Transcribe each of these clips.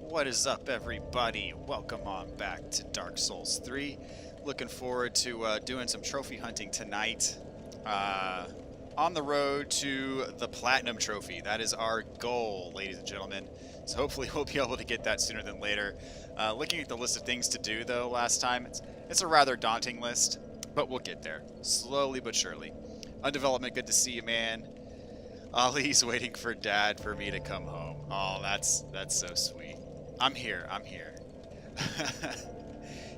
What is up, everybody? Welcome on back to Dark Souls 3. Looking forward to doing some trophy hunting tonight. On the road to the Platinum Trophy. That is our goal, ladies and gentlemen. So hopefully we'll be able to get that sooner than later. Looking at the list of things to do, though, last time, it's a rather daunting list, but we'll get there. Slowly but surely. Undevelopment, good to see you, man. Ollie's waiting for Dad for me to come home. Oh, that's so sweet. I'm here.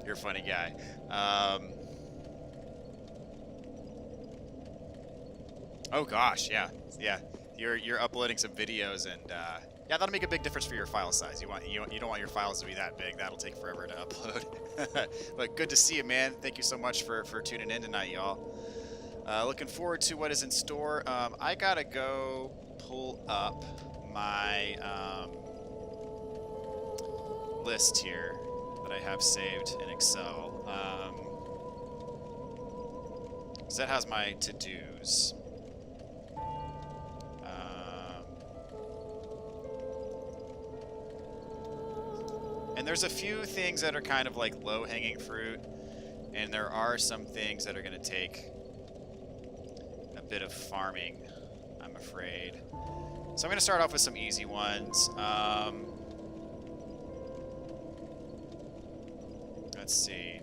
You're a funny guy. Oh gosh, yeah. You're uploading some videos, and yeah, that'll make a big difference for your file size. You don't want your files to be that big. That'll take forever to upload. But good to see you, man. Thank you so much for tuning in tonight, y'all. Looking forward to what is in store. I gotta go pull up my list here that I have saved in Excel. So that has my to-dos. And there's a few things that are kind of like low-hanging fruit, and there are some things that are going to take a bit of farming, I'm afraid. So I'm going to start off with some easy ones. Let's see.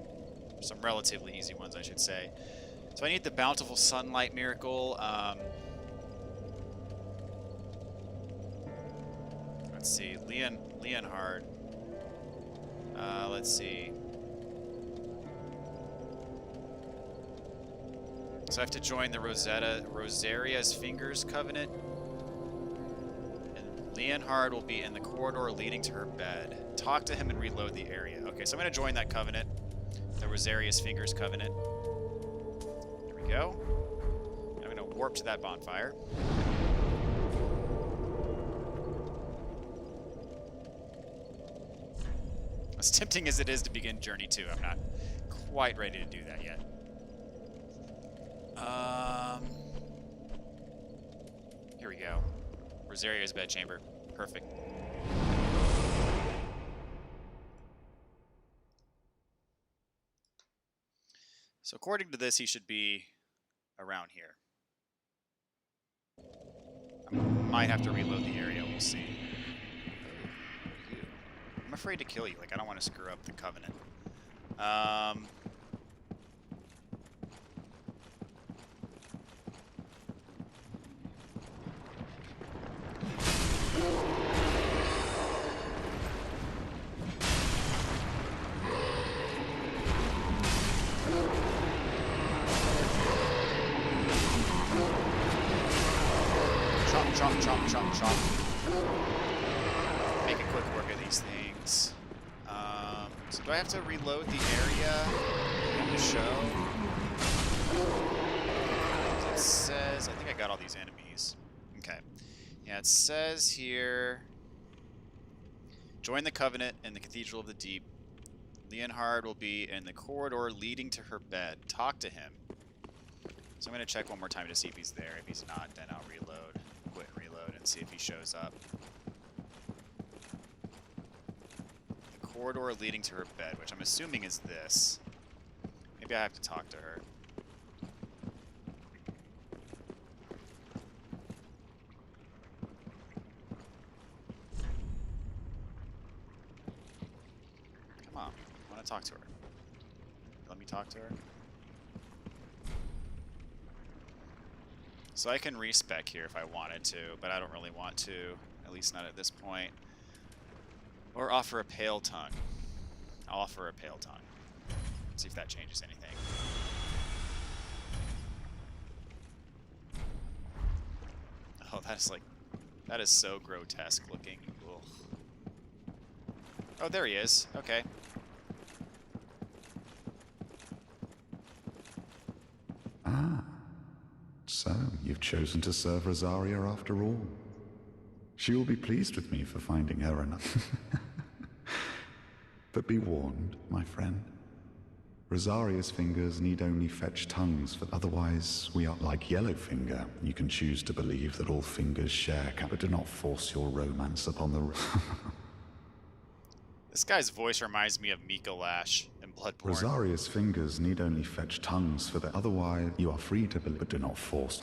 Some relatively easy ones, I should say. So I need the Bountiful Sunlight Miracle. Let's see. Leonhard. Let's see. So I have to join the Rosaria's Fingers Covenant. And Leonhard will be in the corridor leading to her bed. Talk to him and reload the area. Okay, so I'm going to join that covenant. The Rosaria's Fingers Covenant. There we go. I'm going to warp to that bonfire. As tempting as it is to begin Journey 2, I'm not quite ready to do that yet. Here we go. Rosaria's bedchamber. Perfect. So according to this, he should be around here. I might have to reload the area, we'll see. I'm afraid to kill you, like I don't want to screw up the Covenant. Chomp. Make a quick work of these things. So do I have to reload the area in the show? It says, I think I got all these enemies. Okay. Yeah, it says here, join the Covenant in the Cathedral of the Deep. Leonhard will be in the corridor leading to her bed. Talk to him. So I'm going to check one more time to see if he's there. If he's not, then I'll reload. Quit and reload and see if he shows up. The corridor leading to her bed, which I'm assuming is this. Maybe I have to talk to her. Come on, I want to talk to her. Let me talk to her. So I can respec here if I wanted to, but I don't really want to, at least not at this point. Or offer a pale tongue. I'll offer a pale tongue. See if that changes anything. Oh, that is so grotesque looking. Ugh. Oh, there he is. Okay. So, you've chosen to serve Rosaria after all. She will be pleased with me for finding her enough. But be warned, my friend. Rosaria's fingers need only fetch tongues, for otherwise we are like Yellowfinger. You can choose to believe that all fingers share, but do not force your romance upon the... This guy's voice reminds me of Mika Lash in Bloodborne. Rosaria's fingers need only fetch tongues for the otherwise you are free to believe, but do not force.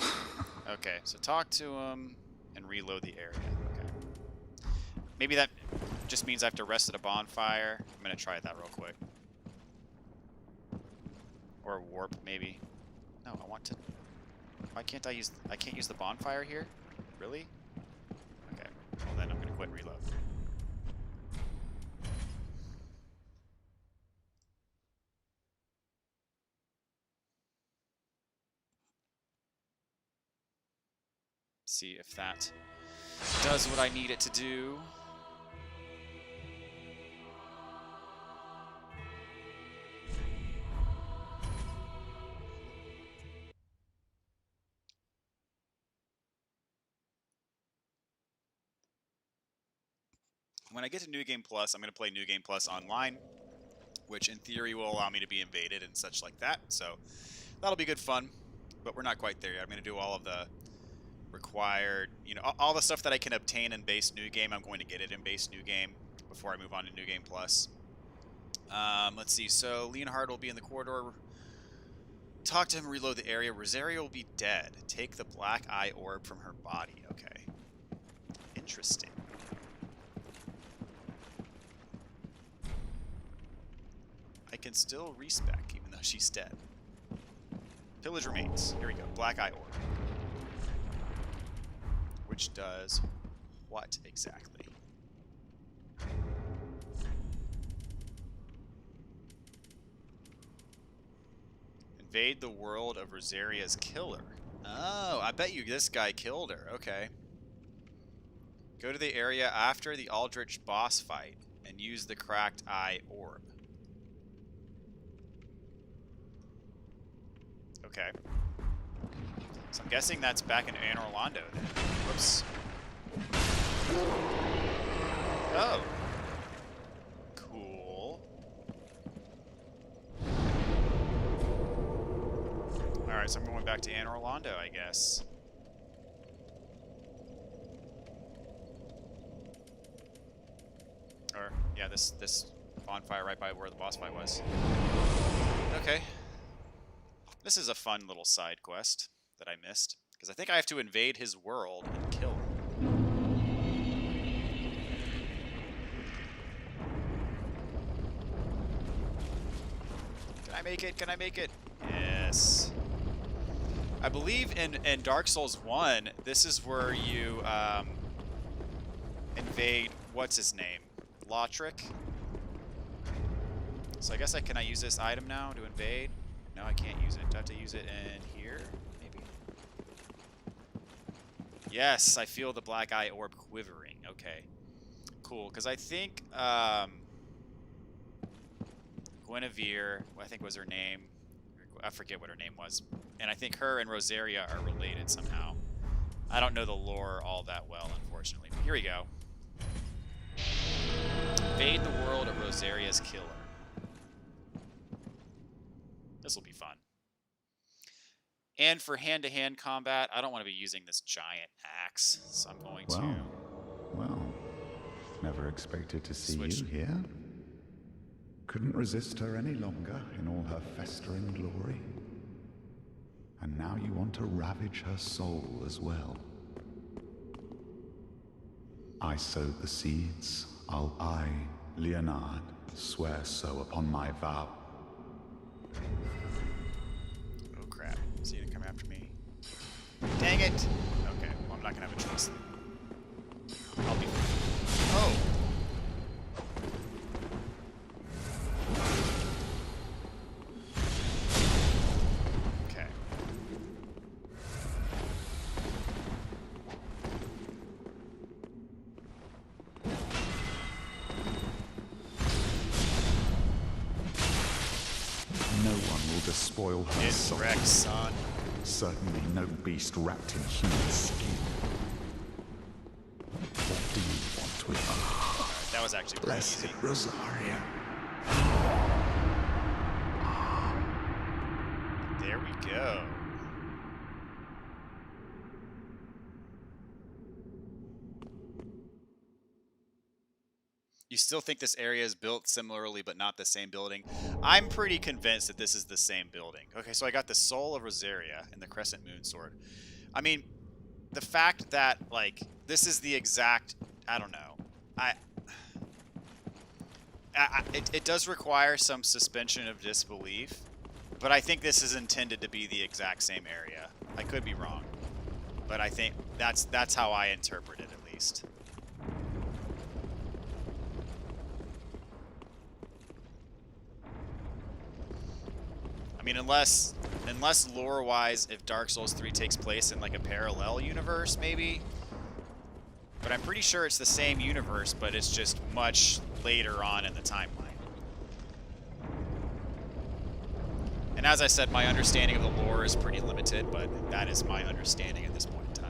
Okay, so talk to him and reload the area. Okay. Maybe that just means I have to rest at a bonfire. I'm gonna try that real quick. Or a warp, maybe. No, I want to... Why can't I can't use the bonfire here? Really? Okay. Well then I'm gonna quit and reload. See if that does what I need it to do. When I get to New Game Plus, I'm going to play New Game Plus online, which in theory will allow me to be invaded and such like that. So that'll be good fun, but we're not quite there yet. I'm going to do all of the required, you know, all the stuff that I can obtain in base New Game. I'm going to get it in base New Game before I move on to New Game Plus. Let's see. So Leonhard will be in the corridor. Talk to him, reload the area. Rosaria will be dead. Take the black eye orb from her body. Okay. Interesting. I can still respec even though she's dead. Pillage remains. Here we go. Black eye orb. Which does what exactly? Invade the world of Rosaria's killer. Oh, I bet you this guy killed her. Okay. Go to the area after the Aldrich boss fight and use the cracked eye orb. Okay. So I'm guessing that's back in Anne Orlando then. Whoops. Oh. Cool. Alright, so I'm going back to Anne Orlando, I guess. Or, yeah, this bonfire right by where the boss fight was. Okay. This is a fun little side quest that I missed, because I think I have to invade his world and kill him. Can I make it? Can I make it? Yes. I believe in Dark Souls 1, this is where you invade, what's his name? Lothric? So I guess can I use this item now to invade? No, I can't use it. Do I have to use it in here? Maybe. Yes, I feel the black eye orb quivering. Okay. Cool, because I think Guinevere, I think was her name. I forget what her name was. And I think her and Rosaria are related somehow. I don't know the lore all that well, unfortunately. But here we go. Invade the world of Rosaria's killer. This will be fun. And for hand-to-hand combat, I don't want to be using this giant axe, so I'm going to... Well, never expected to see switch. you here. Couldn't resist her any longer in all her festering glory. And now you want to ravage her soul as well. I sowed the seeds. I, Leonhard, swear so upon my vow. Oh crap, is he gonna come after me? Dang it! Okay, well I'm not gonna have a choice. I'll be... Oh! Okay. No one will despoil her Get soul. wrecked, son. Certainly no beast wrapped in human skin. What do you want with her? Alright, that was actually pretty Blessed easy. Rosaria. There we go. You still think this area is built similarly, but not the same building? I'm pretty convinced that this is the same building. Okay, so I got the Soul of Rosaria and the Crescent Moon Sword. I mean, the fact that, like, this is the exact... I don't know. It does require some suspension of disbelief, but I think this is intended to be the exact same area. I could be wrong, but I think that's how I interpret it, at least. I mean, unless lore-wise, if Dark Souls 3 takes place in, like, a parallel universe, maybe. But I'm pretty sure it's the same universe, but it's just much later on in the timeline. And as I said, my understanding of the lore is pretty limited, but that is my understanding at this point in time.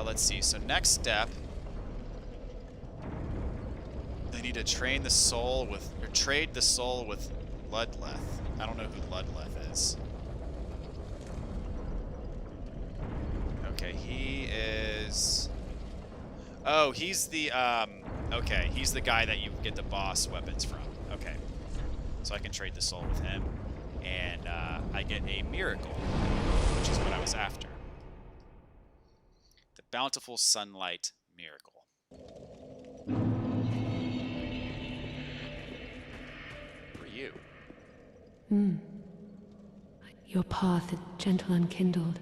Let's see. So next step, I need to train the soul with, or trade the soul with Ludleth. I don't know who Ludleth is. Okay, he is... Oh, he's the, okay, he's the guy that you get the boss weapons from. Okay. So I can trade the soul with him. And, I get a miracle, which is what I was after. The Bountiful Sunlight Miracle. For you. Your path is gentle and kindled.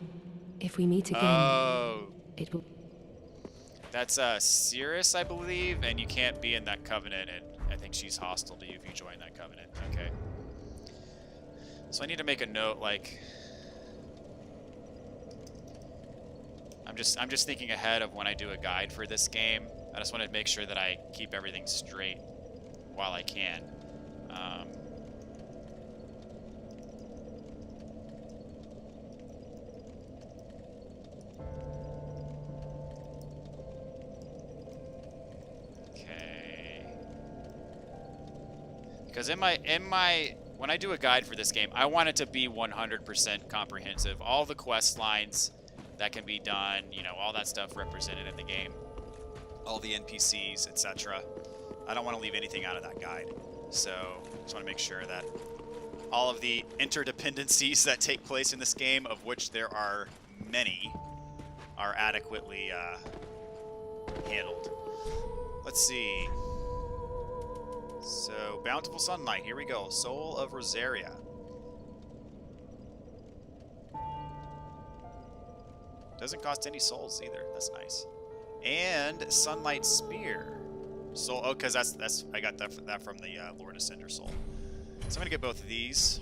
If we meet again, it will... That's Cirrus, I believe, and you can't be in that covenant, and I think she's hostile to you if you join that covenant. Okay. So I need to make a note, like... I'm just thinking ahead of when I do a guide for this game. I just want to make sure that I keep everything straight while I can. Because when I do a guide for this game, I want it to be 100% comprehensive. All the quest lines that can be done, you know, all that stuff represented in the game. All the NPCs, etc. I don't want to leave anything out of that guide. So, just want to make sure that all of the interdependencies that take place in this game, of which there are many, are adequately handled. Let's see. So, Bountiful Sunlight, here we go. Soul of Rosaria. Doesn't cost any souls either. That's nice. And Sunlight Spear. Soul, oh, because that's I got that from the Lord of Cinder Soul. So I'm gonna get both of these.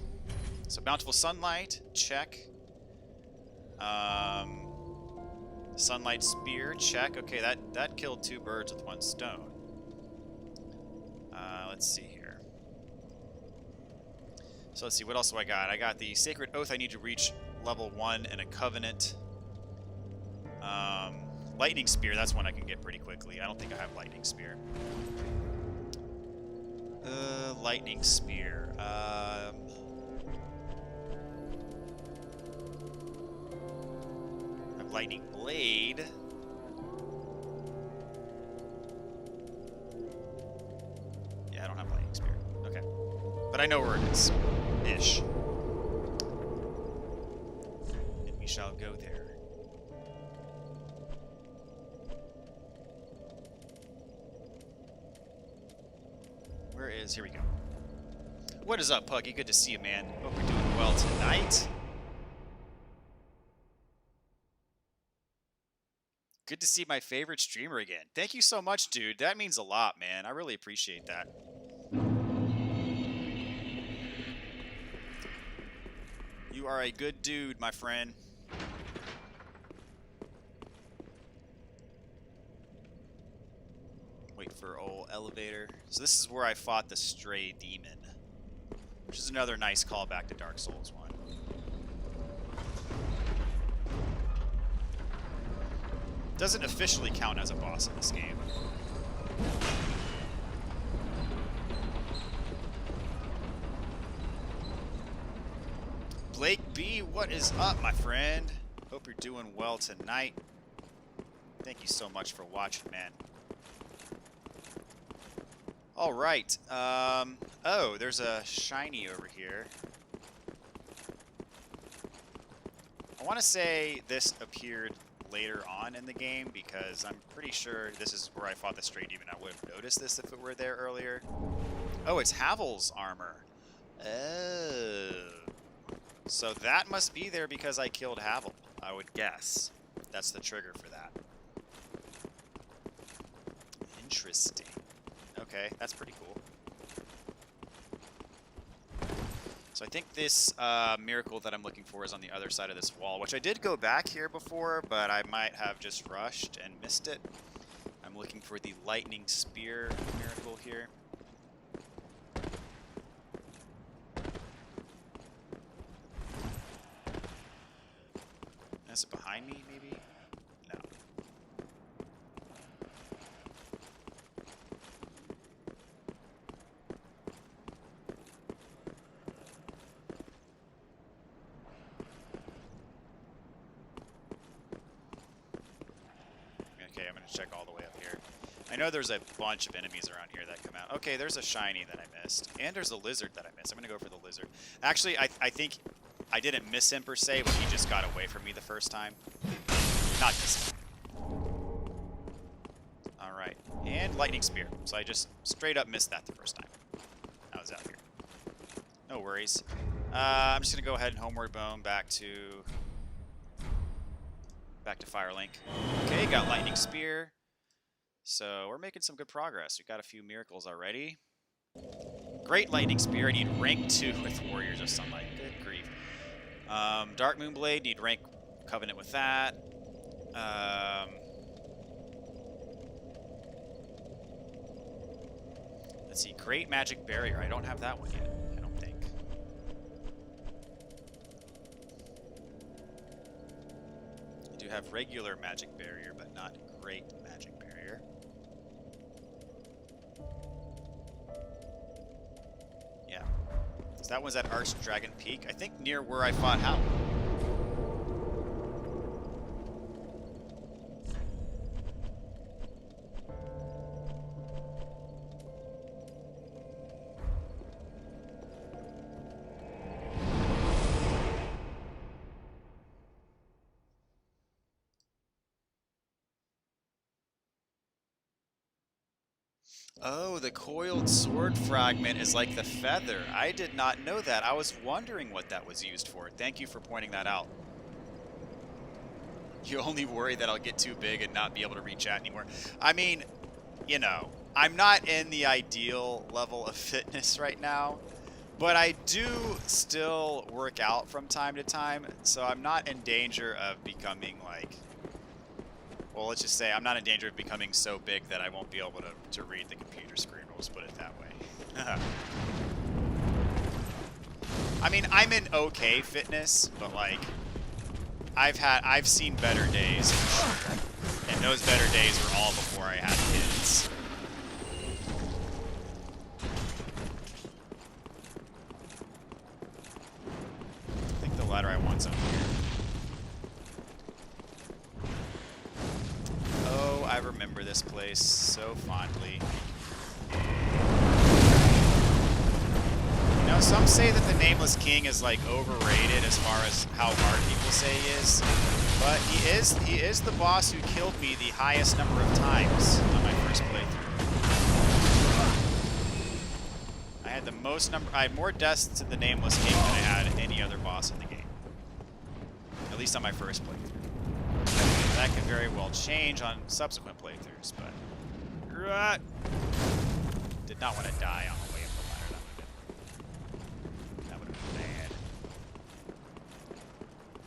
So Bountiful Sunlight, check. Sunlight Spear, check. Okay, that killed 2 birds with 1 stone. Let's see here. So let's see, what else do I got? I got the Sacred Oath. I need to reach level 1 in a Covenant. Lightning Spear, that's one I can get pretty quickly. I don't think I have Lightning Spear. Lightning Spear. I have Lightning Blade. Yeah, I don't have Lightning Spear. Okay. But I know where it is. Ish. And we shall go there. Where is... Here we go. What is up, Puggy? Good to see you, man. Hope you're doing well tonight. Good to see my favorite streamer again. Thank you so much, dude. That means a lot, man. I really appreciate that. You are a good dude, my friend. Wait for old elevator. So this is where I fought the Stray Demon, which is another nice callback to Dark Souls 1. Doesn't officially count as a boss in this game. Blake B, what is up, my friend? Hope you're doing well tonight. Thank you so much for watching, man. All right. Oh, there's a shiny over here. I want to say this appeared later on in the game because I'm pretty sure this is where I fought the Stray Demon. I would have noticed this if it were there earlier. Oh, it's Havel's armor. Oh. So that must be there because I killed Havel, I would guess. That's the trigger for that. Interesting. Okay, that's pretty cool. So I think this miracle that I'm looking for is on the other side of this wall, which I did go back here before, but I might have just rushed and missed it. I'm looking for the lightning spear miracle here. Is it behind me, maybe? No. Okay, I'm going to check all the way up here. I know there's a bunch of enemies around here that come out. Okay, there's a shiny that I missed. And there's a lizard that I missed. I'm going to go for the lizard. Actually, I think I didn't miss him per se, but he just got away from me the first time. Not this time. Alright. And lightning spear. So I just straight up missed that the first time I was out here. No worries. I'm just going to go ahead and homeward bone back to Firelink. Okay, got lightning spear. So we're making some good progress. We've got a few miracles already. Great lightning spear. I need rank 2 with Warriors of Sunlight. Good grief. Dark Moonblade, need rank Covenant with that. Let's see, Great Magic Barrier. I don't have that one yet, I don't think. I do have regular Magic Barrier, but not Great Magic Barrier. Yeah. So that one's at Archdragon Peak. I think near where I fought Howl. Oh, the coiled sword fragment is like the feather. I did not know that. I was wondering what that was used for. Thank you for pointing that out. You only worry that I'll get too big and not be able to reach out anymore. I mean, you know, I'm not in the ideal level of fitness right now, but I do still work out from time to time, so I'm not in danger of becoming like... Well, let's just say I'm not in danger of becoming so big that I won't be able to read the computer screen rules, put it that way. I mean, I'm in okay fitness, but like, I've seen better days for sure. And those better days were all before I had kids. I think the ladder I want's up here. Oh, I remember this place so fondly. You know, some say that the Nameless King is like overrated as far as how hard people say he is, but he is the boss who killed me the highest number of times on my first playthrough. I had more deaths to the Nameless King than I had any other boss in the game. At least on my first playthrough. That could very well change on subsequent playthroughs, but did not want to die on the way up the ladder. That would have been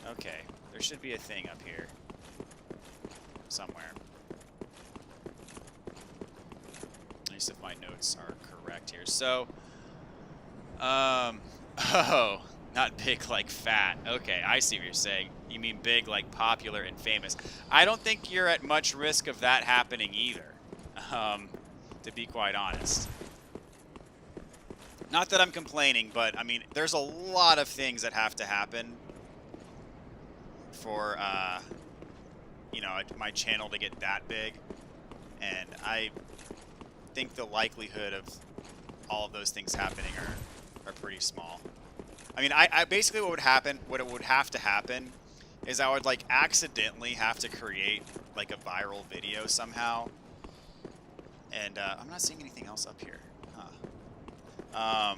bad. Okay, there should be a thing up here somewhere. At least if my notes are correct here. So, oh, not big like fat. Okay, I see what you're saying. You mean big like popular and famous. I don't think you're at much risk of that happening either, to be quite honest. Not that I'm complaining, but I mean, there's a lot of things that have to happen for, you know, my channel to get that big. And I think the likelihood of all of those things happening are pretty small. I mean, I basically what it would have to happen is I would like accidentally have to create like a viral video somehow. And I'm not seeing anything else up here. Huh.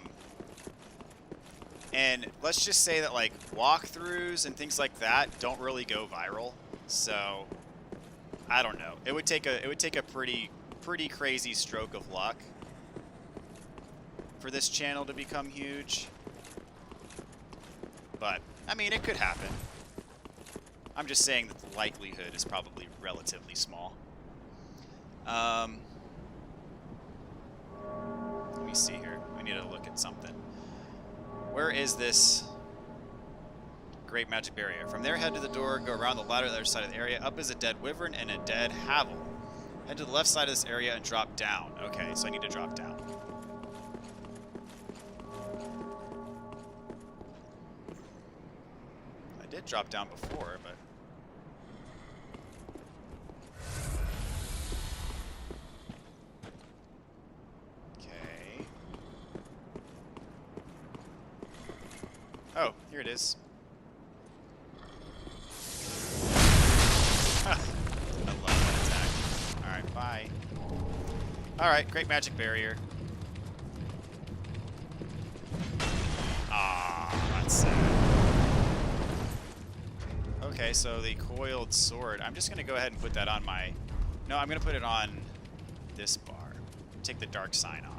And let's just say that like walkthroughs and things like that don't really go viral. So I don't know. It would take a pretty crazy stroke of luck for this channel to become huge. But I mean, it could happen. I'm just saying that the likelihood is probably relatively small. Let me see here. We need to look at something. Where is this great magic barrier? From there, head to the door, go around the ladder to the other side of the area. Up is a dead wyvern and a dead havel. Head to the left side of this area and drop down. Okay, so I need to drop down. I did drop down before, but... Oh, here it is. I love that attack. Alright, bye. Alright, great magic barrier. Ah, that's sad. Okay, so the coiled sword. I'm just going to go ahead and put that on my... No, I'm going to put it on this bar. Take the dark sign off.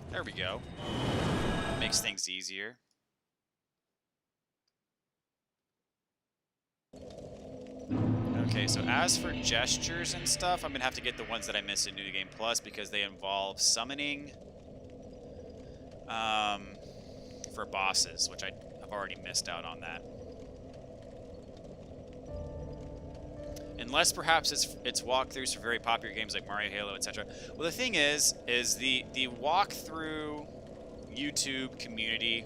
There we go. Makes things easier. Okay, so as for gestures and stuff, I'm going to have to get the ones that I missed in New Game Plus because they involve summoning for bosses, which I've already missed out on that. Unless perhaps it's walkthroughs for very popular games like Mario, Halo, etc. Well, the thing is the walkthrough YouTube community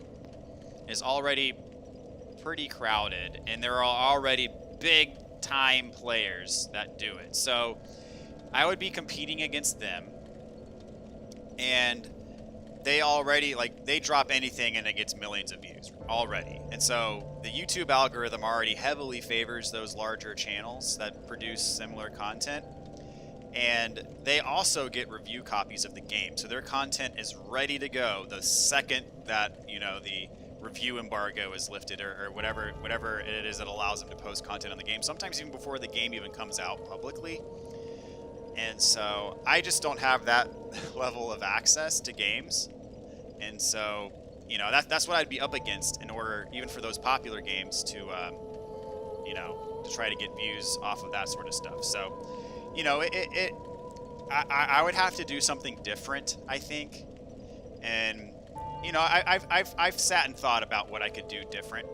is already pretty crowded, and there are already big time players that do it. So I would be competing against them, and they already, like, they drop anything and it gets millions of views already. And so the YouTube algorithm already heavily favors those larger channels that produce similar content. And they also get review copies of the game. So their content is ready to go the second that, you know, the review embargo is lifted, or whatever it is that allows them to post content on the game. Sometimes even before the game even comes out publicly. And so I just don't have that level of access to games. And so, you know, that's what I'd be up against in order, even for those popular games, to, you know, to try to get views off of that sort of stuff. So, you know, I would have to do something different, I think. And, you know, I've sat and thought about what I could do different.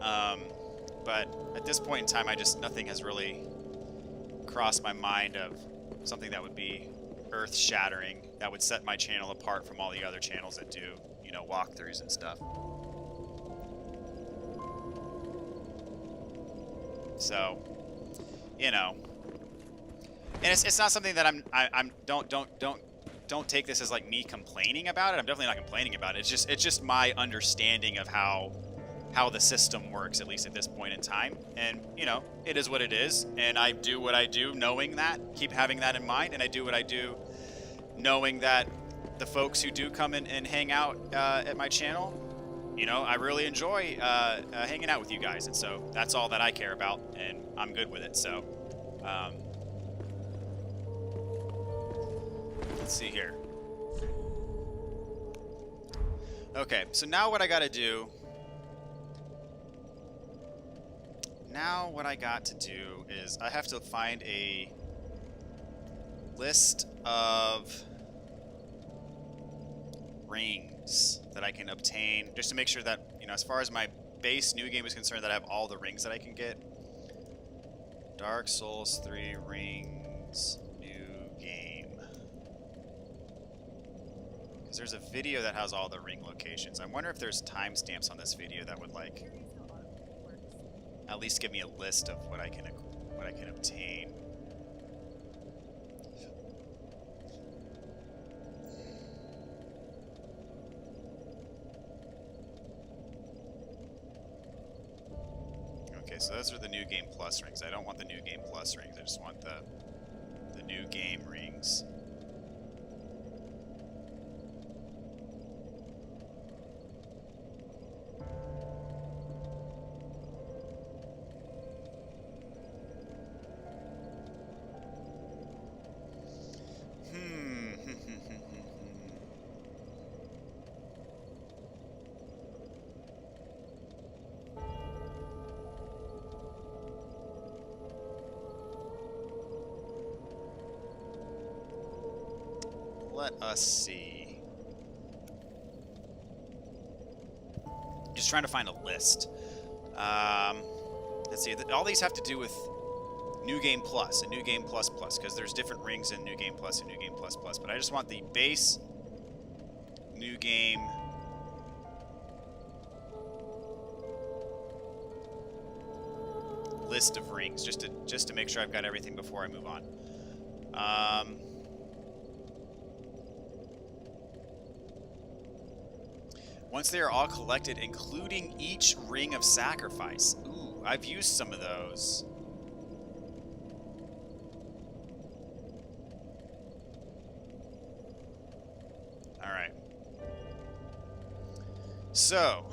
But at this point in time, nothing has really crossed my mind of something that would be earth-shattering, that would set my channel apart from all the other channels that do, you know, walkthroughs and stuff. So, you know, and it's not something that don't take this as like me complaining about it. I'm definitely not complaining about it. It's just my understanding of how the system works, at least at this point in time. And, you know, it is what it is. And I do what I do knowing that, keep having that in mind. And I do what I do knowing that the folks who do come in and hang out at my channel, you know, I really enjoy hanging out with you guys. And so that's all that I care about. And I'm good with it. So, let's see here. Okay, so now what I got to do... Now what I got to do is I have to find a list of rings that I can obtain, just to make sure that, you know, as far as my base new game is concerned, that I have all the rings that I can get. Dark Souls 3 Rings new game. Because there's a video that has all the ring locations. I wonder if there's timestamps on this video that would like at least give me a list of what I can obtain. Okay, so those are the new game plus rings. I don't want the new game plus rings. I just want the new game rings. Let us see. Just trying to find a list. Let's see. All these have to do with New Game Plus and New Game Plus Plus, because there's different rings in New Game Plus and New Game Plus Plus. But I just want the base New Game list of rings, just to make sure I've got everything before I move on. Once they are all collected, including each ring of sacrifice. Ooh, I've used some of those. Alright. So,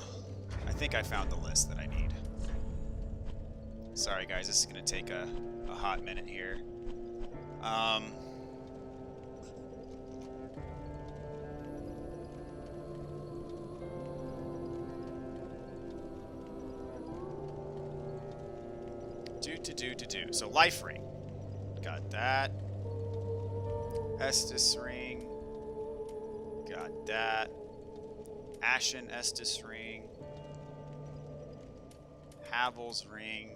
I think I found the list that I need. Sorry guys, this is going to take a hot minute here. So life ring, got that. Estus ring, got that. Ashen Estus ring. Havel's ring.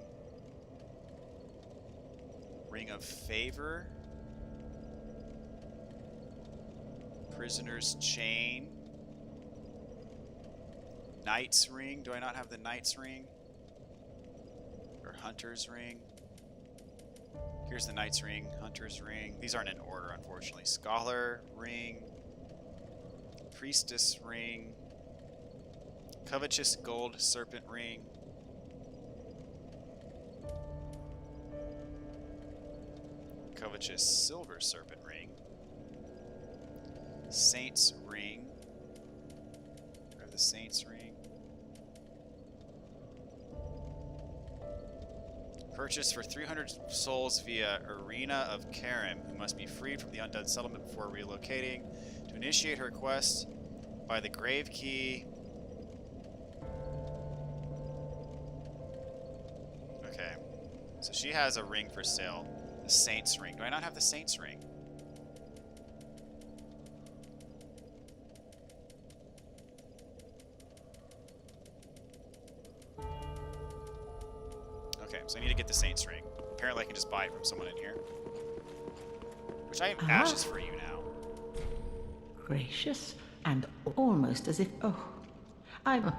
Ring of favor. Prisoner's chain. Knight's ring. Do I not have the Knight's ring? Or Hunter's ring? Here's the Knight's ring, Hunter's ring. These aren't in order, unfortunately. Scholar ring, Priestess ring, Covetous gold Serpent ring, Covetous silver Serpent ring, Saint's ring. Do I have the Saint's ring? Purchased for 300 souls via Arena of Karim, who must be freed from the undead settlement before relocating. To initiate her quest, buy the grave key. Okay. So she has a ring for sale. The Saint's ring. Do I not have the Saint's ring? Okay, so I need to get the Saint's ring. Apparently I can just buy it from someone in here. Which I have ashes for you now. Gracious, and almost as if... Oh, I'm...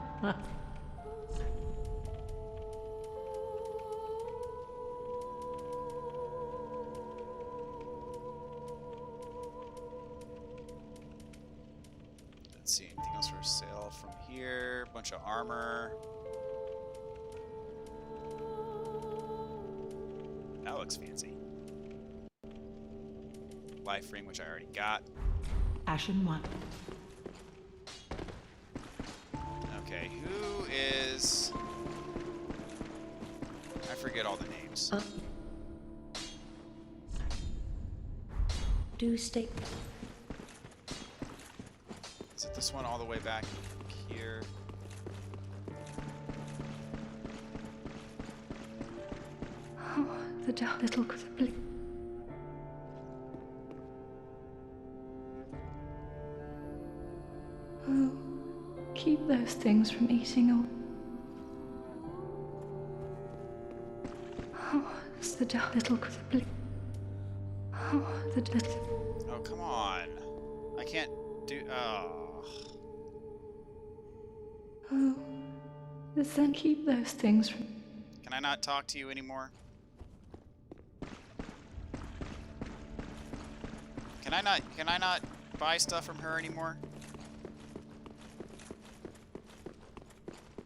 Let's see, anything else for sale from here? Bunch of armor. That looks fancy. Life ring, which I already got. Ashen one. Okay, who is... I forget all the names. Do stay. Is it this one all the way back here? Oh, the dark little crippling. Oh, keep those things from eating all. Oh, so the little crippling. Oh, the little. Oh, come on. I can't do. Oh. Oh, then keep those things from. Can I not talk to you anymore? Can I not buy stuff from her anymore?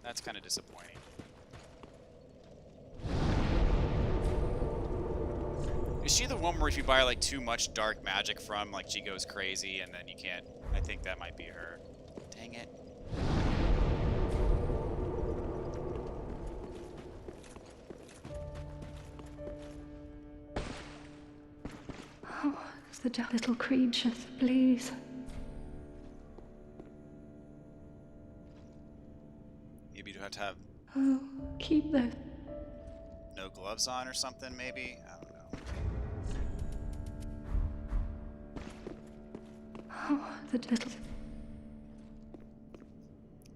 That's kind of disappointing. Is she the one where if you buy like too much dark magic from, like she goes crazy and then you can't? I think that might be her. Dang it. Oh, the little creatures, please. Maybe you have to have Oh, keep those. no gloves on or something, maybe? I don't know. Oh, the little.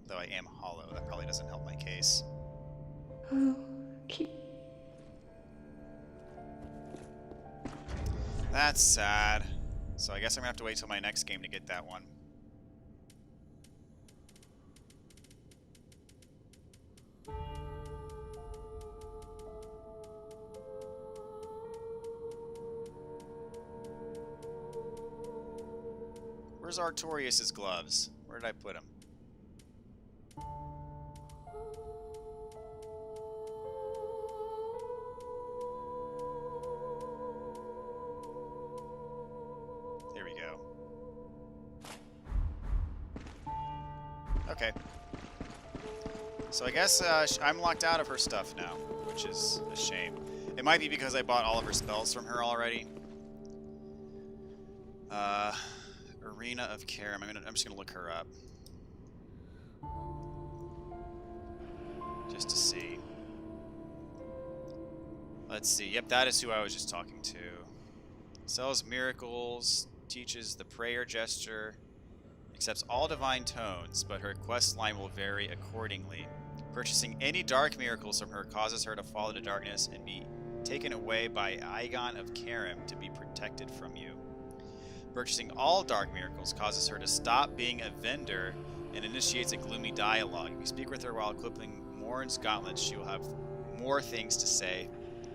Though I am hollow, that probably doesn't help my case. Oh, keep. That's sad. So I guess I'm gonna have to wait till my next game to get that one. Where's Artorias' gloves? Where did I put them? There we go. Okay. So I guess I'm locked out of her stuff now, which is a shame. It might be because I bought all of her spells from her already. Arena of Karam. I'm just gonna look her up. Just to see. Let's see. Yep, that is who I was just talking to. Sells miracles, teaches the prayer gesture, accepts all divine tones, but her quest line will vary accordingly. Purchasing any dark miracles from her causes her to fall into darkness and be taken away by Aegon of Karam to be protected from you. Purchasing all dark miracles causes her to stop being a vendor and initiates a gloomy dialogue. If you speak with her while equipping Morn's gauntlets, she will have more things to say.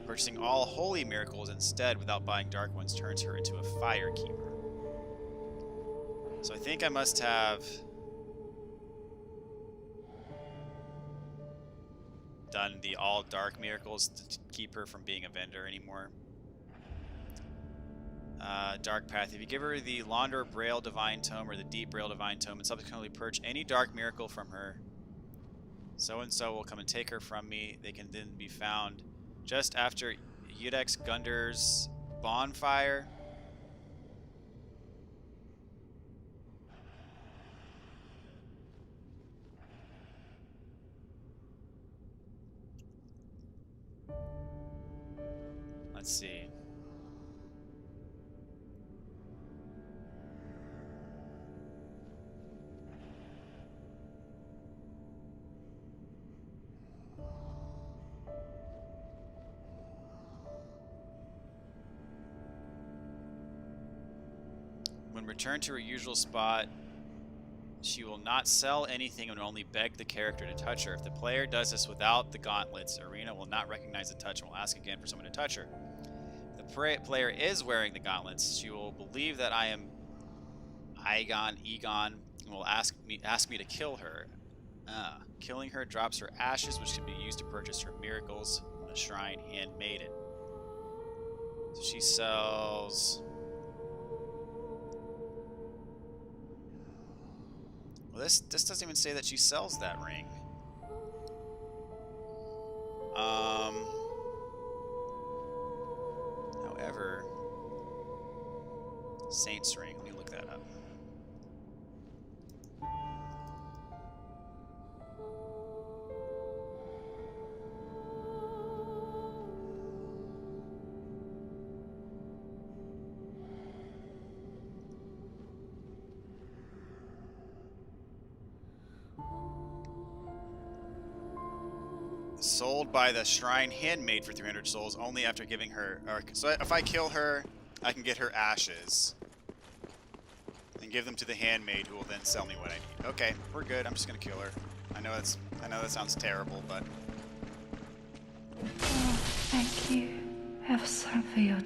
Purchasing all holy miracles instead without buying dark ones turns her into a fire keeper. So I think I must have done the all dark miracles to keep her from being a vendor anymore. Dark Path. If you give her the Launder Braille Divine Tome or the Deep Braille Divine Tome and subsequently purge any dark miracle from her, so-and-so will come and take her from me. They can then be found just after Udex Gunder's bonfire. Let's see. When returned to her usual spot, she will not sell anything and only beg the character to touch her. If the player does this without the gauntlets, Arena will not recognize the touch and will ask again for someone to touch her. If the player is wearing the gauntlets, she will believe that I am Egon, and will ask me to kill her. Killing her drops her ashes, which can be used to purchase her miracles from the shrine handmaiden. So she sells. Well, this doesn't even say that she sells that ring. However, Saint's ring. Let me look that up. Sold by the shrine handmaid for 300 souls, only after giving her... so if I kill her, I can get her ashes. And give them to the handmaid, who will then sell me what I need. Okay, we're good. I'm just gonna kill her. I know that sounds terrible, but... Oh, thank you. Have served. There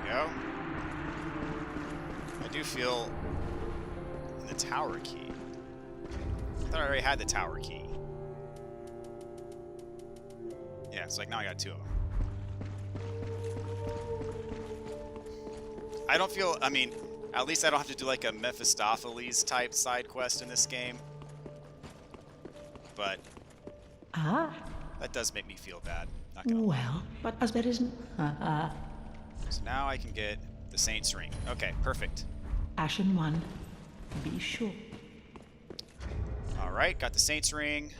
we go. I do feel... the tower key. I thought I already had the tower key. Yeah, it's like now I got 2 of them. I don't feel, I mean, at least I don't have to do like a Mephistopheles type side quest in this game. But that does make me feel bad. Not gonna lie. Well, but as there isn't. So now I can get the Saint's Ring. Okay, perfect. Ashen one. Be sure. Alright, got the Saint's Ring.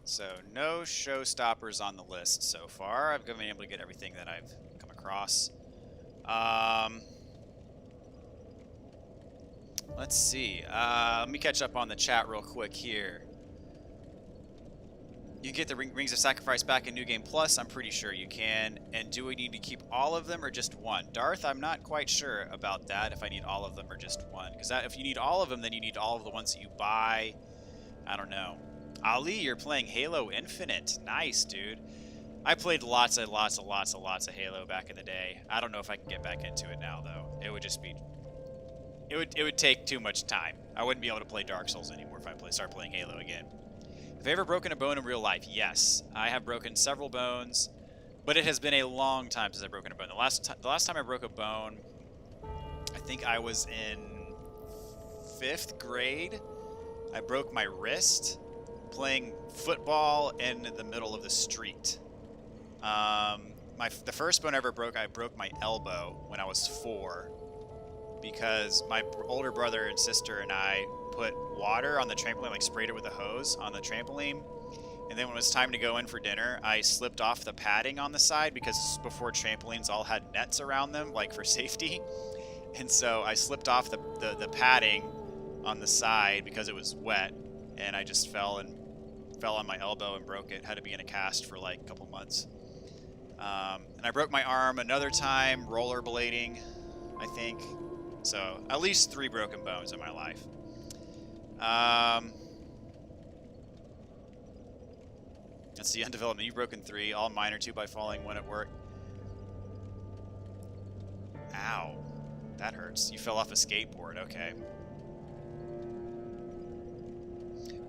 So, no showstoppers on the list so far. I've been able to get everything that I've come across. Let's see. Let me catch up on the chat real quick here. You can get the Rings of Sacrifice back in New Game Plus. I'm pretty sure you can. And do we need to keep all of them or just one? Darth, I'm not quite sure about that, if I need all of them or just one. Because if you need all of them, then you need all of the ones that you buy. I don't know. Ali, you're playing Halo Infinite. Nice, dude. I played lots of Halo back in the day. I don't know if I can get back into it now, though. It would just be... It would take too much time. I wouldn't be able to play Dark Souls anymore if I start playing Halo again. Have you ever broken a bone in real life? Yes. I have broken several bones, but it has been a long time since I've broken a bone. The last time I broke a bone, I think I was in 5th grade. I broke my wrist playing football in the middle of the street. The first bone I ever broke, I broke my elbow when I was 4 because my older brother and sister and I put water on the trampoline, like sprayed it with a hose on the trampoline. And then when it was time to go in for dinner, I slipped off the padding on the side because before trampolines all had nets around them, like for safety. And so I slipped off the padding on the side because it was wet, and I just fell on my elbow and broke it. Had to be in a cast for like a couple months. And I broke my arm another time rollerblading, I think. So at least 3 broken bones in my life. That's the undevelopment. You've broken 3. All mine are 2 by falling when at work. Ow. That hurts. You fell off a skateboard. Okay.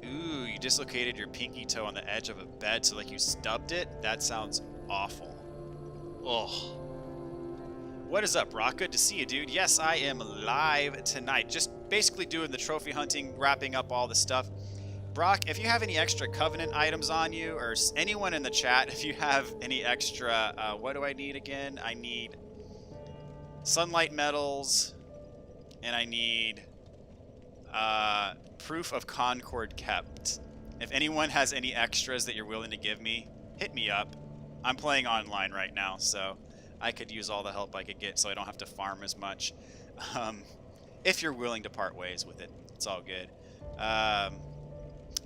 Ooh, you dislocated your pinky toe on the edge of a bed, so like you stubbed it? That sounds awful. Ugh. What is up, Brock? Good to see you, dude. Yes, I am live tonight. Just basically doing the trophy hunting, wrapping up all the stuff. Brock, if you have any extra Covenant items on you, or anyone in the chat, if you have any extra, what do I need again? I need Sunlight Metals, and I need Proof of Concord Kept. If anyone has any extras that you're willing to give me, hit me up. I'm playing online right now, so I could use all the help I could get so I don't have to farm as much. If you're willing to part ways with it, it's all good.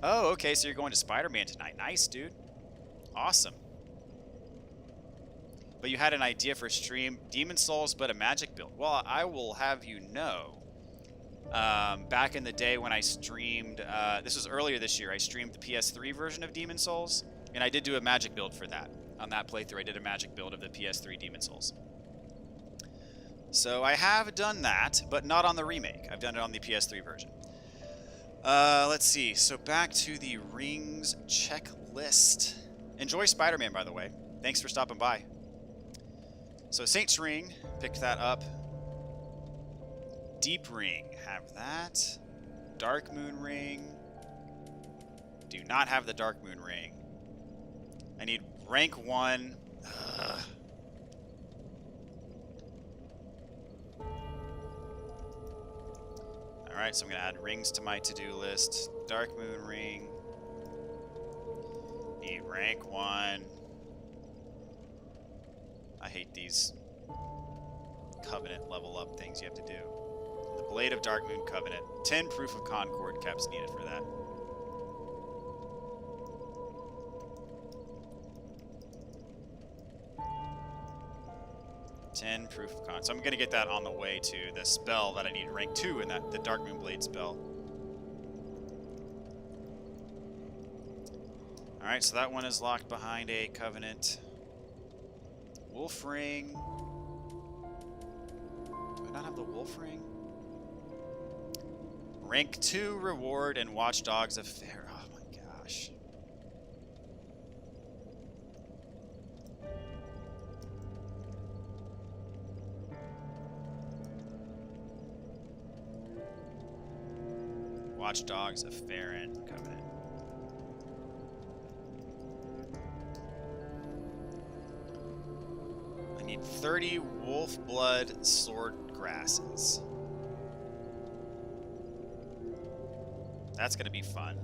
Oh, okay, so you're going to Spider-Man tonight. Nice, dude. Awesome. But you had an idea for stream, Demon Souls, but a magic build. Well, I will have you know, back in the day when I streamed, this was earlier this year, I streamed the PS3 version of Demon Souls, and I did do a magic build for that. On that playthrough, I did a magic build of the PS3 Demon Souls. So I have done that, but not on the remake. I've done it on the PS3 version. Let's see. So back to the rings checklist. Enjoy Spider-Man, by the way. Thanks for stopping by. So Saint's Ring, picked that up. Deep Ring, have that. Dark Moon Ring. Do not have the Dark Moon Ring. I need rank 1. Ugh. Alright, so I'm going to add rings to my to-do list. Dark Moon Ring. Need rank 1. I hate these Covenant level up things you have to do. Blade of Dark Moon Covenant. 10 Proof of Concord caps needed for that. Proof of Con. So I'm going to get that on the way to the spell that I need rank 2 in that, the Dark Moon Blade spell. Alright, so that one is locked behind a Covenant. Wolf Ring. Do I not have the Wolf Ring? Rank 2 reward and Watchdogs of Pharyn. Oh my gosh. Watchdogs of Pharyn Covenant. I need 30 wolf blood sword grasses. That's gonna be fun.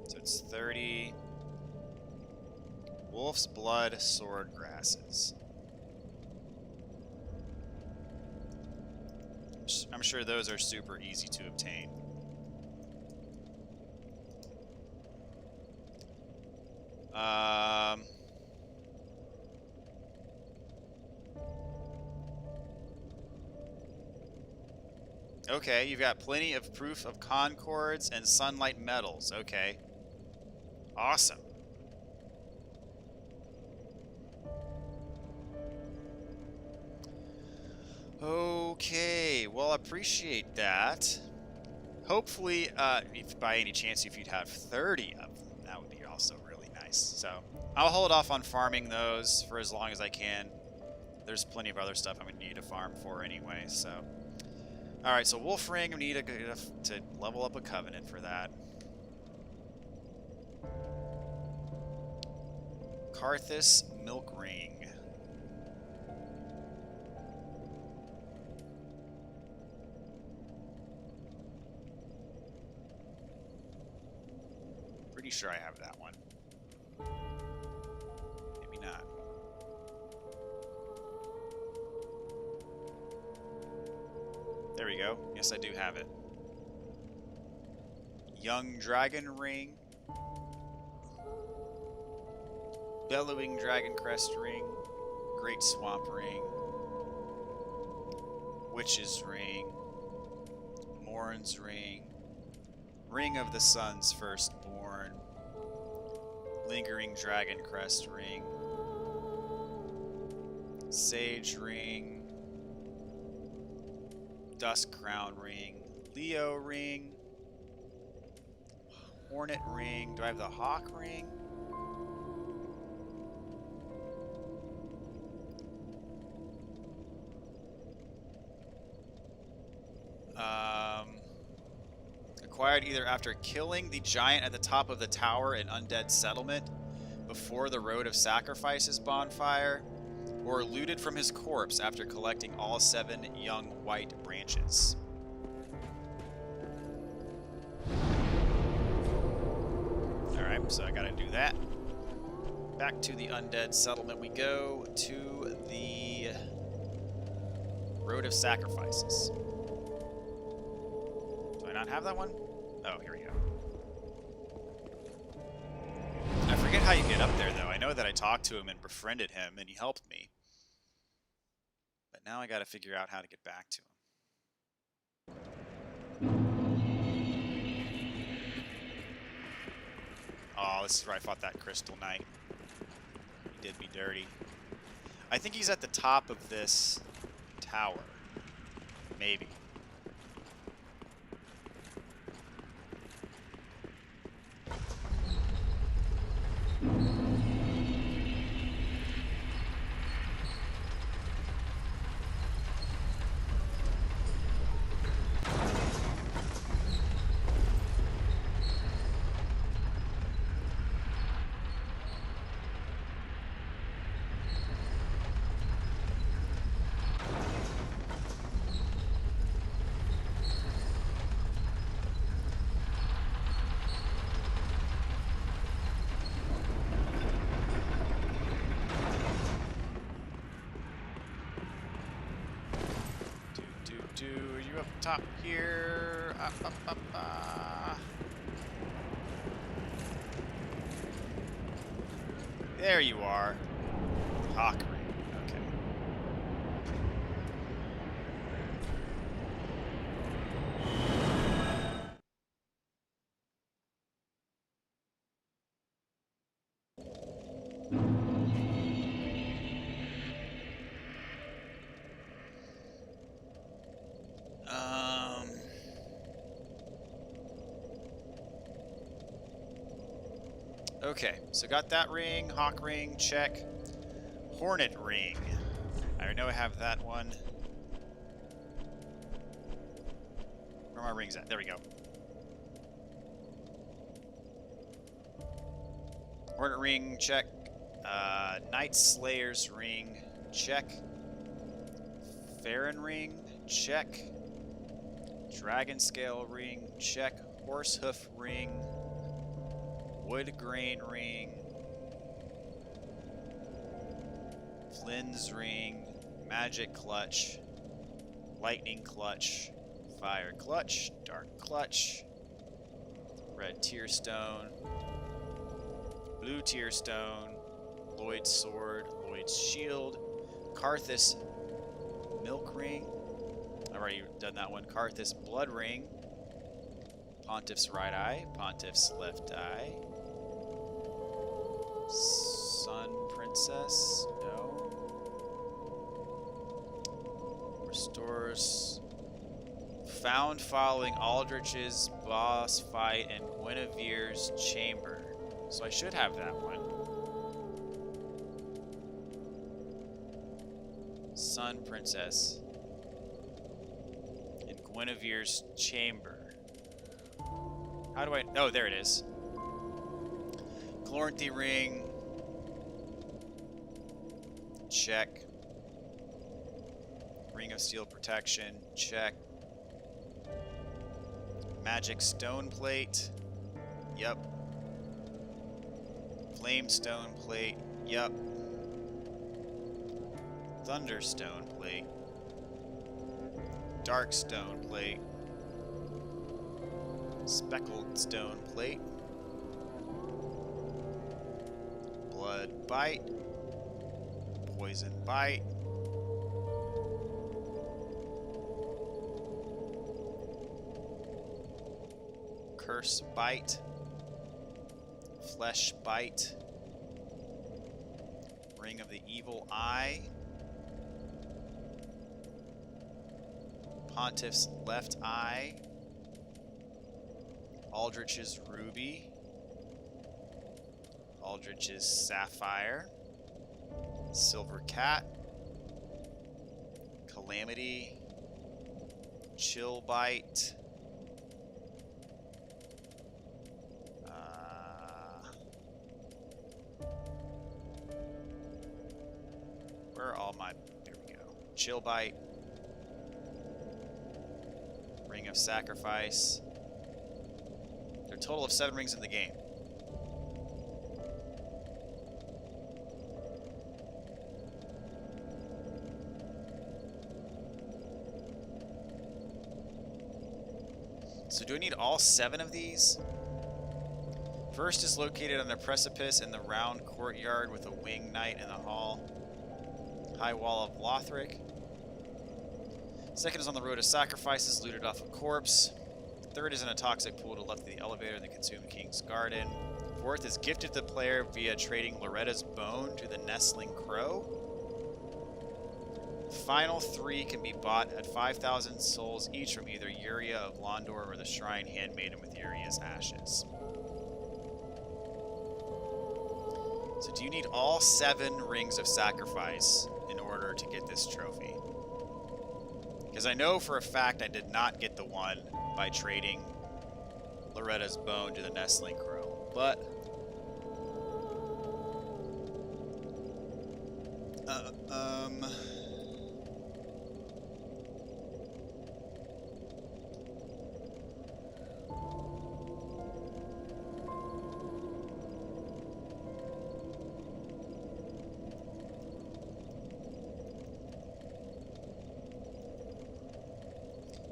So it's 30 wolf's blood sword grasses. I'm sure those are super easy to obtain. Okay, you've got plenty of proof of concords and sunlight metals. Okay. Awesome. Okay, well, I appreciate that. Hopefully, if by any chance, if you'd have 30 of them, that would be also really nice. So, I'll hold off on farming those for as long as I can. There's plenty of other stuff I'm going to need to farm for anyway, so. Alright, so Wolf Ring, I need to level up a Covenant for that. Karthus Milk Ring. Pretty sure I have that one. Maybe not. There we go. Yes, I do have it. Young Dragon Ring. Bellowing Dragon Crest Ring. Great Swamp Ring. Witch's Ring. Morn's Ring. Ring of the Sun's Firstborn. Lingering Dragon Crest Ring. Sage Ring. Dusk Crown Ring. Leo Ring. Hornet Ring. Do I have the Hawk Ring? Acquired either after killing the giant at the top of the tower in Undead Settlement, before the Road of Sacrifices bonfire, or looted from his corpse after collecting all 7 young white branches. Alright, so I gotta do that. Back to the Undead Settlement we go, to the Road of Sacrifices. Do I not have that one? Oh, here we go. I forget how you get up there, though. I know that I talked to him and befriended him, and he helped me. But now I gotta figure out how to get back to him. Oh, this is where I fought that Crystal Knight. He did me dirty. I think he's at the top of this tower. Maybe. Are you up top here? There you are. Hawk ring. Okay. Okay, so got that ring, Hawk ring, check. Hornet ring. I know I have that one. Where are my rings at? There we go. Hornet ring, check. Night Slayer's ring, check. Pharyn ring, check. Dragon Scale ring, check. Horsehoof ring. Wood Grain ring. Flynn's ring. Magic clutch. Lightning clutch. Fire clutch. Dark clutch. Red tear stone. Blue tear stone. Lloyd's sword. Lloyd's shield. Karthus milk ring. I've already done that one. Karthus blood ring. Pontiff's right eye. Pontiff's left eye. Sun Princess. No. Restores. Found following Aldrich's boss fight in Guinevere's chamber. So I should have that one. Sun Princess. In Guinevere's chamber. How do I... Oh, there it is. Gloranthy ring. Check. Ring of Steel protection. Check. Magic stone plate. Yep. Flame stone plate. Yep. Thunderstone plate. Dark stone plate. Speckled stone plate. Blood bite. Poison bite. Curse bite. Flesh bite. Ring of the Evil Eye. Pontiff's left eye. Aldrich's ruby. Aldrich's sapphire. Silver cat. Calamity. Chill bite. Where are all my... Here we go. Chill bite. Ring of Sacrifice. There are a total of 7 rings in the game. So do I need all 7 of these? First is located on a precipice in the round courtyard with a winged knight in the hall. High wall of Lothric. Second is on the road of sacrifices, looted off a corpse. Third is in a toxic pool to the left of the elevator in the consumed king's garden. Fourth is gifted to the player via trading Loretta's bone to the nestling crow. Final 3 can be bought at 5,000 souls each from either Yuria of Londor or the shrine handmaiden with Yuria's ashes. So do you need all 7 rings of sacrifice in order to get this trophy? Because I know for a fact I did not get the one by trading Loretta's bone to the nestling crow, but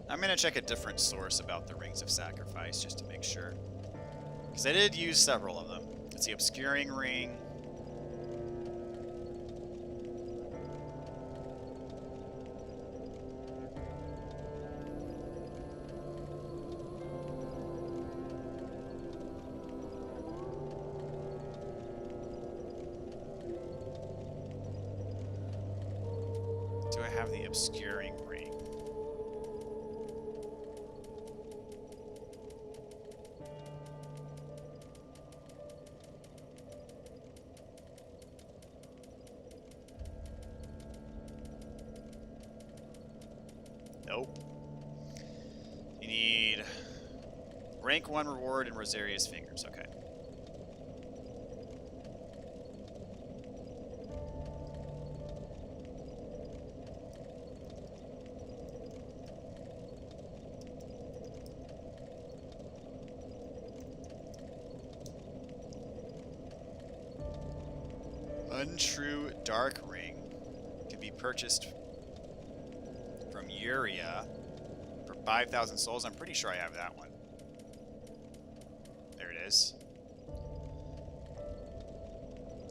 I'm going to check a different source about the Rings of Sacrifice just to make sure. Because I did use several of them. It's the Obscuring Ring. Do I have the Obscuring Ring? Nope. You need rank 1 reward and Rosaria's fingers. Okay. Untrue Dark Ring can be purchased from Uria for 5,000 souls. I'm pretty sure I have that one. There it is.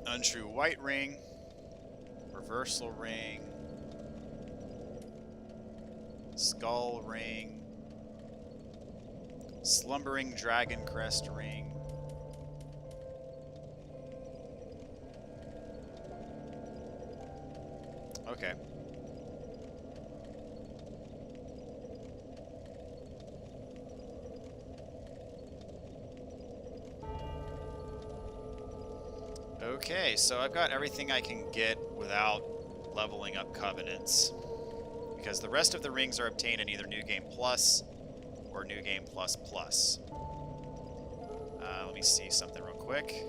Untrue White Ring. Reversal Ring. Skull Ring. Slumbering Dragon Crest Ring. Okay. Okay, so I've got everything I can get without leveling up Covenants. Because the rest of the rings are obtained in either New Game Plus or New Game Plus Plus. Let me see something real quick.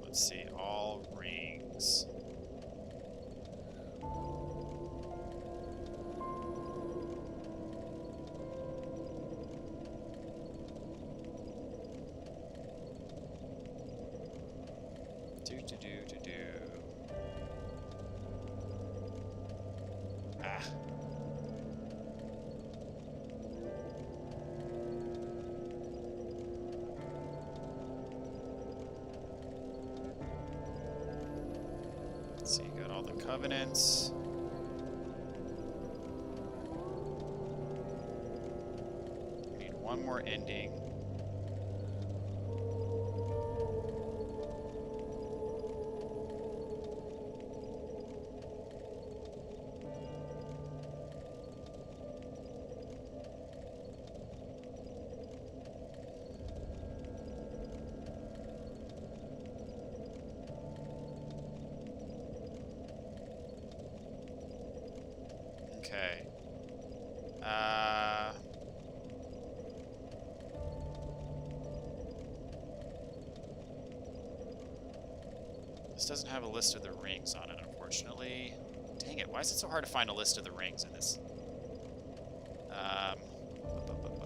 Let's see, all rings. Ah. Let's see, got all the covenants. We need one more ending. Okay. This doesn't have a list of the rings on it, unfortunately. Dang it, why is it so hard to find a list of the rings in this? Bu- bu- bu- bu.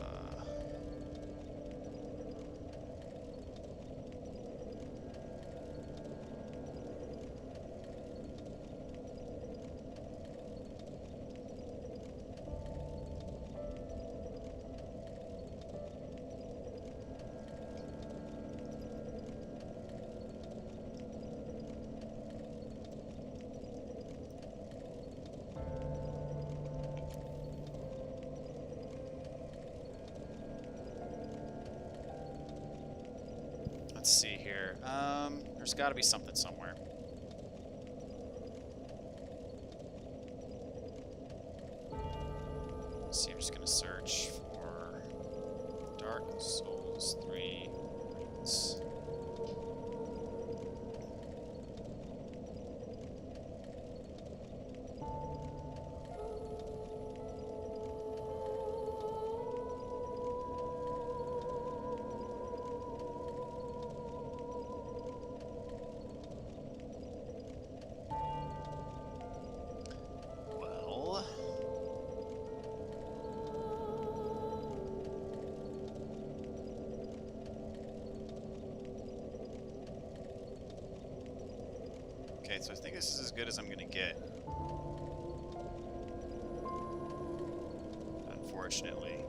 Let's see here. There's got to be something somewhere. Let's see, I'm just gonna search for Dark Souls 3 rings. Okay, so I think this is as good as I'm gonna get. Unfortunately.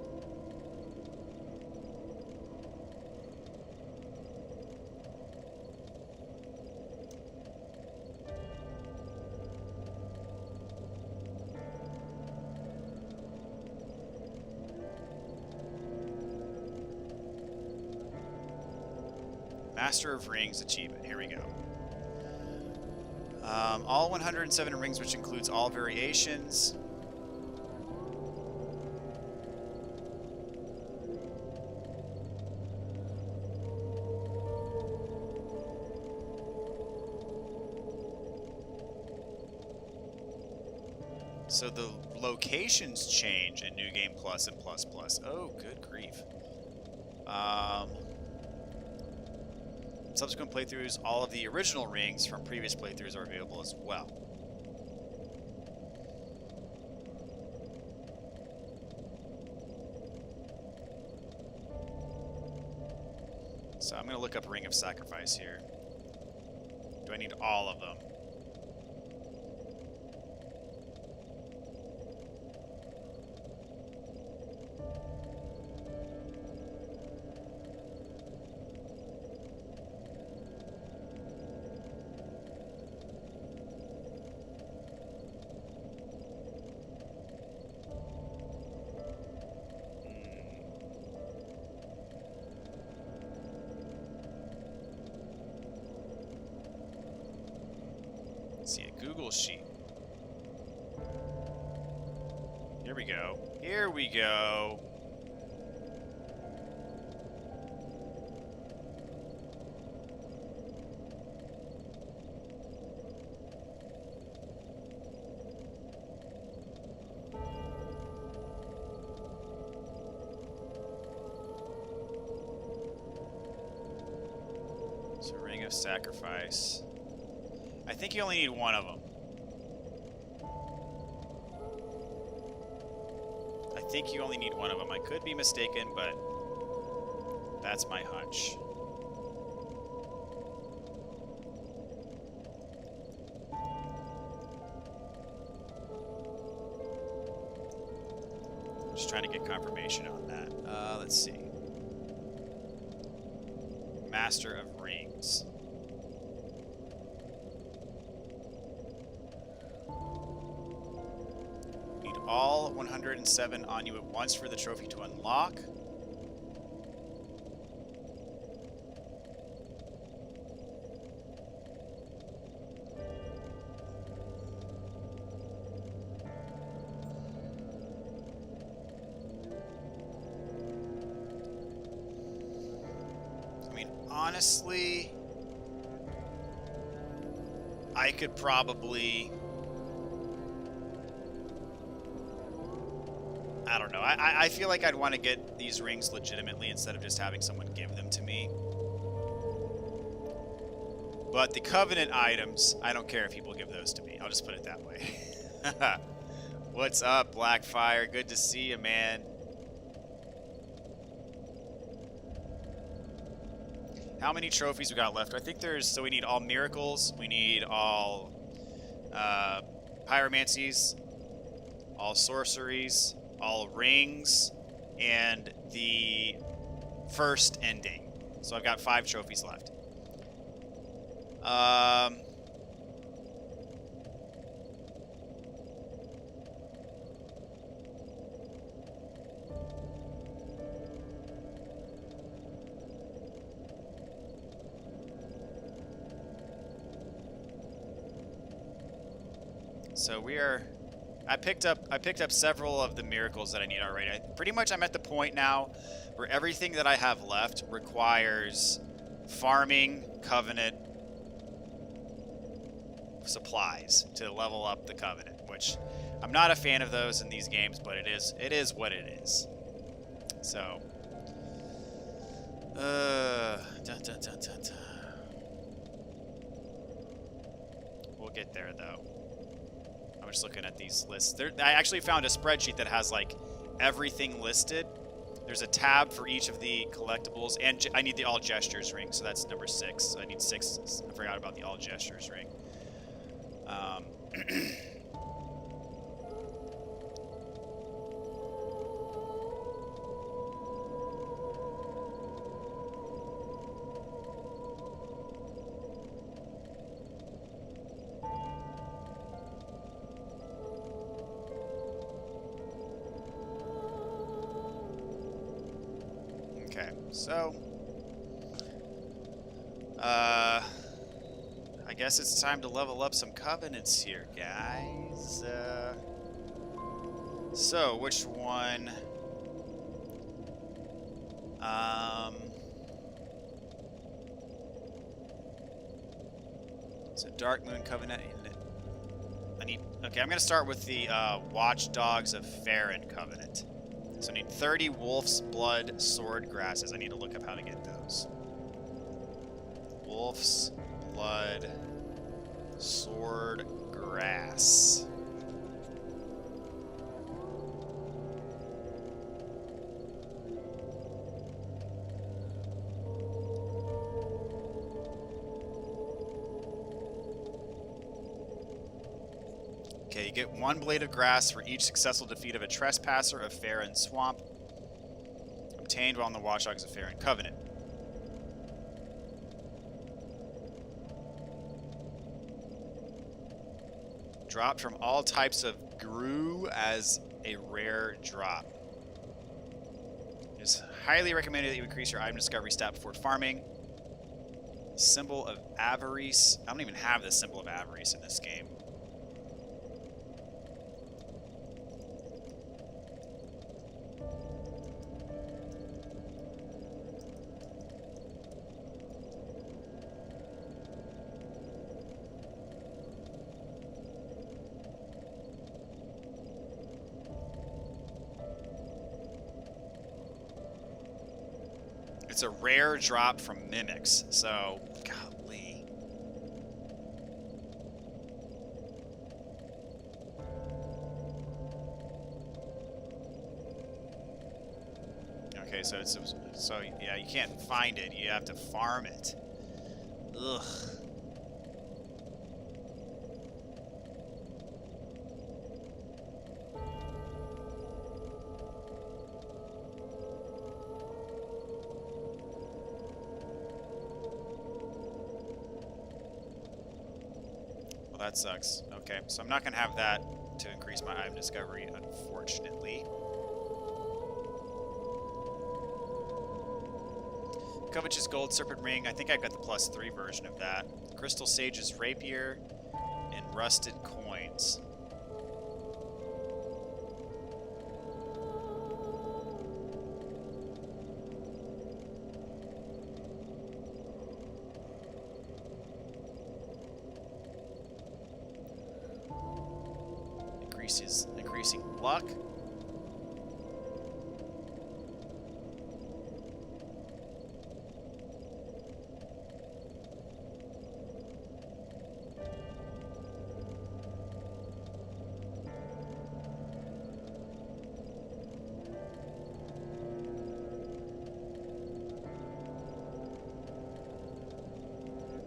Master of Rings achievement. Here we go. All 107 rings, which includes all variations. So the locations change in New Game Plus and Plus Plus. Oh, good grief. Subsequent playthroughs, all of the original rings from previous playthroughs are available as well. So I'm going to look up Ring of Sacrifice here. Do I need all of them? See a Google sheet. Here we go. Here we go. So Ring of Sacrifice. I think you only need one of them. I think you only need one of them. I could be mistaken, but that's my hunch. Just trying to get confirmation on that. Let's see. Master of Rings. All 107 on you at once for the trophy to unlock. I mean, honestly, I could probably... I don't know. I feel like I'd want to get these rings legitimately instead of just having someone give them to me. But the Covenant items, I don't care if people give those to me. I'll just put it that way. What's up, Blackfire? Good to see you, man. How many trophies we got left? I think there's... So we need all miracles. We need all pyromancies. All sorceries. All rings, and the first ending. So I've got 5 trophies left. So we are... I picked up several of the miracles that I need already. Pretty much I'm at the point now where everything that I have left requires farming Covenant supplies to level up the Covenant, which I'm not a fan of those in these games, but it is what it is. So we'll get there though. I'm just looking at these lists. I actually found a spreadsheet that has like everything listed. There's a tab for each of the collectibles, and I need the all gestures ring, so that's number 6. I need 6. I forgot about the all gestures ring. Um, okay, so I guess it's time to level up some covenants here, guys. So which one? So Dark Moon Covenant. Okay, I'm gonna start with the Watchdogs of Pharyn Covenant. So I need 30 Wolf's Blood Sword Grasses. I need to look up how to get those. Wolf's Blood Sword Grass. Okay, you get 1 blade of grass for each successful defeat of a trespasser of Pharyn Swamp, obtained while in the Watchdogs of Pharyn Covenant. Dropped from all types of Gru as a rare drop. It is highly recommended that you increase your item discovery stat before farming. Symbol of Avarice. I don't even have the symbol of Avarice in this game. It's a rare drop from mimics, so golly. Okay, so yeah, you can't find it. You have to farm it. Ugh. Well, that sucks. Okay, so I'm not going to have that to increase my item discovery, unfortunately. Covetous Gold Serpent Ring. I think I've got the +3 version of that. Crystal Sage's Rapier and Rusted Coins. Increasing luck.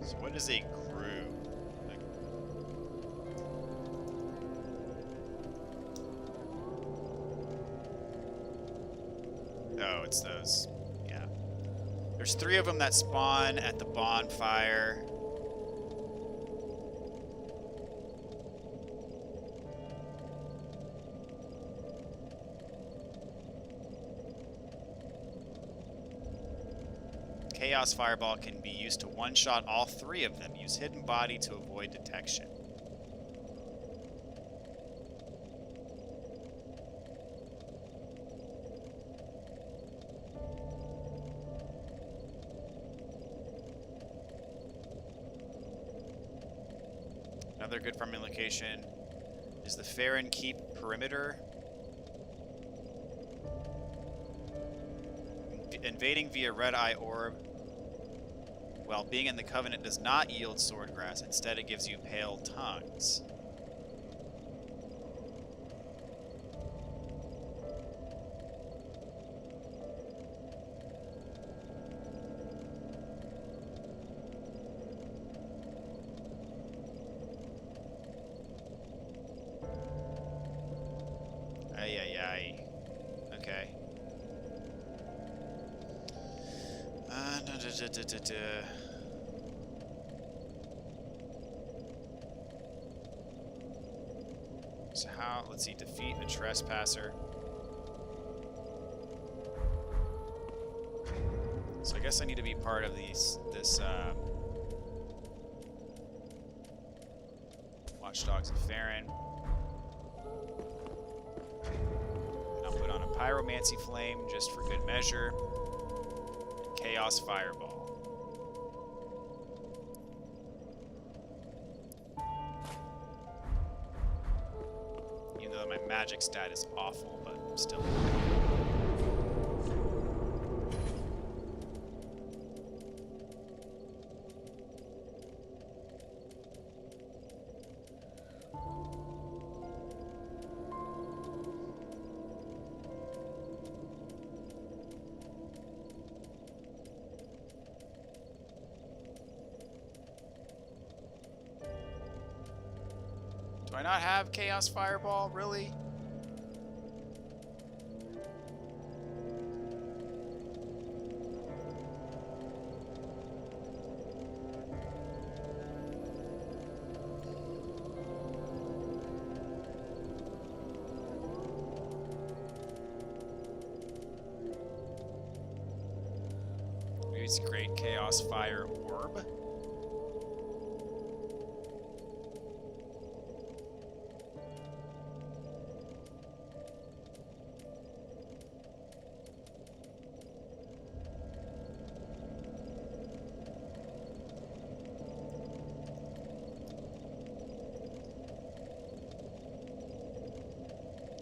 So what is a groove? Oh, it's those. Yeah. There's 3 of them that spawn at the bonfire. Chaos Fireball can be used to one-shot all 3 of them. Use Hidden Body to avoid detection. Another good farming location is the Pharyn Keep Perimeter. Invading via Red Eye Orb while being in the Covenant does not yield Swordgrass. Instead, it gives you Pale Tongues. So how, let's see, defeat a trespasser. So I guess I need to be part of this Watchdogs of Pharyn. And I'll put on a pyromancy flame just for good measure. And chaos fireball. Even though my magic stat is awful, but still. Do I not have Chaos Fireball? Really? Maybe it's Great Chaos Fire Orb.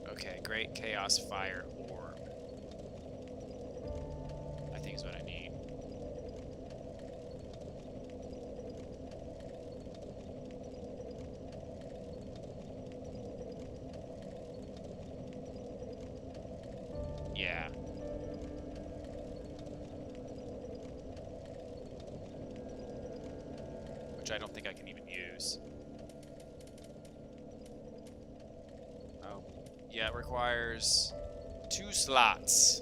Okay, Great Chaos Fire Orb. I think is what I need. Yeah. Which I don't think I can even use. Oh. Yeah, it requires 2 slots.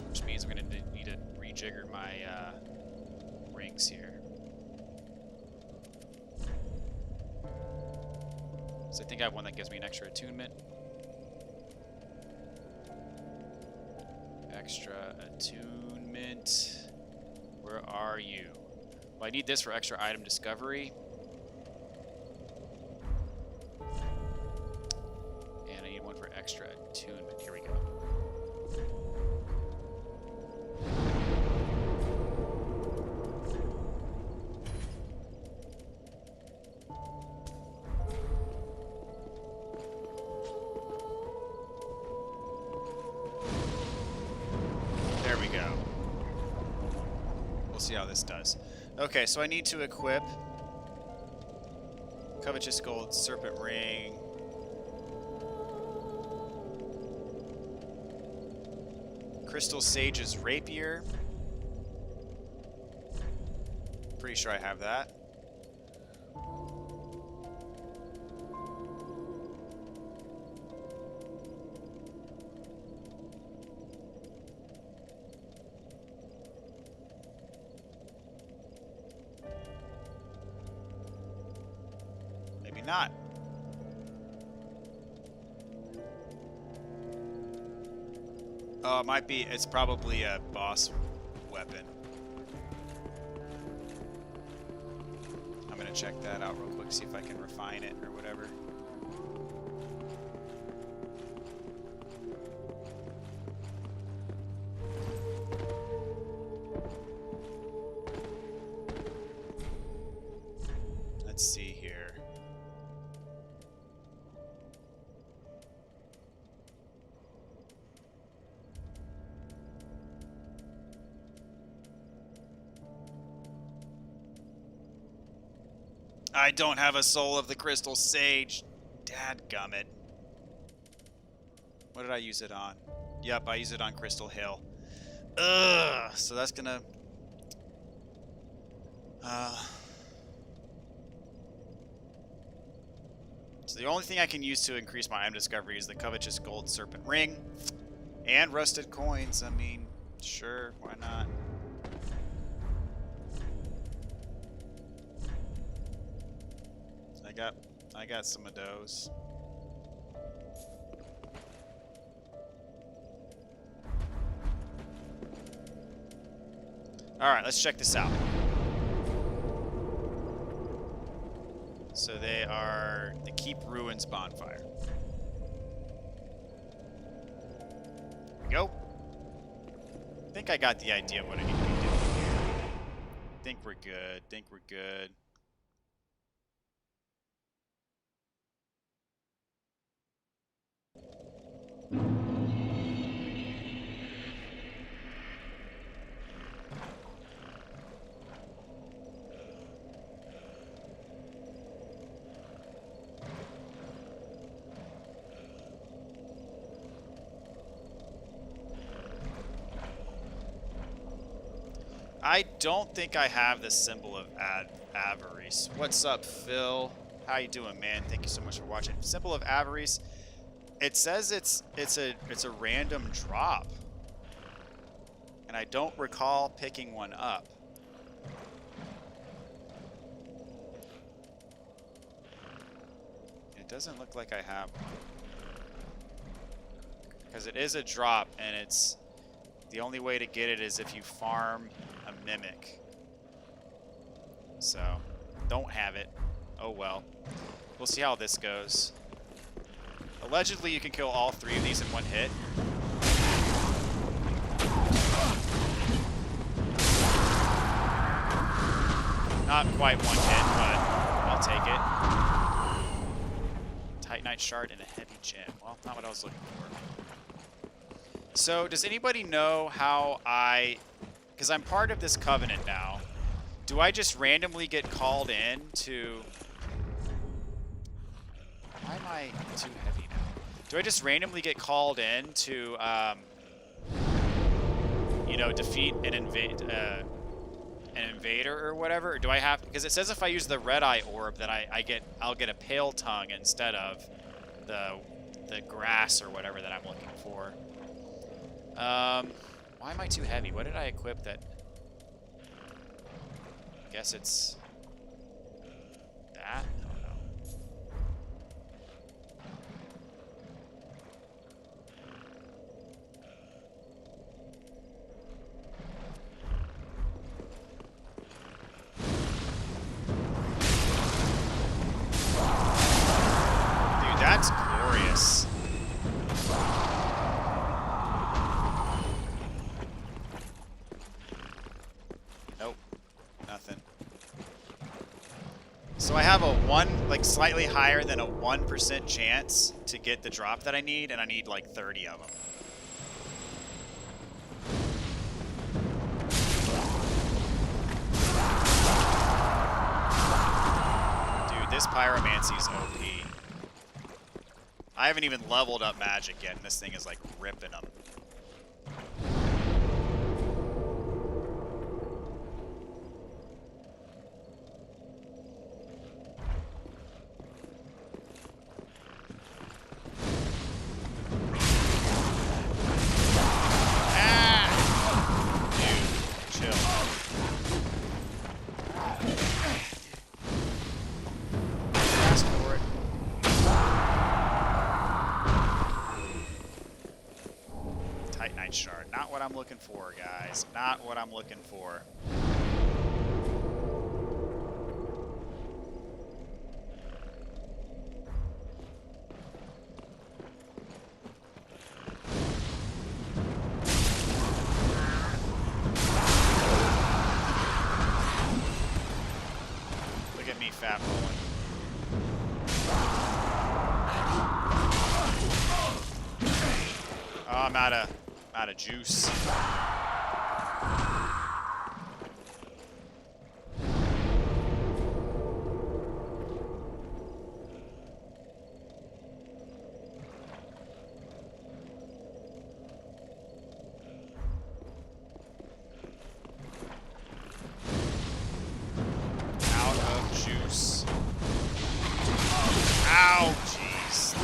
Which means I'm going to need to rejigger my rings here. So I think I have one that gives me an extra attunement. Extra attunement. Where are you? Well, I need this for extra item discovery. And I need one for extra attunement. Here we go. There we go. We'll see how this does. Okay, so I need to equip Covetous Gold Serpent Ring. Crystal Sage's Rapier. Pretty sure I have that. Maybe not. Oh, it might be. It's probably a boss weapon. I'm gonna check that out real quick, see if I can refine it or whatever. Let's see here. I don't have a Soul of the Crystal Sage. Dadgummit. What did I use it on? Yep, I used it on Crystal Hill. Ugh. So that's gonna... So the only thing I can use to increase my item discovery is the Covetous Gold Serpent Ring. And rusted coins. I mean, Sure, why not? I got some of those. Alright, let's check this out. So they are the Keep Ruins bonfire. There we go. I think I got the idea of what I need to be doing here. Think we're good. Think we're good. I don't think I have the symbol of avarice. What's up, Phil? How you doing, man? Thank you so much for watching. Symbol of avarice. It says it's a random drop, and I don't recall picking one up. It doesn't look like I have one, because it is a drop, and it's the only way to get it is if you farm a mimic. So, don't have it. Oh well. We'll see how this goes. Allegedly, you can kill all 3 of these in one hit. Not quite one hit, but I'll take it. Titanite shard and a heavy gem. Well, not what I was looking for. So, does anybody know how because I'm part of this covenant now, do I just randomly get called in to... Why am I too heavy now? Do I just randomly get called in to, you know, defeat an invader or whatever? Or do I have... Because it says if I use the red eye orb that I'll get a pale tongue instead of the grass or whatever that I'm looking for. Why am I too heavy? What did I equip that? I guess it's that? I don't know. Dude, that's glorious. So I have a slightly higher than a 1% chance to get the drop that I need, and I need like 30 of them. Dude, this pyromancy's OP. I haven't even leveled up magic yet, and this thing is like ripping them. Not what I'm looking for, guys. Not what I'm looking for. Look at me fat rolling. Oh, I'm out of juice. Out of juice. Ow, jeez.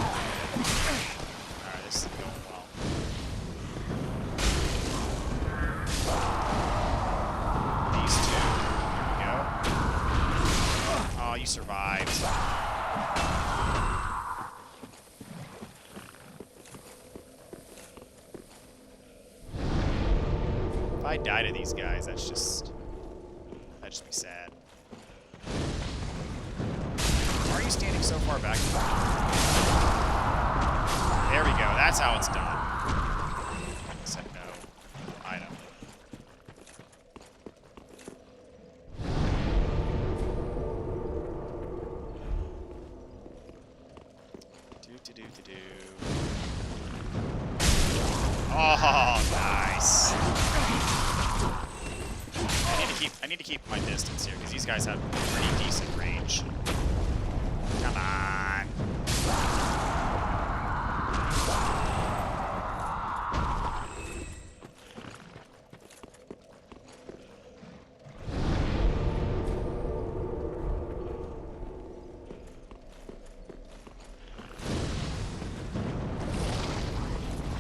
Alright, this is going well. you survived. If I die to these guys, that'd just be sad. Why are you standing so far back? There we go. That's how it's done. I said no. Item. Do. Oh, nice. I need to keep my distance here because these guys have pretty decent range. Come on.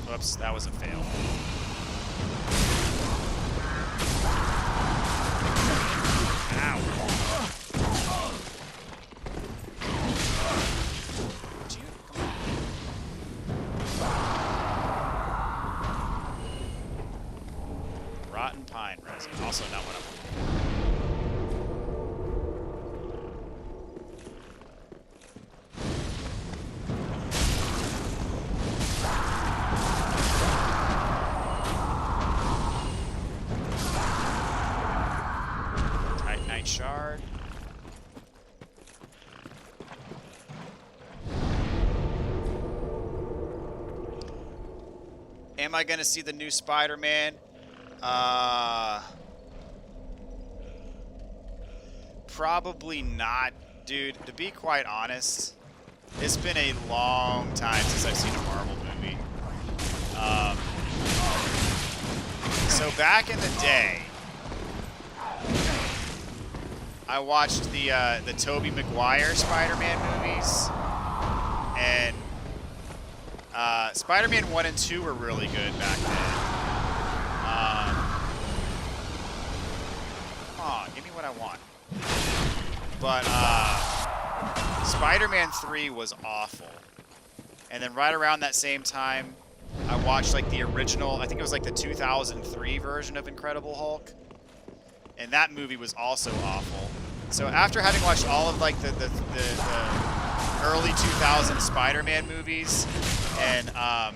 Whoops, that was a fail. Ow. Would you? Come on. Rotten pine resin. Also not what I'm looking for. Shard. Am I gonna see the new Spider-Man? Probably not, dude. To be quite honest, it's been a long time since I've seen a Marvel movie. So back in the day, I watched the Tobey Maguire Spider-Man movies, and Spider-Man 1 and 2 were really good back then. Come on, give me what I want. But Spider-Man 3 was awful. And then right around that same time, I watched like the original, I think it was like the 2003 version of Incredible Hulk. And that movie was also awful. So after having watched all of like the early 2000s Spider-Man movies, and I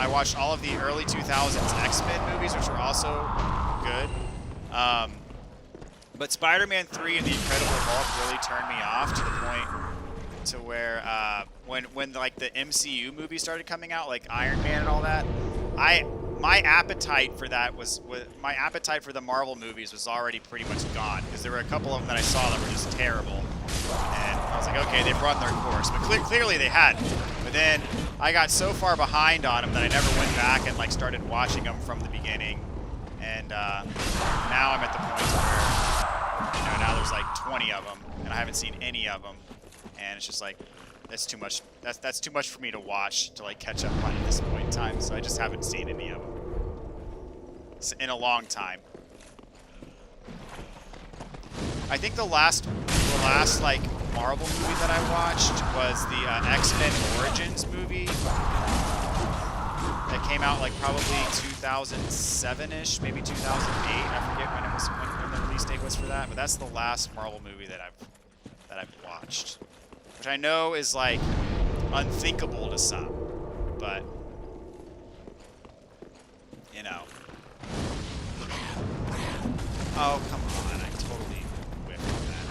watched all of the early 2000s X-Men movies, which were also good. But Spider-Man 3 and the Incredible Hulk really turned me off to the point to where when like the MCU movies started coming out, like Iron Man and all that, my appetite for that my appetite for the Marvel movies was already pretty much gone, because there were a couple of them that I saw that were just terrible, and I was like, okay, they've run their course, but clearly they hadn't. But then I got so far behind on them that I never went back and like started watching them from the beginning, and now I'm at the point where now there's like 20 of them, and I haven't seen any of them, and it's just like, that's too much. That's too much for me to watch to like catch up on at this point in time. So I just haven't seen any of them in a long time. I think the last like Marvel movie that I watched was the X-Men Origins movie that came out like probably 2007-ish, maybe 2008. I forget when the release date was for that, but that's the last Marvel movie that I've watched. Which I know is like unthinkable to some, but you know. Oh, come on, I totally whiffed on that.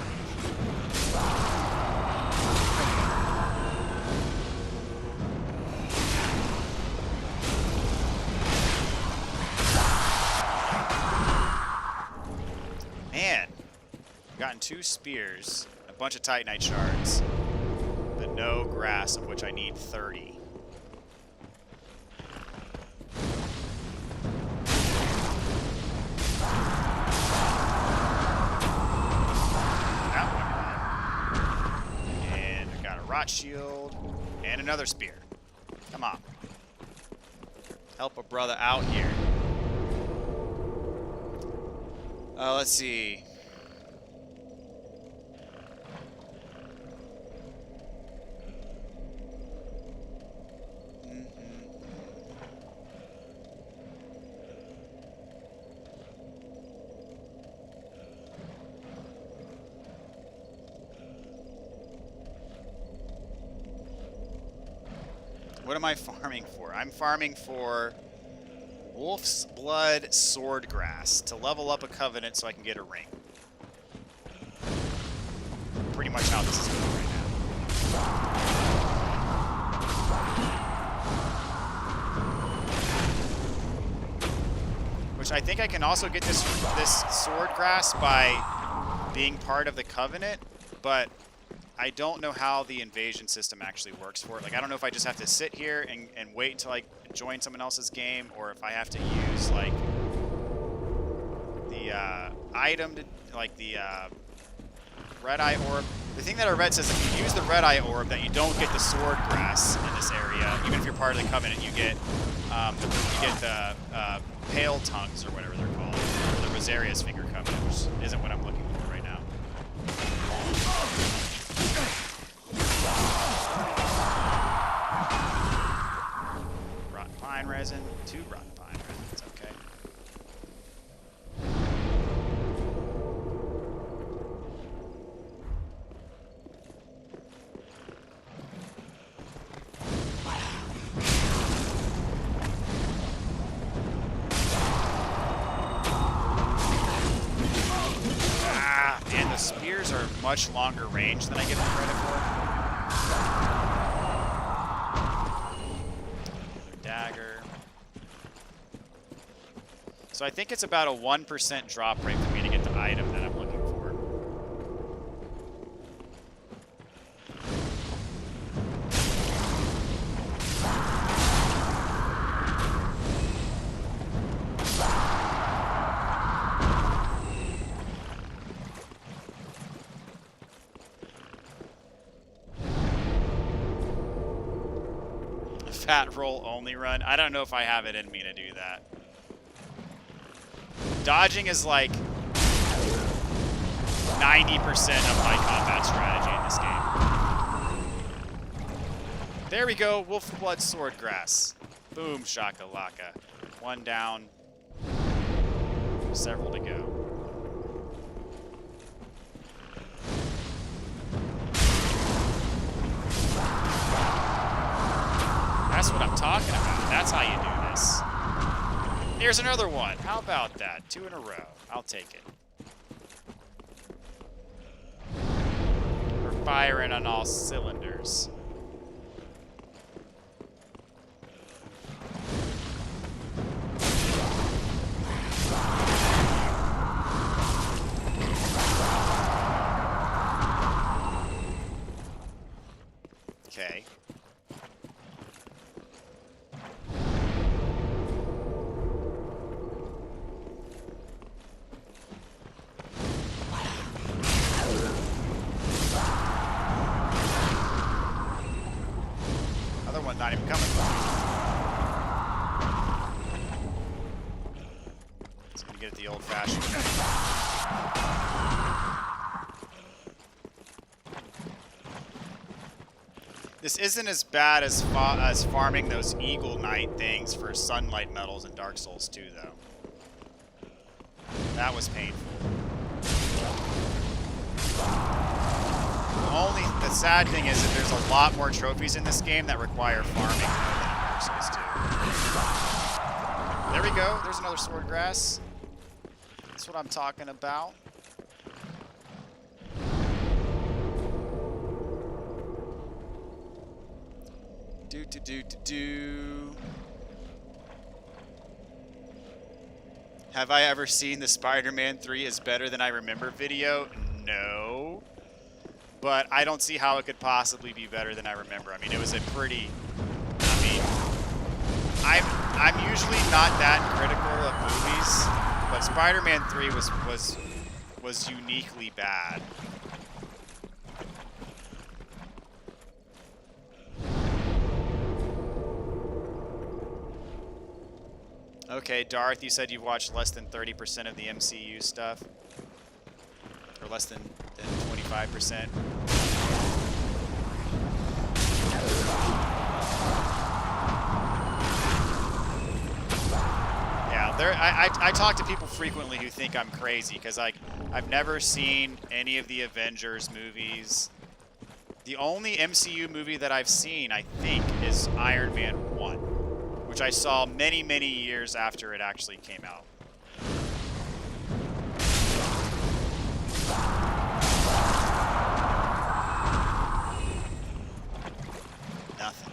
Man, I've gotten 2 spears, a bunch of Titanite shards. No grass, of which I need 30. That one. And I got a rot shield and another spear. Come on. Help a brother out here. Let's see. What am I farming for? I'm farming for Wolf's Blood Swordgrass to level up a Covenant so I can get a ring. Pretty much how this is going right now. Which I think I can also get this Swordgrass by being part of the Covenant, but I don't know how the invasion system actually works for it. Like, I don't know if I just have to sit here and wait until I join someone else's game, or if I have to use, like, the item, to, like, the Red Eye Orb. The thing that I read says if you use the Red Eye Orb, that you don't get the Swordgrass in this area. Even if you're part of the Covenant, you get the Pale Tongues, or whatever they're called. Or the Rosaria's Finger Covenant, which isn't what I'm looking for right now. Rotten Pine Resin. 2 Rotten Pine Resins, okay. And the spears are much longer range than I give them credit for. Another dagger. So I think it's about a 1% drop rate for me to get the item that I'm looking for. Fat roll only run. I don't know if I have it in me to do that. Dodging is like 90% of my combat strategy in this game. There we go. Wolf Blood Swordgrass. Boom shakalaka. 1 down. Several to go. That's what I'm talking about. That's how you do this. Here's another one. How about that? 2 in a row. I'll take it. We're firing on all cylinders. Okay. Not even coming. It's gonna get it the old-fashioned way. This isn't as bad as farming those Eagle Knight things for Sunlight Metals in Dark Souls 2, though. That was painful. The sad thing is that there's a lot more trophies in this game that require farming than Dark Souls 2. There we go. There's another Swordgrass. That's what I'm talking about. Do. Have I ever seen the Spider-Man 3 is better than I remember video? No. But I don't see how it could possibly be better than I remember. I mean, it was a pretty... I mean, I'm usually not that critical of movies, but Spider-Man 3 was uniquely bad. Okay, Darth, you said you've watched less than 30% of the MCU stuff. Or less than 25%. Yeah, I talk to people frequently who think I'm crazy because I've never seen any of the Avengers movies. The only MCU movie that I've seen, I think, is Iron Man 1, which I saw many, many years after it actually came out. Nothing.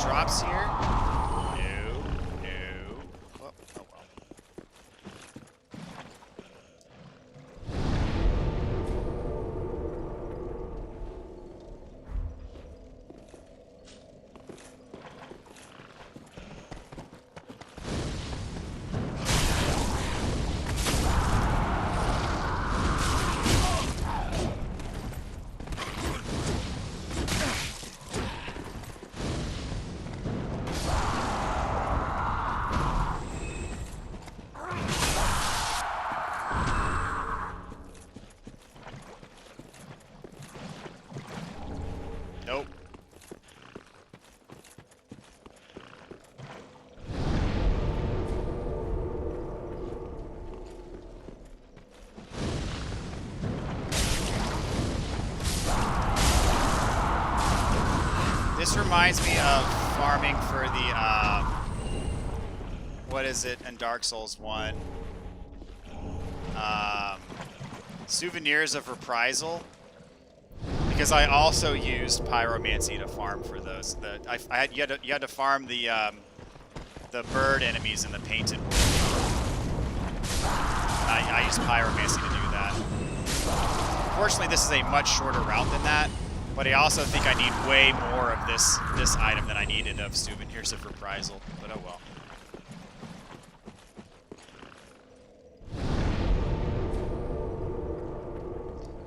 Drops here. No, no. Oh, oh well. Nope. This reminds me of farming for the, what is it in Dark Souls 1? Souvenirs of Reprisal. Because I also used pyromancy to farm for those. You had to farm the bird enemies in the painted world. I used pyromancy to do that. Fortunately, this is a much shorter route than that, but I also think I need way more of this item than I needed of Souvenirs of Reprisal. But oh well.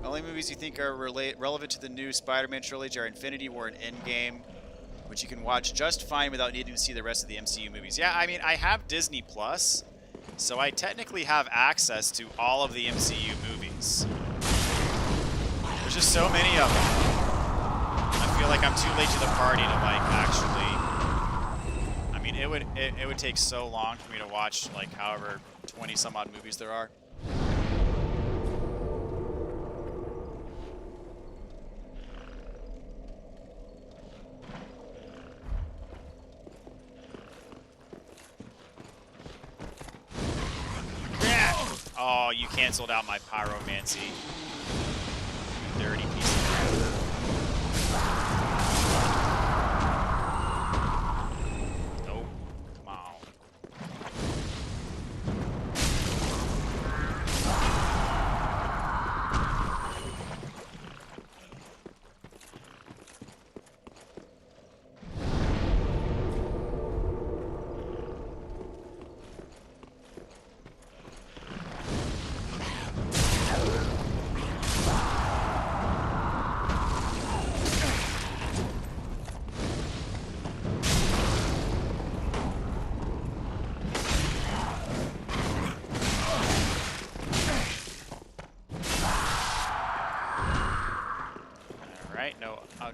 Only movies you think are relevant to the new Spider-Man trilogy are Infinity War and Endgame, which you can watch just fine without needing to see the rest of the MCU movies. Yeah, I mean, I have Disney Plus, so I technically have access to all of the MCU movies. There's just so many of them. I feel like I'm too late to the party to, like, actually... I mean, it would take so long for me to watch, like, however 20-some-odd movies there are. Oh, you canceled out my pyromancy. You dirty piece of crap. Nope. Come on.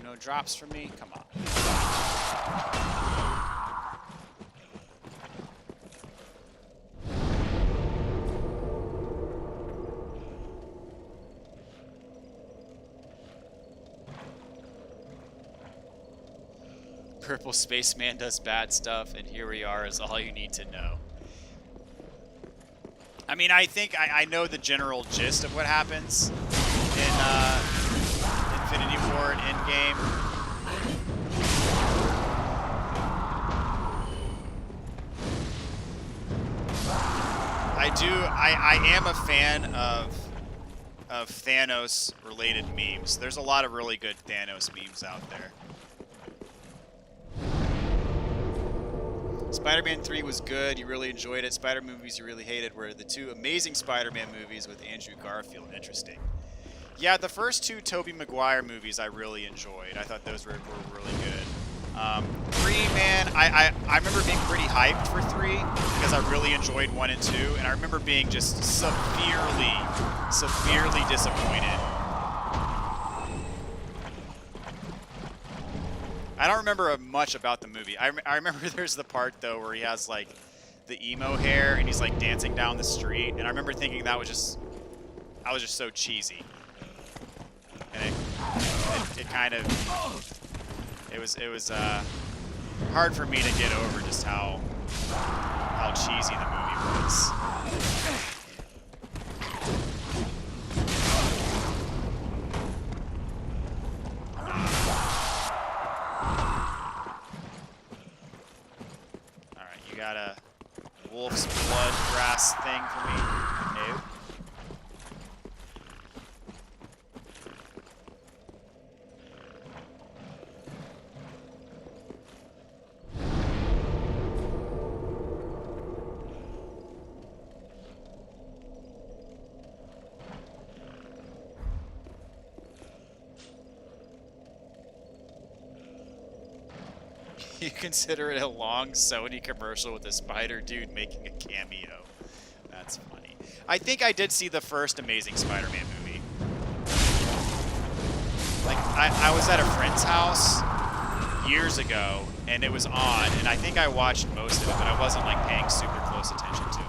No drops for me? Come on. Purple Spaceman does bad stuff, and here we are is all you need to know. I mean, I think I know the general gist of what happens in Infinity War and Endgame. I am a fan of Thanos related memes. There's a lot of really good Thanos memes out there. Spider-Man 3 was good. You really enjoyed it. Spider-Man movies you really hated were the two Amazing Spider-Man movies with Andrew Garfield. Interesting. Yeah, the first two Tobey Maguire movies I really enjoyed. I thought those were really good. 3, man, I remember being pretty hyped for 3 because I really enjoyed 1 and 2, and I remember being just severely disappointed. I don't remember much about the movie. I remember there's the part, though, where he has, like, the emo hair and he's, like, dancing down the street, and I remember thinking that was just so cheesy. And it kind of... It was hard for me to get over just how cheesy the movie was. Alright, you got a wolf's blood grass thing for me? Nope. You consider it a long Sony commercial with a spider dude making a cameo. That's funny. I think I did see the first Amazing Spider-Man movie. Like, I was at a friend's house years ago, and it was on, and I think I watched most of it, but I wasn't, like, paying super close attention to it.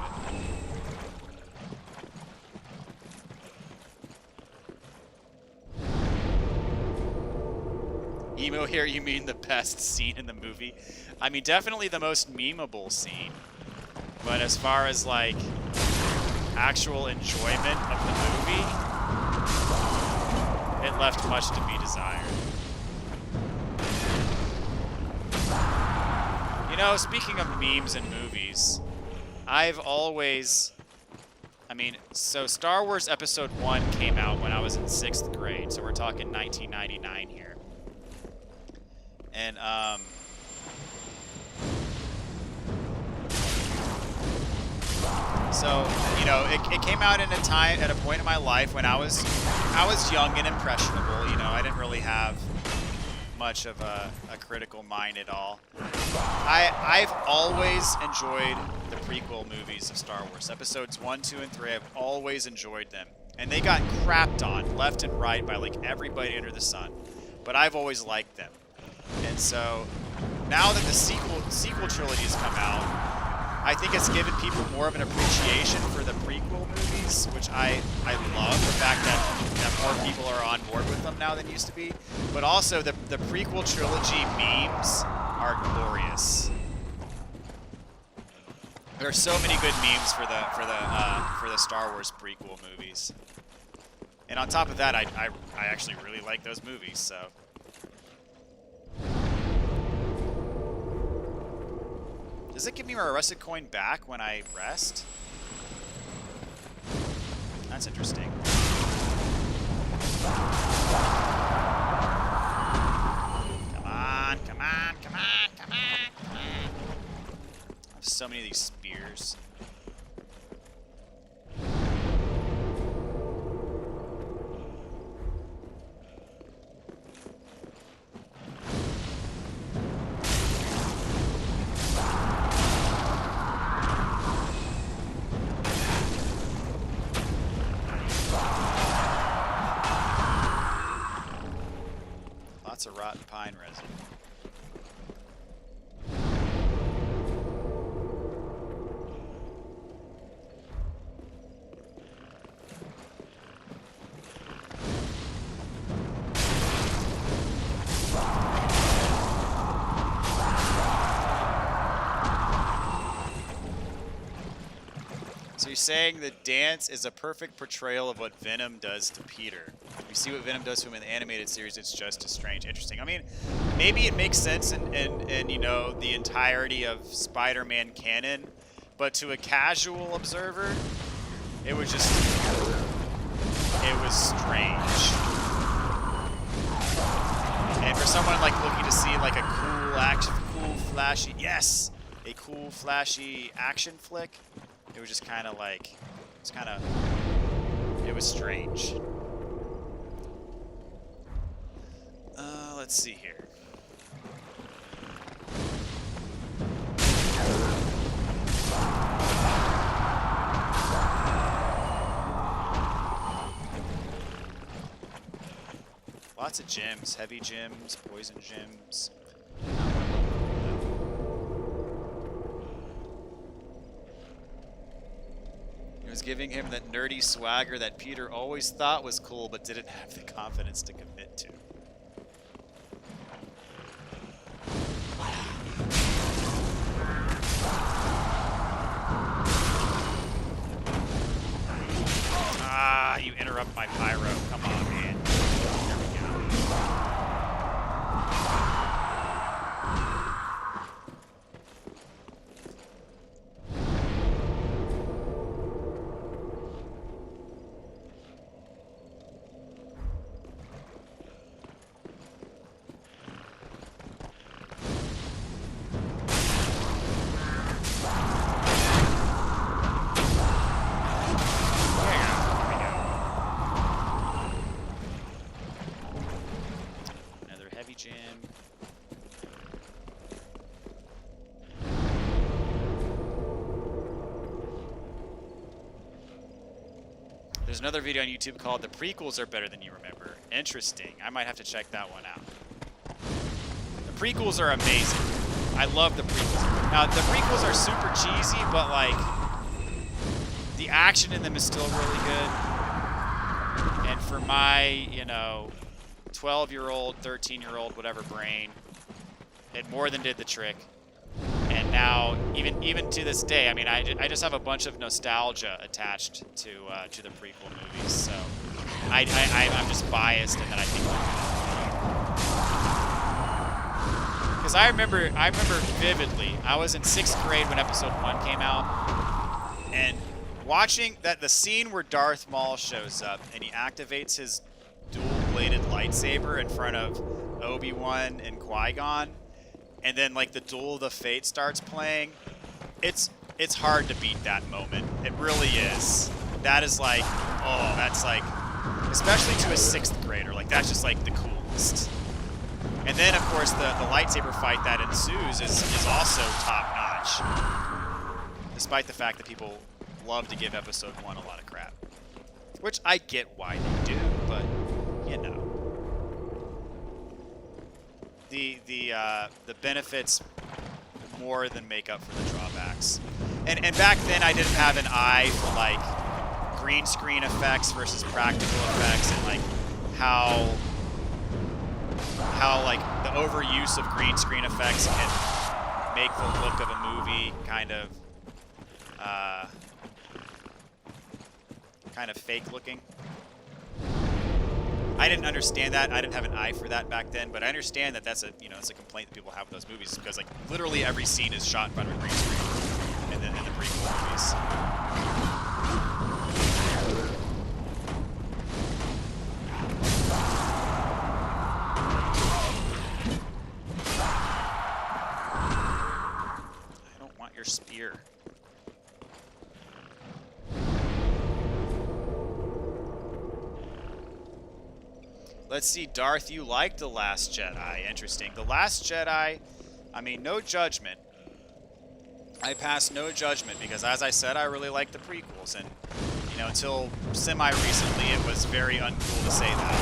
Emo here, you mean the best scene in the movie? I mean, definitely the most memeable scene. But as far as, like, actual enjoyment of the movie, it left much to be desired. You know, speaking of memes and movies, I've always... I mean, so Star Wars Episode 1 came out when I was in 6th grade, so we're talking 1999 here. And, so, you know, it came out in a time, at a point in my life when I was young and impressionable, you know, I didn't really have much of a critical mind at all. I've always enjoyed the prequel movies of Star Wars. Episodes 1, 2, and 3, I've always enjoyed them. And they got crapped on left and right by, like, everybody under the sun. But I've always liked them. And so, now that the sequel trilogy has come out, I think it's given people more of an appreciation for the prequel movies, which I love, the fact that more people are on board with them now than used to be. But also, the prequel trilogy memes are glorious. There are so many good memes for the Star Wars prequel movies. And on top of that, I actually really like those movies, so... Does it give me my rusted coin back when I rest? That's interesting. Come on, come on, come on, come on, come on. I have so many of these spears. Lots of rotten pine resin. So you're saying the dance is a perfect portrayal of what Venom does to Peter. We see what Venom does to him in the animated series, it's just as strange. Interesting. I mean, maybe it makes sense in you know, the entirety of Spider-Man canon, but to a casual observer, it was just... it was strange. And for someone like looking to see like a cool flashy, yes! A cool, flashy action flick, it was just kind of like, it was strange. Let's see here. Lots of gems. Heavy gems, poison gems. It was giving him that nerdy swagger that Peter always thought was cool but didn't have the confidence to commit to. Ah, you interrupt my pyro. Come on, man. There we go. There's another video on YouTube called "The Prequels Are Better Than You Remember." Interesting. I might have to check that one out. The prequels are amazing. I love the prequels. Now, the prequels are super cheesy, but like the action in them is still really good. And for my, you know, 12-year-old, 13-year-old, whatever brain, it more than did the trick. And now, even to this day, I mean, I just have a bunch of nostalgia attached to the prequel movies, so I'm just biased in that I think. Because I remember vividly, I was in 6th grade when Episode 1 came out, and watching that the scene where Darth Maul shows up and he activates his dual-bladed lightsaber in front of Obi-Wan and Qui-Gon. And then like the Duel of the Fate starts playing, it's hard to beat that moment. It really is. That is like, oh, that's like, especially to a 6th grader, like that's just like the coolest. And then of course the lightsaber fight that ensues is also top notch. Despite the fact that people love to give Episode 1 a lot of crap. Which I get why they do, but you know. The benefits more than make up for the drawbacks. And back then I didn't have an eye for like green screen effects versus practical effects, and like how like the overuse of green screen effects can make the look of a movie kind of fake looking. I didn't understand that. I didn't have an eye for that back then, but I understand that that's a it's a complaint that people have with those movies, because like literally every scene is shot in front of a green screen in the prequel movies. I don't want your spear. Let's see, Darth, you liked The Last Jedi. Interesting. The Last Jedi, I mean, no judgment. I pass no judgment because, as I said, I really like the prequels. And, you know, until semi-recently, it was very uncool to say that.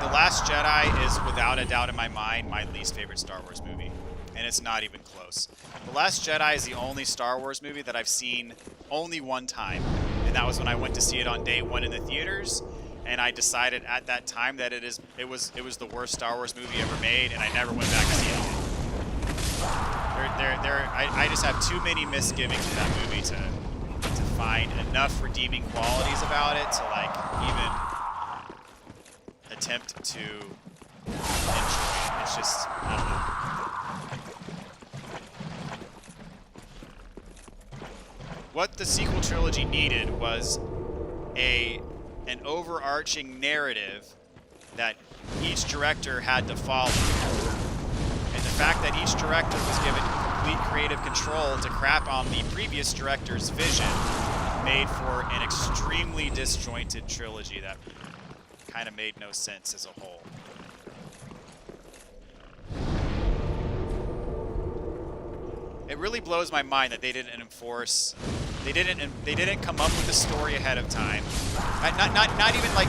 The Last Jedi is, without a doubt in my mind, my least favorite Star Wars movie. And it's not even close. The Last Jedi is the only Star Wars movie that I've seen only one time. And that was when I went to see it on day 1 in the theaters, and I decided at that time that it was the worst Star Wars movie ever made, and I never went back to see it again. I just have too many misgivings with that movie to find enough redeeming qualities about it to like even attempt to enjoy it. It's just, I don't know. What the sequel trilogy needed was an overarching narrative that each director had to follow. And the fact that each director was given complete creative control to crap on the previous director's vision made for an extremely disjointed trilogy that kind of made no sense as a whole. It really blows my mind that they didn't enforce They didn't come up with the story ahead of time. Not even like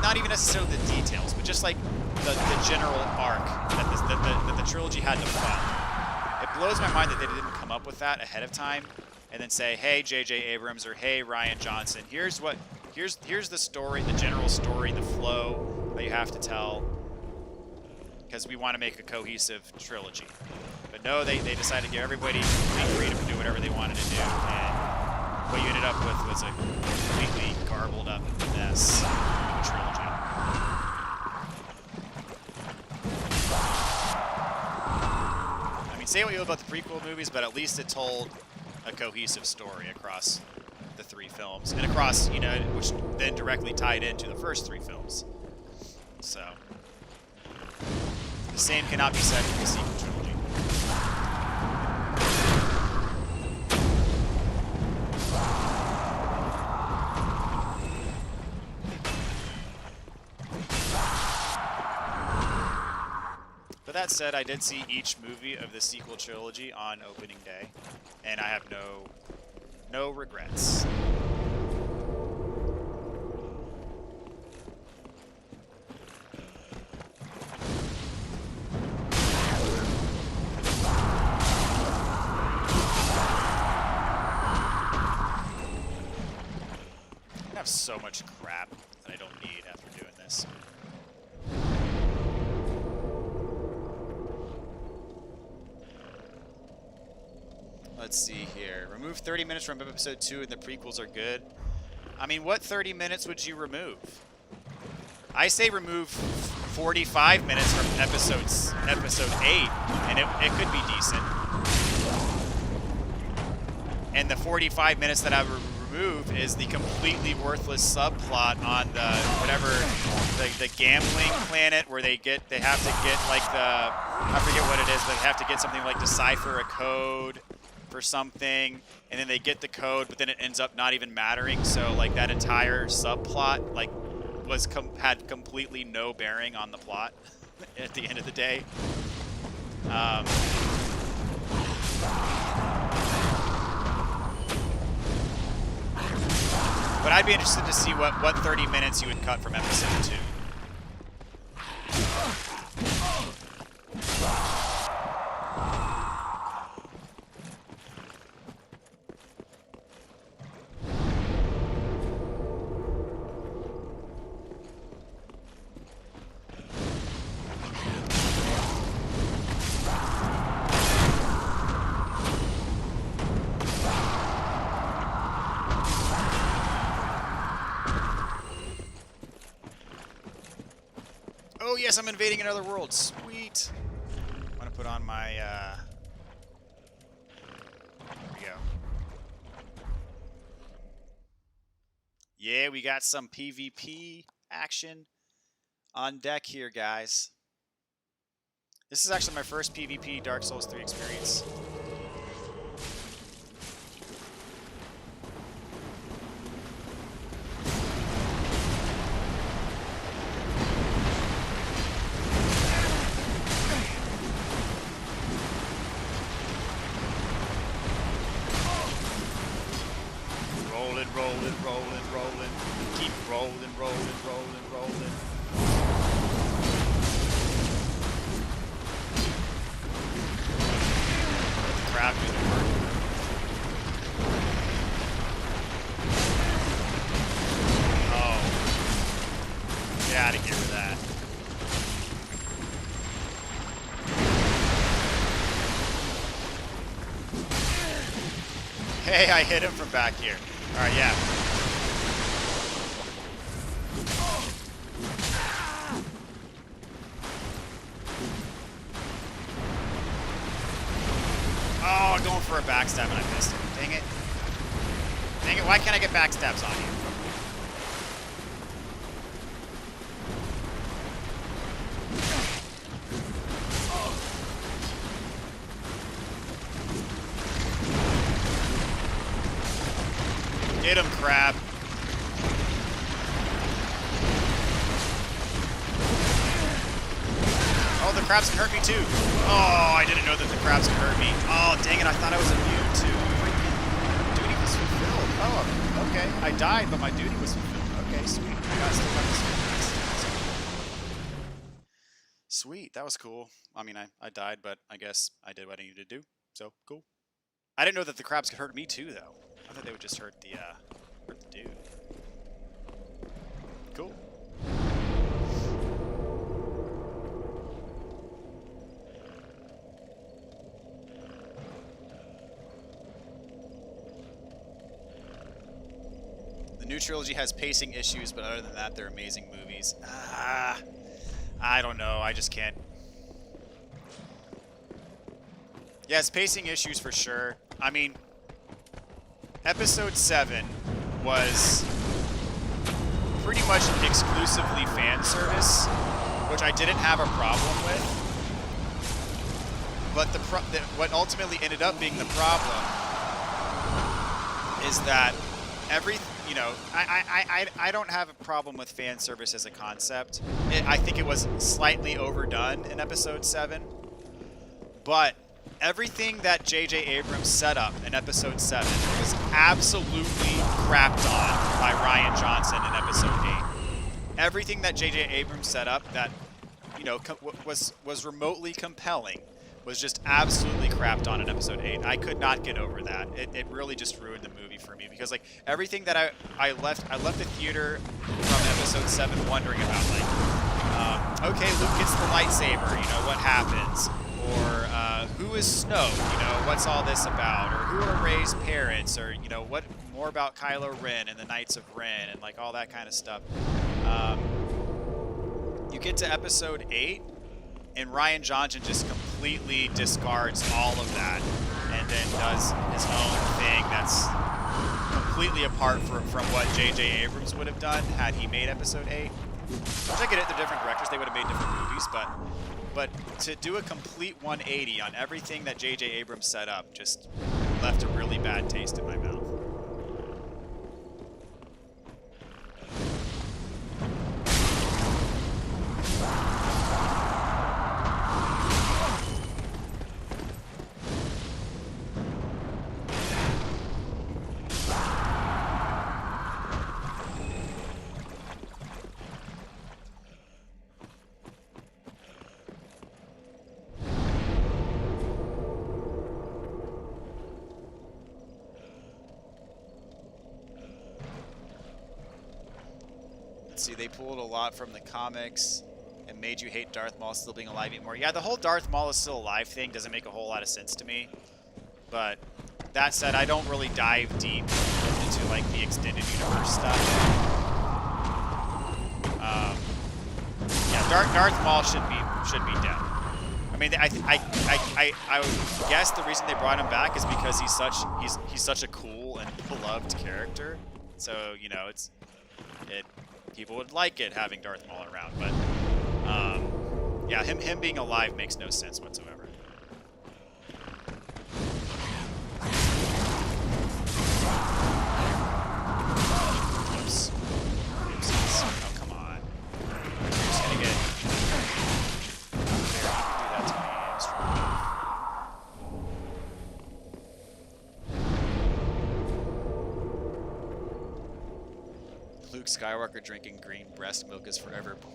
not even necessarily the details, but just like the general arc that the trilogy had to follow. It blows my mind that they didn't come up with that ahead of time and then say, hey, J.J. Abrams or hey, Rian Johnson, here's the story, the general story, the flow that you have to tell, because we want to make a cohesive trilogy. But no, they decided to give everybody complete freedom to do whatever they wanted to do, and what you ended up with was a completely garbled up mess of a trilogy. I mean, say what you will about the prequel movies, but at least it told a cohesive story across the 3 films, and across, you know, which then directly tied into the first 3 films. So, the same cannot be said for the sequel trilogy. But that said, I did see each movie of the sequel trilogy on opening day, and I have no regrets. I have so much crap that I don't need after doing this. Let's see here. Remove 30 minutes from episode 2 and the prequels are good. I mean, what 30 minutes would you remove? I say remove 45 minutes from episode 8, and it could be decent. And the 45 minutes that I would remove is the completely worthless subplot on the whatever the gambling planet where they have to get like I forget what it is, but they have to get something like decipher a code for something, and then they get the code, but then it ends up not even mattering. So like that entire subplot like had completely no bearing on the plot at the end of the day. But I'd be interested to see what 30 minutes you would cut from episode 2. Oh yes, I'm invading another world. Sweet. I'm gonna put on my there we go. Yeah, we got some PvP action on deck here, guys. This is actually my first PvP Dark Souls 3 experience. Rolling. Keep rolling. Let the crab do the work. Oh. Get out of here with that. Hey, I hit him from back here. Alright, yeah. Oh, going for a backstab and I missed it. Dang it. Dang it, why can't I get backstabs on you? Get him, crab. Oh, the crabs can hurt me too. Oh, I didn't know that the crabs can hurt me. Oh, dang it, I thought I was immune to freaking doing this. Oh, okay. I died, but my duty was fulfilled. Okay, sweet. I got still got this. Sweet. That was cool. I mean, I died, but I guess I did what I needed to do. So, cool. I didn't know that the crabs could hurt me, too, though. I thought they would just hurt the dude. Cool. The new trilogy has pacing issues, but other than that, they're amazing movies. I don't know. I just can't. Yes, pacing issues for sure. I mean, Episode 7 was pretty much exclusively fan service, which I didn't have a problem with. But what ultimately ended up being the problem is that I don't have a problem with fan service as a concept. I think it was slightly overdone in Episode 7, but everything that J.J. Abrams set up in Episode 7 was absolutely crapped on by Rian Johnson in Episode 8. Everything that J.J. Abrams set up that, was remotely compelling was just absolutely crapped on in Episode 8. I could not get over that. It really just ruined the movie for me because, like, everything that I left the theater from Episode 7 wondering about, like, okay, Luke gets the lightsaber, what happens? Or who is Snoke? What's all this about? Or who are Rey's parents? Or what more about Kylo Ren and the Knights of Ren and like all that kind of stuff. You get to Episode 8, and Rian Johnson just completely discards all of that, and then does his own thing that's completely apart from what J.J. Abrams would have done had he made Episode 8. Which I get it, they're different directors, they would have made different movies, but to do a complete 180 on everything that J.J. Abrams set up just left a really bad taste in my mouth. See, they pulled a lot from the comics and made you hate Darth Maul still being alive even more. Yeah, the whole Darth Maul is still alive thing doesn't make a whole lot of sense to me. But that said, I don't really dive deep into like the extended universe stuff. Yeah, Darth Maul should be dead. I mean, I would guess the reason they brought him back is because he's such a cool and beloved character. So people would like it having Darth Maul around, but yeah, him being alive makes no sense whatsoever. Oops. Oopsies. Oh, come on. You're just gonna get... There, you can do that to me. I'm strong. Luke Skywalker drinking green breast milk is forever born.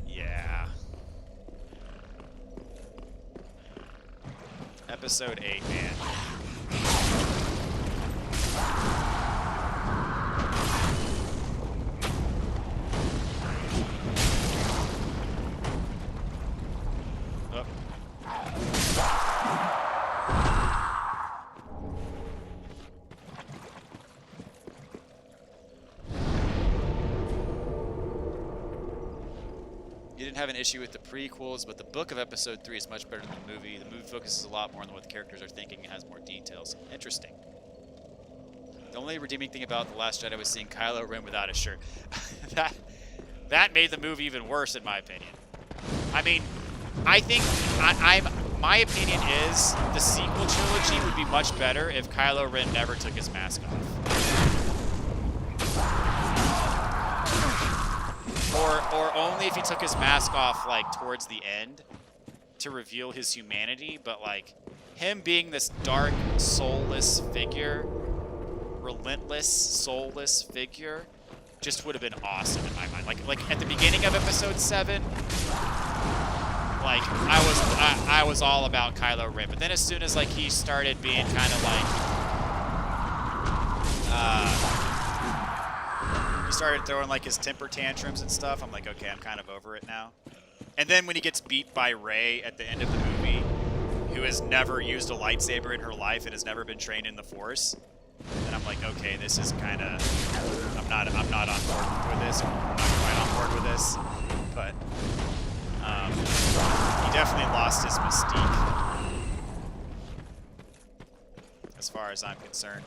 Yeah. Episode 8, man. Oh. You didn't have an issue with the prequels, but the book of Episode 3 is much better than the movie. The movie focuses a lot more on what the characters are thinking and has more details. Interesting. The only redeeming thing about The Last Jedi was seeing Kylo Ren without a shirt. that made the movie even worse, in my opinion. I mean, I think my opinion is the sequel trilogy would be much better if Kylo Ren never took his mask off. Or only if he took his mask off, like, towards the end to reveal his humanity, but, like, him being this dark, soulless figure relentless, soulless figure just would have been awesome in my mind. Like at the beginning of episode 7, like I was all about Kylo Ren, but then as soon as like he started being kind of like he started throwing like his temper tantrums and stuff, I'm like, okay, I'm kind of over it now. And then when he gets beat by Rey at the end of the movie, who has never used a lightsaber in her life and has never been trained in the Force, and I'm like, okay, this is kind of, I'm not on board with this. I'm not quite on board with this, but he definitely lost his mystique, as far as I'm concerned.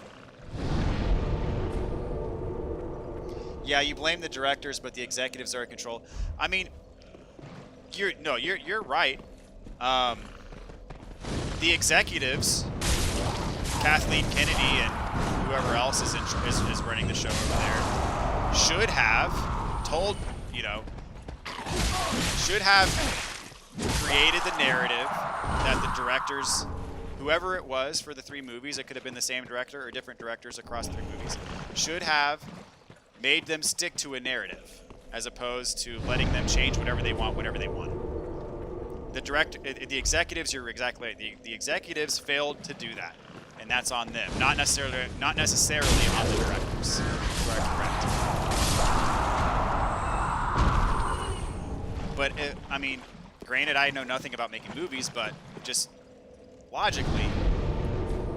Yeah, you blame the directors, but the executives are in control. I mean, you're right. The executives, Kathleen Kennedy and whoever else is running the show over there, should have told, should have created the narrative that the directors, whoever it was for the 3 movies, it could have been the same director or different directors across 3 movies, should have made them stick to a narrative as opposed to letting them change whatever they want, whenever they want. The executives, you're exactly right. The executives failed to do that, and that's on them, not necessarily on the directors. You are correct. But I mean, granted, I know nothing about making movies, but just logically,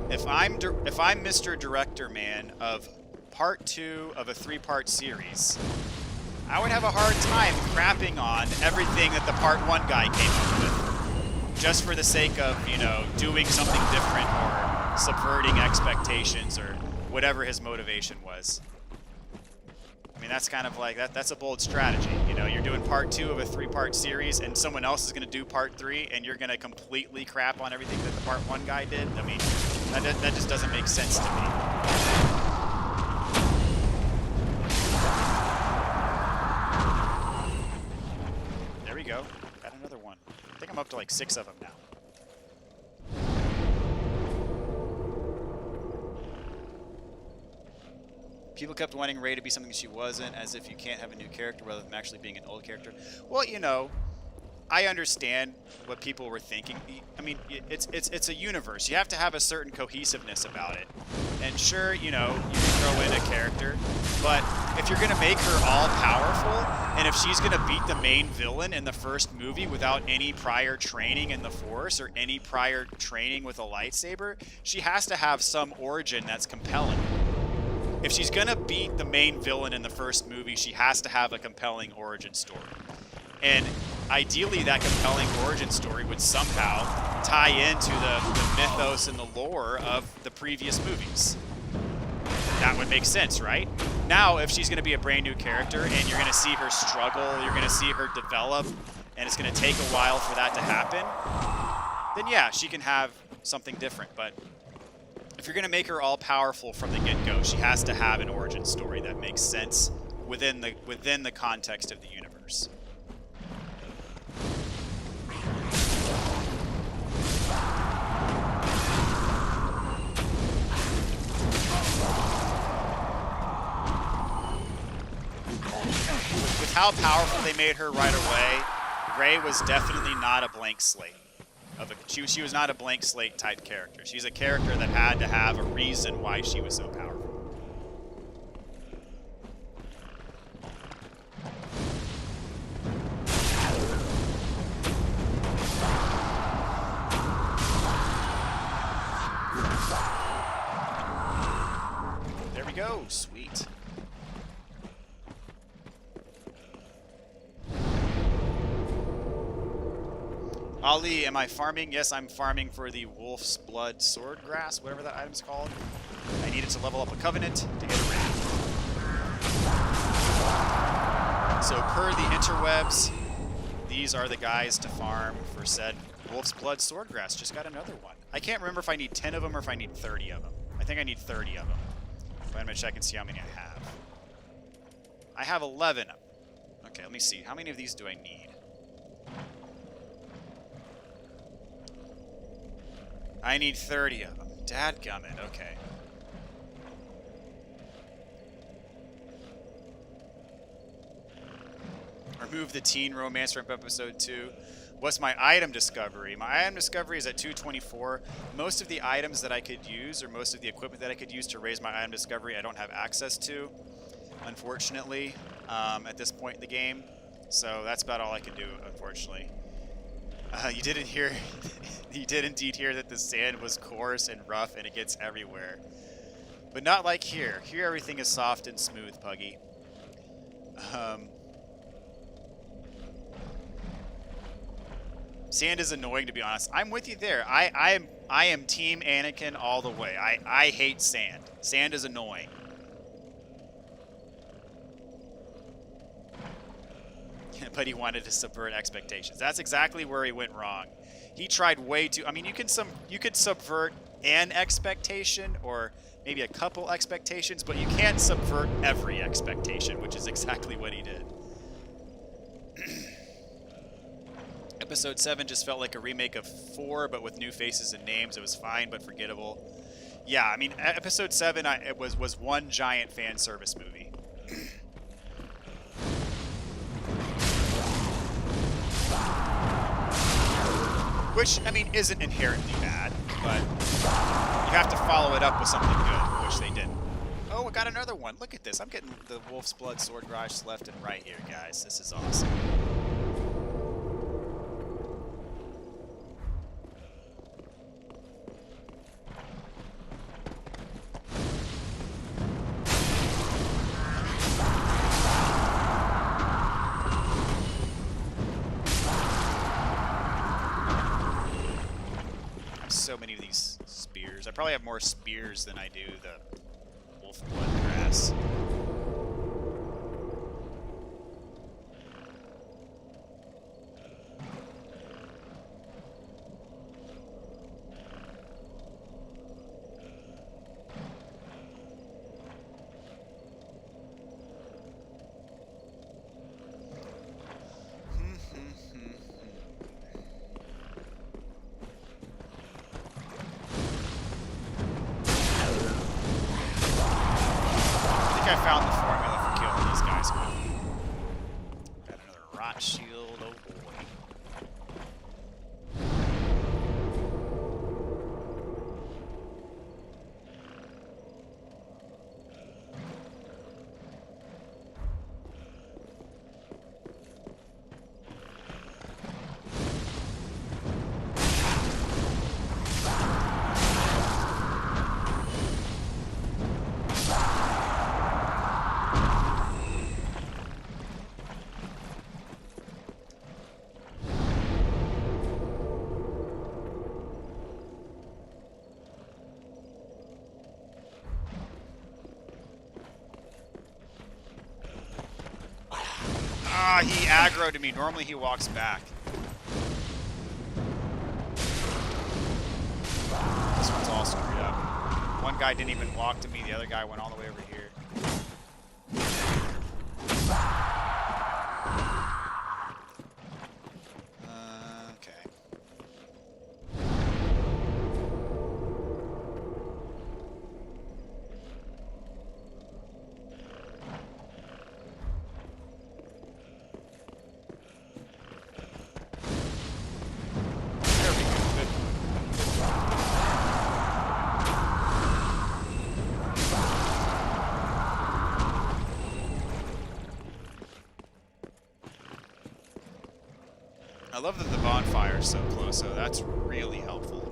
if I'm Mr. Director Man of part 2 of a 3-part series, I would have a hard time crapping on everything that the part 1 guy came up with, just for the sake of, doing something different or subverting expectations or whatever his motivation was. I mean, that's kind of like, that's a bold strategy. You're doing part 2 of a 3-part series, and someone else is going to do part 3, and you're going to completely crap on everything that the part 1 guy did. I mean, that just doesn't make sense to me. Go. Got another one. I think I'm up to like 6 of them now. People kept wanting Rey to be something she wasn't, as if you can't have a new character rather than actually being an old character. Well, I understand what people were thinking. I mean, it's a universe. You have to have a certain cohesiveness about it. And sure, you can throw in a character, but if you're going to make her all powerful, and if she's going to beat the main villain in the first movie without any prior training in the Force or any prior training with a lightsaber, she has to have some origin that's compelling. If she's going to beat the main villain in the first movie, she has to have a compelling origin story. And ideally, that compelling origin story would somehow tie into the mythos and the lore of the previous movies. That would make sense, right? Now, if she's going to be a brand new character and you're going to see her struggle, you're going to see her develop, and it's going to take a while for that to happen, then yeah, she can have something different. But if you're going to make her all powerful from the get-go, she has to have an origin story that makes sense within the context of the universe. With how powerful they made her right away, Rey was definitely not a blank slate. She was not a blank slate type character. She's a character that had to have a reason why she was so powerful. There we go, sweet. Ali, am I farming? Yes, I'm farming for the Wolf's Blood Swordgrass, whatever that item's called. I needed to level up a Covenant to get a ring. So per the interwebs, these are the guys to farm for said Wolf's Blood Swordgrass. Just got another one. I can't remember if I need 10 of them or if I need 30 of them. I think I need 30 of them. But I'm going to check and see how many I have. I have 11 of them. Okay, let me see. How many of these do I need? I need 30 of them. Dadgummit, okay. Remove the teen romance from episode 2. What's my item discovery? My item discovery is at 224. Most of the items that I could use, or most of the equipment that I could use to raise my item discovery, I don't have access to, unfortunately, at this point in the game. So that's about all I can do, unfortunately. You didn't hear, you did indeed hear that the sand was coarse and rough and it gets everywhere. But not like here. Here everything is soft and smooth, Puggy. Sand is annoying, to be honest. I'm with you there. I am Team Anakin all the way. I hate sand. Sand is annoying. But he wanted to subvert expectations. That's exactly where he went wrong. He tried way too. I mean, you could subvert an expectation or maybe a couple expectations, but you can't subvert every expectation, which is exactly what he did. Episode 7 just felt like a remake of 4, but with new faces and names. It was fine, but forgettable. Yeah, I mean, Episode 7 it was one giant fan service movie. Which, I mean, isn't inherently bad, but you have to follow it up with something good, which they didn't. Oh, I got another one. Look at this. I'm getting the Wolf's Blood sword garage left and right here, guys. This is awesome. So many of these spears. I probably have more spears than I do the wolf blood grass. I found the formula for killing these guys quickly. Got another rot shield, oh boy. Ah, he aggroed to me. Normally he walks back. This one's all screwed up. One guy didn't even walk to me. The other guy went all the way over here. Okay. I love that the bonfire is so close, so that's really helpful.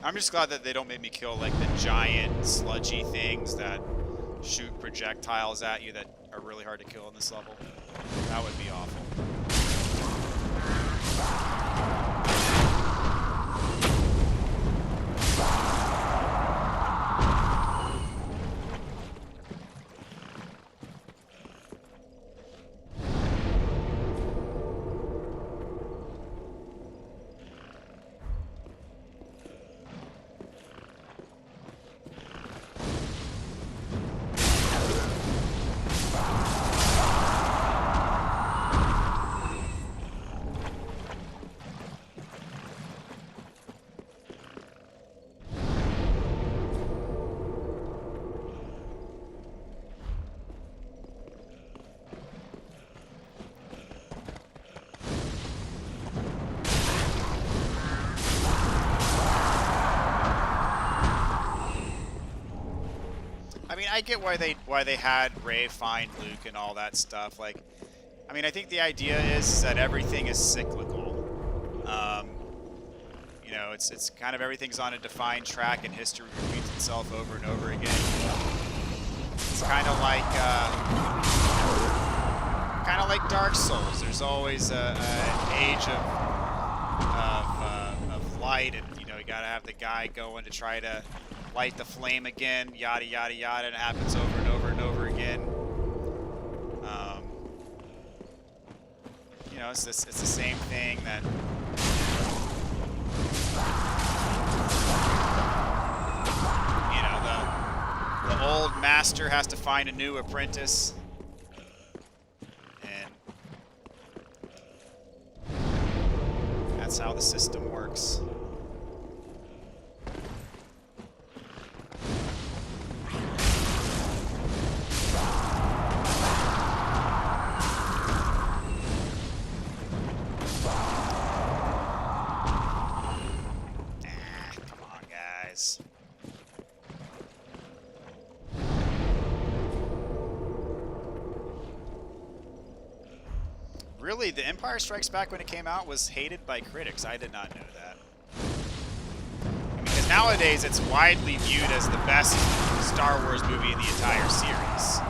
I'm just glad that they don't make me kill like the giant sludgy things that shoot projectiles at you that are really hard to kill in this level. That would be awful. mean, I get why they had Rey find Luke and all that stuff. Like, I mean, I think the idea is that everything is cyclical. You know, it's kind of everything's on a defined track, and history repeats itself over and over again. It's kind of like Dark Souls. There's always an age of light, and you know, you gotta have the guy going to try to light the flame again, yada yada yada, and it happens over and over and over again. You know, it's the same thing that. You know, the old master has to find a new apprentice, and that's how the system works. Really, The Empire Strikes Back when it came out was hated by critics. I did not know that. Because nowadays it's widely viewed as the best Star Wars movie in the entire series.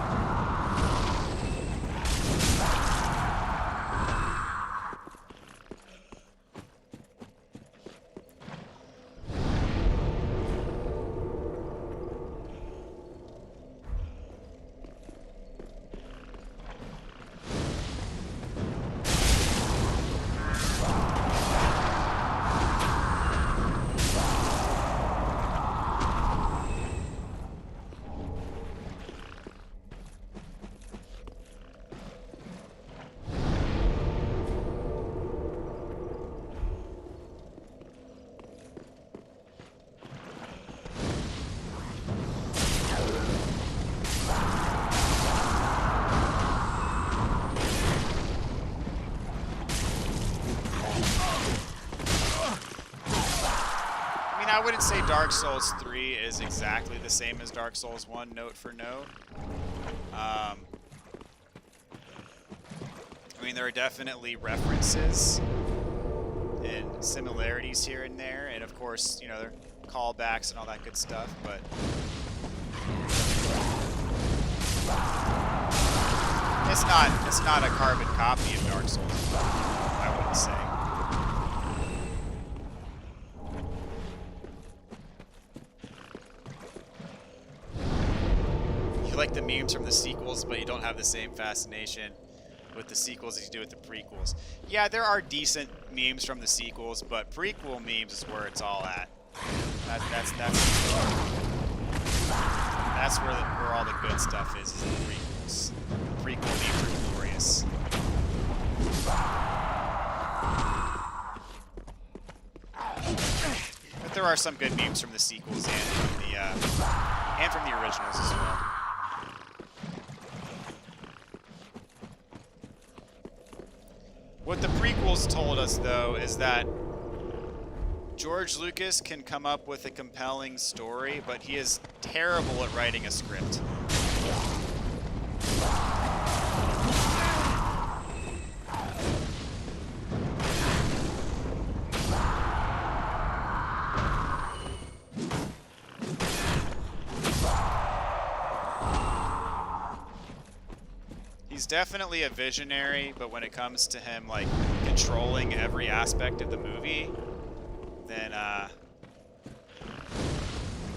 I wouldn't say Dark Souls 3 is exactly the same as Dark Souls 1, note for note. I mean, there are definitely references and similarities here and there, and of course, you know, there are callbacks and all that good stuff, but it's not a carbon copy of Dark Souls 1, I wouldn't say. You like the memes from the sequels, but you don't have the same fascination with the sequels as you do with the prequels. Yeah, there are decent memes from the sequels, but prequel memes is where it's all at. That's where all the good stuff is in the prequels. The prequel memes are glorious. But there are some good memes from the sequels and from the originals as well. What the prequels told us, though, is that George Lucas can come up with a compelling story, but he is terrible at writing a script. He's definitely a visionary, but when it comes to him, like, controlling every aspect of the movie, then,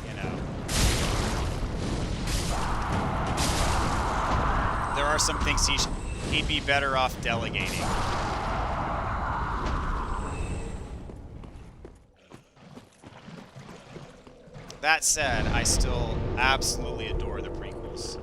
you know, there are some things he'd be better off delegating. That said, I still absolutely adore the prequels.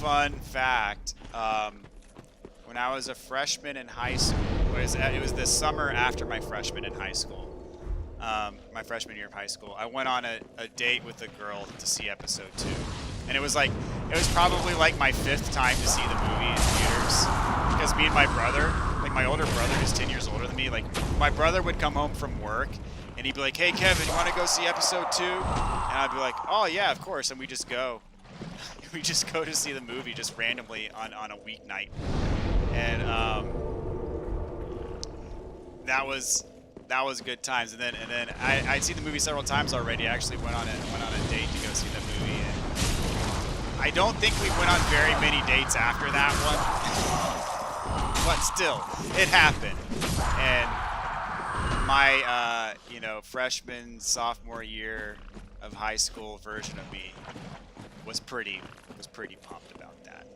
fun fact. When I was a freshman in high school, it was the summer after my freshman in high school. My freshman year of high school, I went on a date with a girl to see episode 2. And it was probably like my 5th time to see the movie in theaters. Because me and my brother, like my older brother who's 10 years older than me, like my brother would come home from work and he'd be like, hey Kevin, you want to go see episode 2? And I'd be like, oh yeah, of course. And we just go. We just go to see the movie just randomly on a weeknight. And that was good times. And then I'd seen the movie several times already. I actually went on a date to go see the movie. And I don't think we went on very many dates after that one. But still, it happened. And my freshman, sophomore year of high school version of me was pretty pumped about that.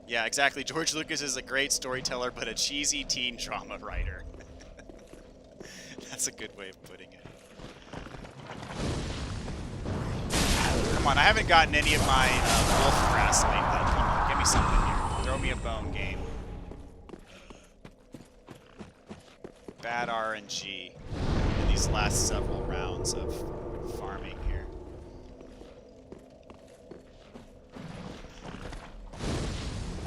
Yeah, exactly. George Lucas is a great storyteller, but a cheesy teen drama writer. That's a good way of putting it. Come on, I haven't gotten any of my wolf grass lately. Come on, give me something here. Throw me a bone, game. Bad RNG in these last several rounds of farming here.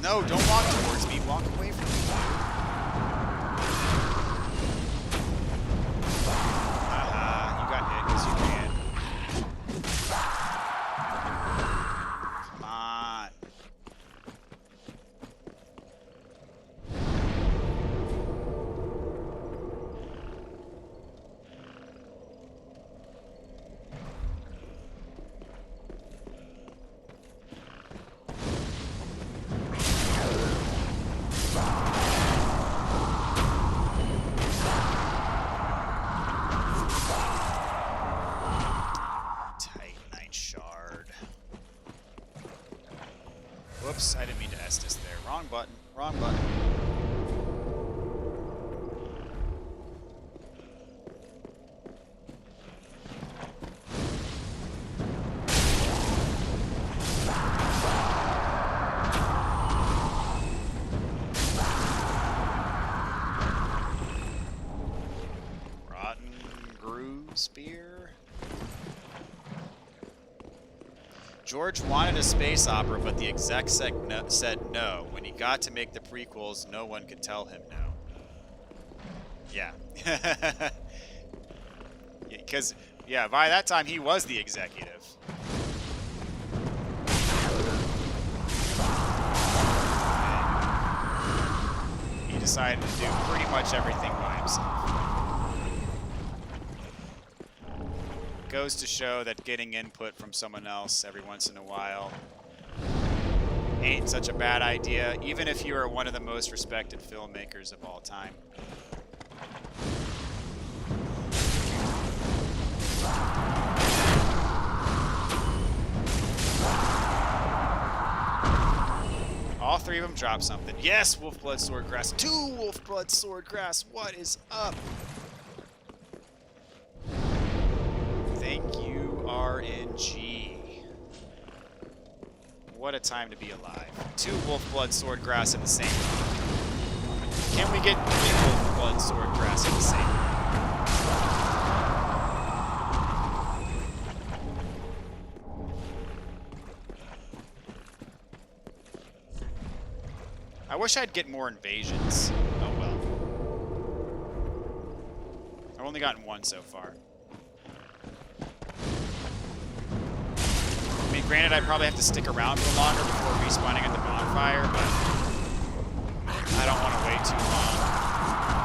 No, don't walk towards me. Walk away from me. You got hit because you can. Come on. Whoops, I didn't mean to Estus there. Wrong button. Wrong button. Rotten Groove Spear. George wanted a space opera, but the exec said no. When he got to make the prequels, no one could tell him no. Yeah. Because, yeah, by that time, he was the executive. He decided to do pretty much everything by himself. Goes to show that getting input from someone else every once in a while ain't such a bad idea, even if you are one of the most respected filmmakers of all time. All 3 of them drop something. Yes, Wolfblood Swordgrass. 2 Wolfblood Swordgrass. What is up? Thank you, RNG. What a time to be alive. 2 Wolfblood Swordgrass in the same room. Can we get 3 Wolfblood Swordgrass in the same room? I wish I'd get more invasions. Oh well. I've only gotten 1 so far. I mean, granted, I'd probably have to stick around for longer before respawning at the bonfire, but I don't want to wait too long,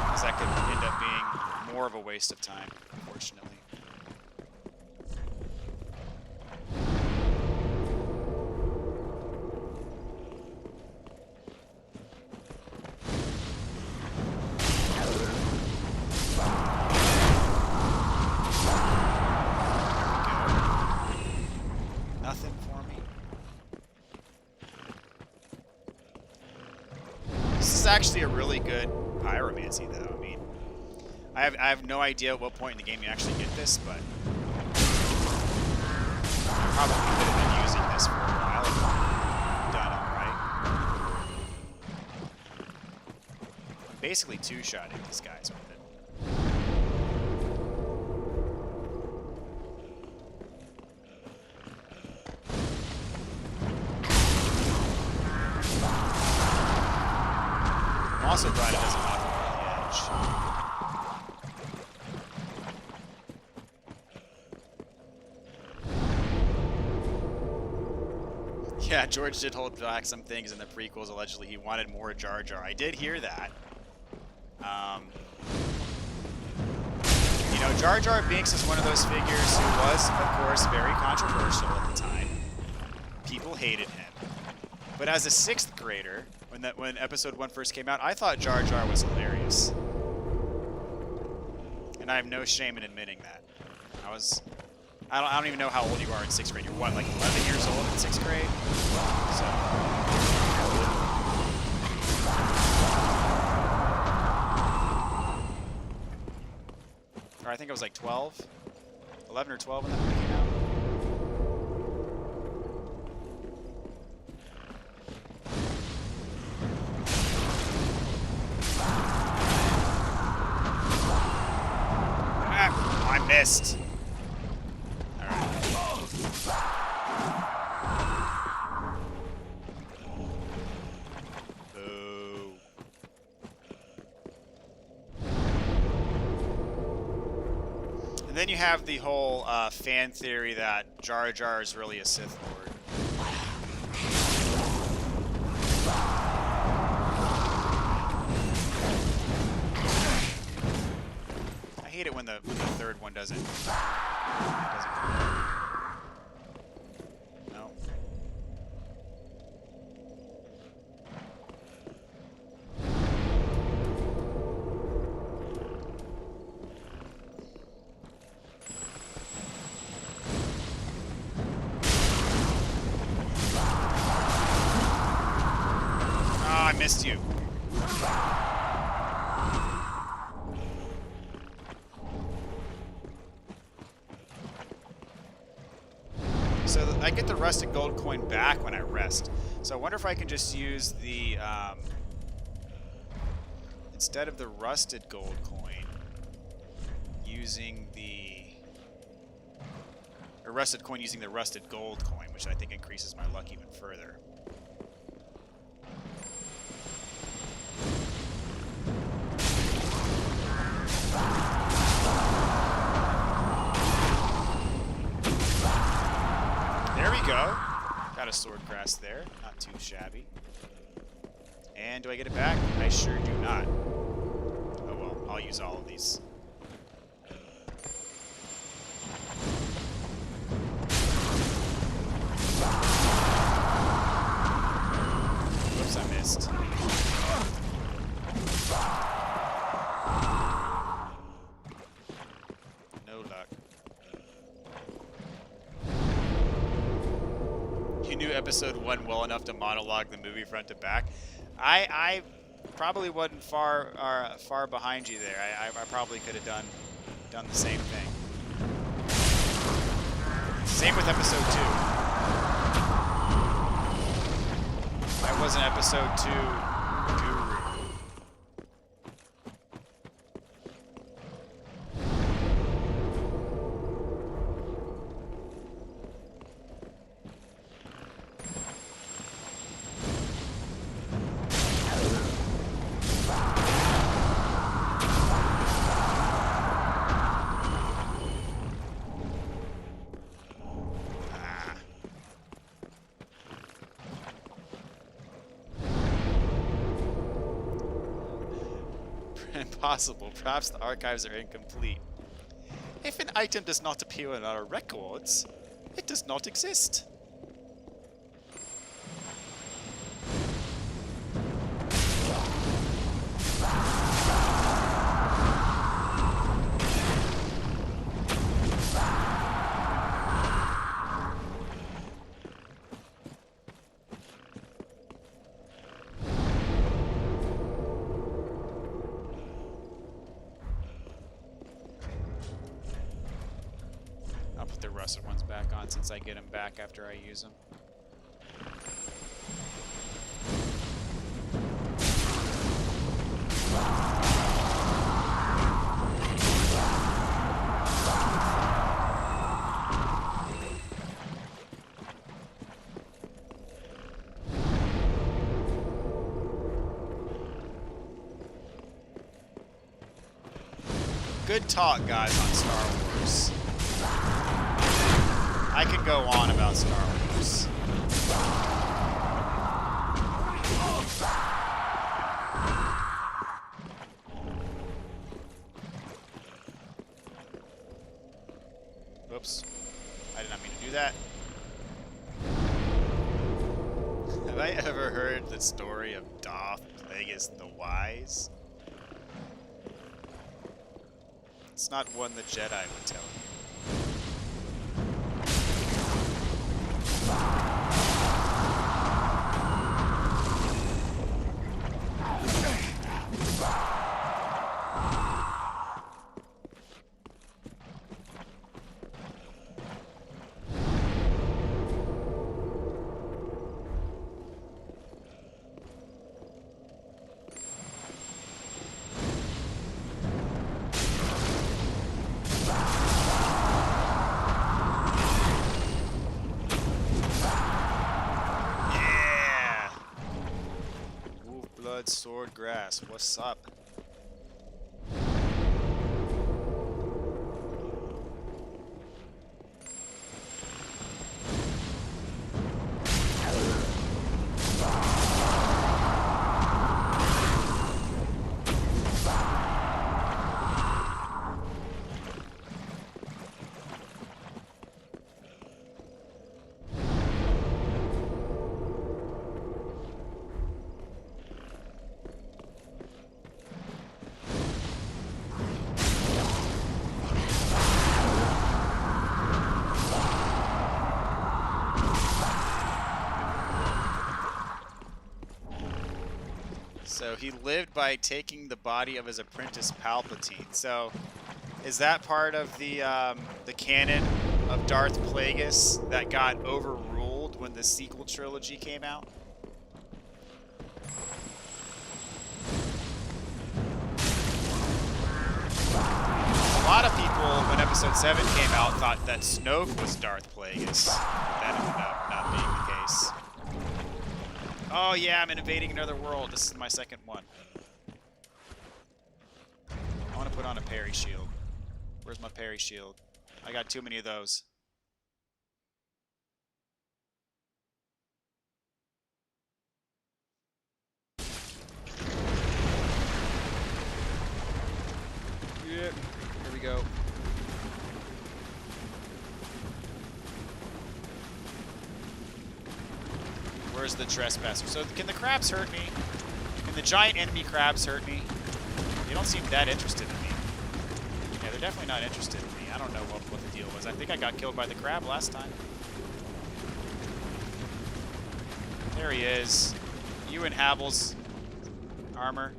because that could end up being more of a waste of time, unfortunately. Actually a really good pyromancy though. I mean, I have no idea at what point in the game you actually get this, but probably could have been using this for a while if done alright. I'm basically two-shotting these guys with it. I'm also glad it doesn't knock me on the edge. Yeah, George did hold back some things in the prequels. Allegedly, he wanted more Jar Jar. I did hear that. You know, Jar Jar Binks is one of those figures who was, of course, very controversial at the time. People hated him. But as a 6th grader, when Episode 1 first came out, I thought Jar Jar was hilarious. And I have no shame in admitting that. I don't even know how old you are in 6th grade. You're what, like 11 years old in 6th grade? So. Or I think I was like 12. 11 or 12 when that movie came out. Ah, I missed. Then you have the whole fan theory that Jar Jar is really a Sith Lord. I hate it when the third one doesn't no. I missed you. So I get the rusted gold coin back when I rest. So I wonder if I can just use the, instead of the rusted gold coin, using or rusted coin using the rusted gold coin, which I think increases my luck even further. There we go. Got a sword crest there. Not too shabby. And do I get it back? I sure do not. Oh well, I'll use all of these. Whoops, I missed. No luck. You knew Episode 1 well enough to monologue the movie front to back. I probably wasn't far behind you there. I probably could have done the same thing. Same with Episode 2. I was an Episode 2 guru. Impossible. Perhaps the archives are incomplete. If an item does not appear in our records, it does not exist. once I get them back after I use them. Good talk, guys, on Star Wars. I can go on about Star Wars. Whoops. I did not mean to do that. Have I ever heard the story of Darth Plagueis the Wise? It's not one the Jedi would tell you. Sword grass, what's up? So he lived by taking the body of his apprentice Palpatine. So is that part of the canon of Darth Plagueis that got overruled when the sequel trilogy came out? A lot of people, when Episode 7 came out, thought that Snoke was Darth Plagueis. That ended up not being the case. Oh yeah, I'm invading another world. This is my second one. I want to put on a parry shield. Where's my parry shield? I got too many of those. Yep, here we go. Where's the trespasser? So can the crabs hurt me? Can the giant enemy crabs hurt me? They don't seem that interested in me. Yeah, they're definitely not interested in me. I don't know what the deal was. I think I got killed by the crab last time. There he is. You in Havel's armor.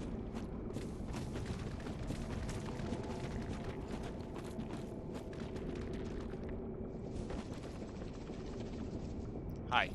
Hi.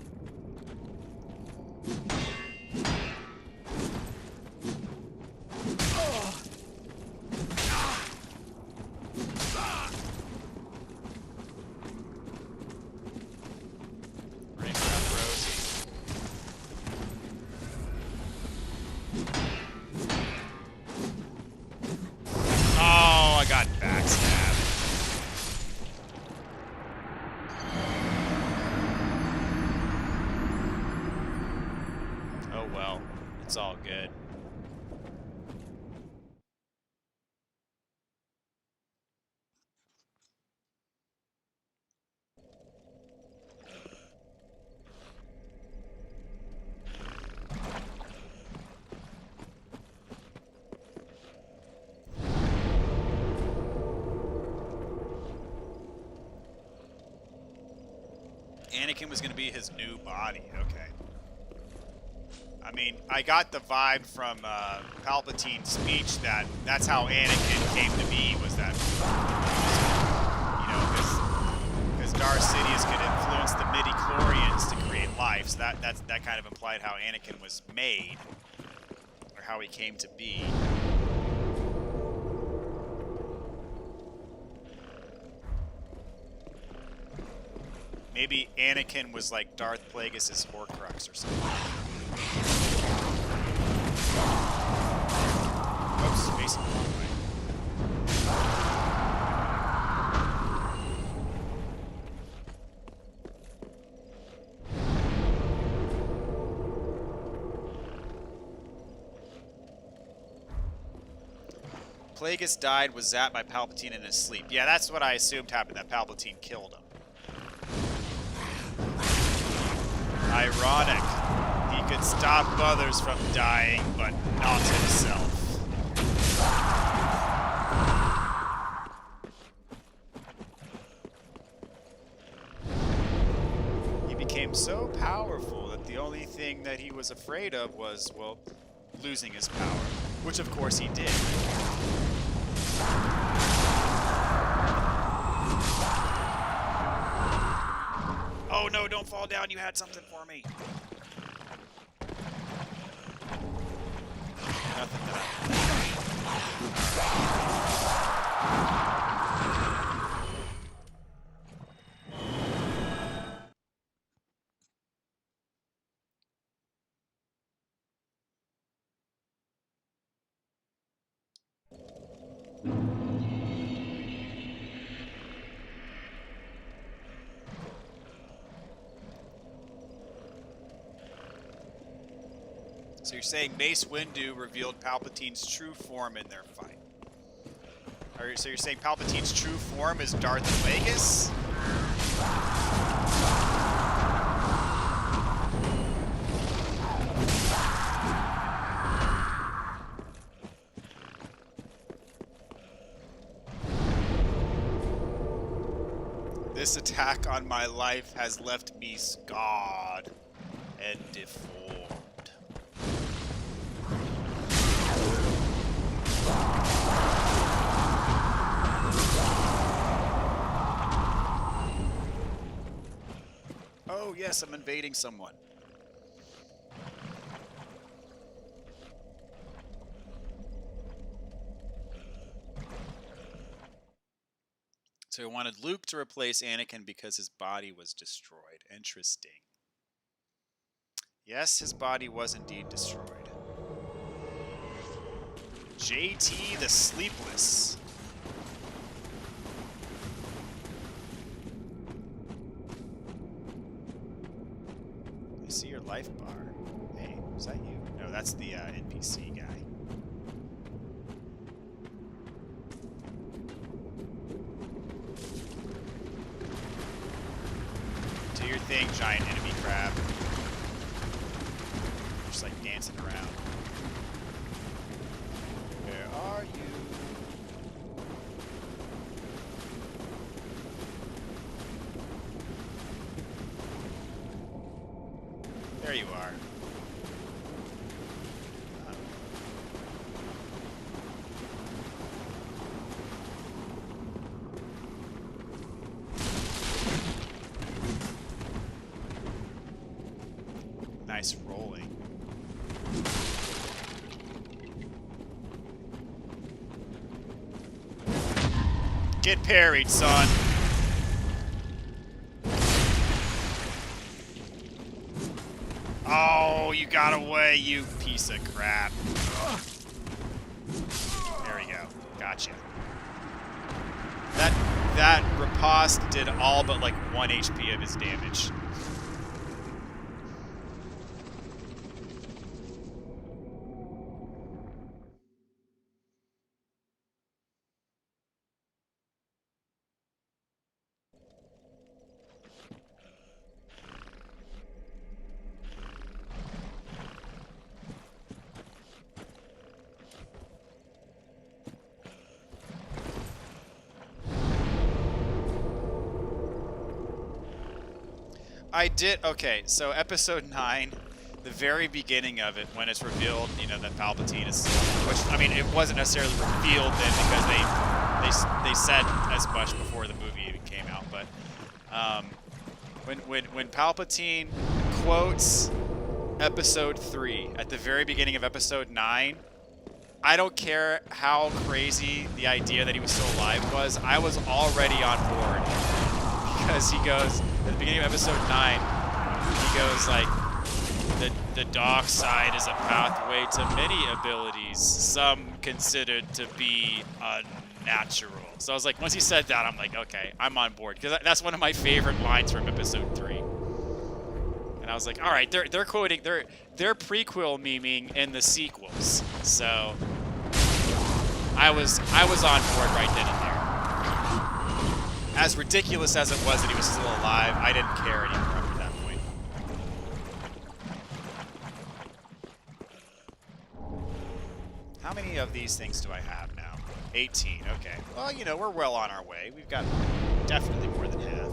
It's all good. Anakin was going to be his new body. Okay. I mean, I got the vibe from Palpatine's speech that that's how Anakin came to be, was that, you know, because Star Sidious could influence the midi-chlorians to create life, so that kind of implied how Anakin was made, or how he came to be. Maybe Anakin was like Darth Plagueis' Horcrux or something. Oops, facing the wrong way. Plagueis died, was zapped by Palpatine in his sleep. Yeah, that's what I assumed happened, that Palpatine killed him. Ironic. He could stop others from dying, but not himself. He became so powerful that the only thing that he was afraid of was, well, losing his power. Which, of course, he did. Oh no, don't fall down, you had something for me. Nothing that So you're saying Mace Windu revealed Palpatine's true form in their fight. So you're saying Palpatine's true form is Darth Plagueis? This attack on my life has left me scarred and deformed. Oh yes, I'm invading someone. So he wanted Luke to replace Anakin because his body was destroyed. Interesting. Yes, his body was indeed destroyed. JT the Sleepless. I see your life bar. Hey, is that you? No, that's the NPC guy. Do your thing, giant enemy crab. Just like dancing around. Where are you? There you are. Nice rolling. Get parried, son. Oh, you got away, you piece of crap. There we go. Gotcha. That riposte did all but like 1 HP of his damage. I did, okay, so episode 9, the very beginning of it, when it's revealed, you know, that Palpatine is, which, I mean, it wasn't necessarily revealed then because they said as much before the movie even came out, but When Palpatine quotes Episode 3 at the very beginning of Episode 9, I don't care how crazy the idea that he was still alive was, I was already on board. Because he goes, at the beginning of Episode 9, he goes like, the dark side is a pathway to many abilities, some considered to be unnatural. So I was like, once he said that, I'm like, okay, I'm on board. Because that's one of my favorite lines from Episode 3. And I was like, all right, they're quoting, they're prequel memeing in the sequels. So I was on board right then and there. As ridiculous as it was that he was still alive, I didn't care anymore after that point. How many of these things do I have now? 18, okay. Well, you know, we're well on our way. We've got definitely more than half.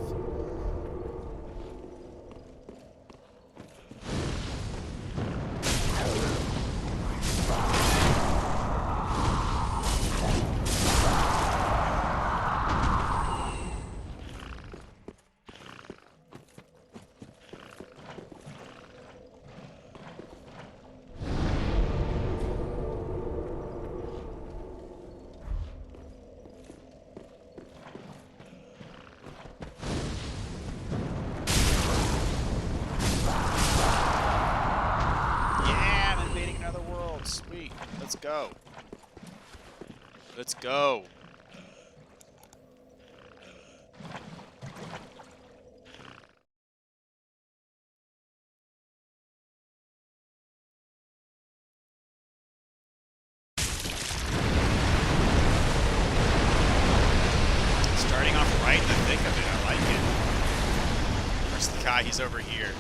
Let's go. Let's go. Starting off right in the thick of it. I like it. Where's the guy? He's over here.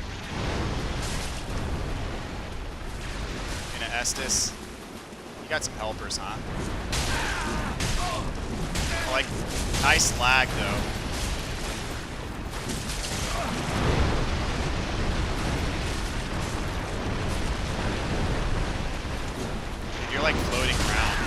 Gonna Estes. Got some helpers, huh? Like, nice lag, though. Dude, you're like floating around.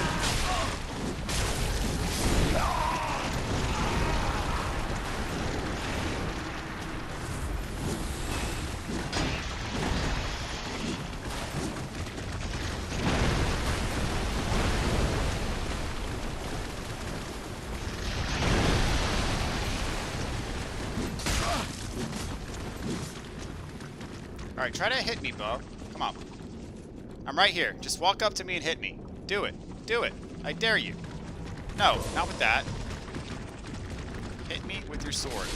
Alright, try to hit me, Bo. Come on. I'm right here. Just walk up to me and hit me. Do it. Do it. I dare you. No, not with that. Hit me with your sword.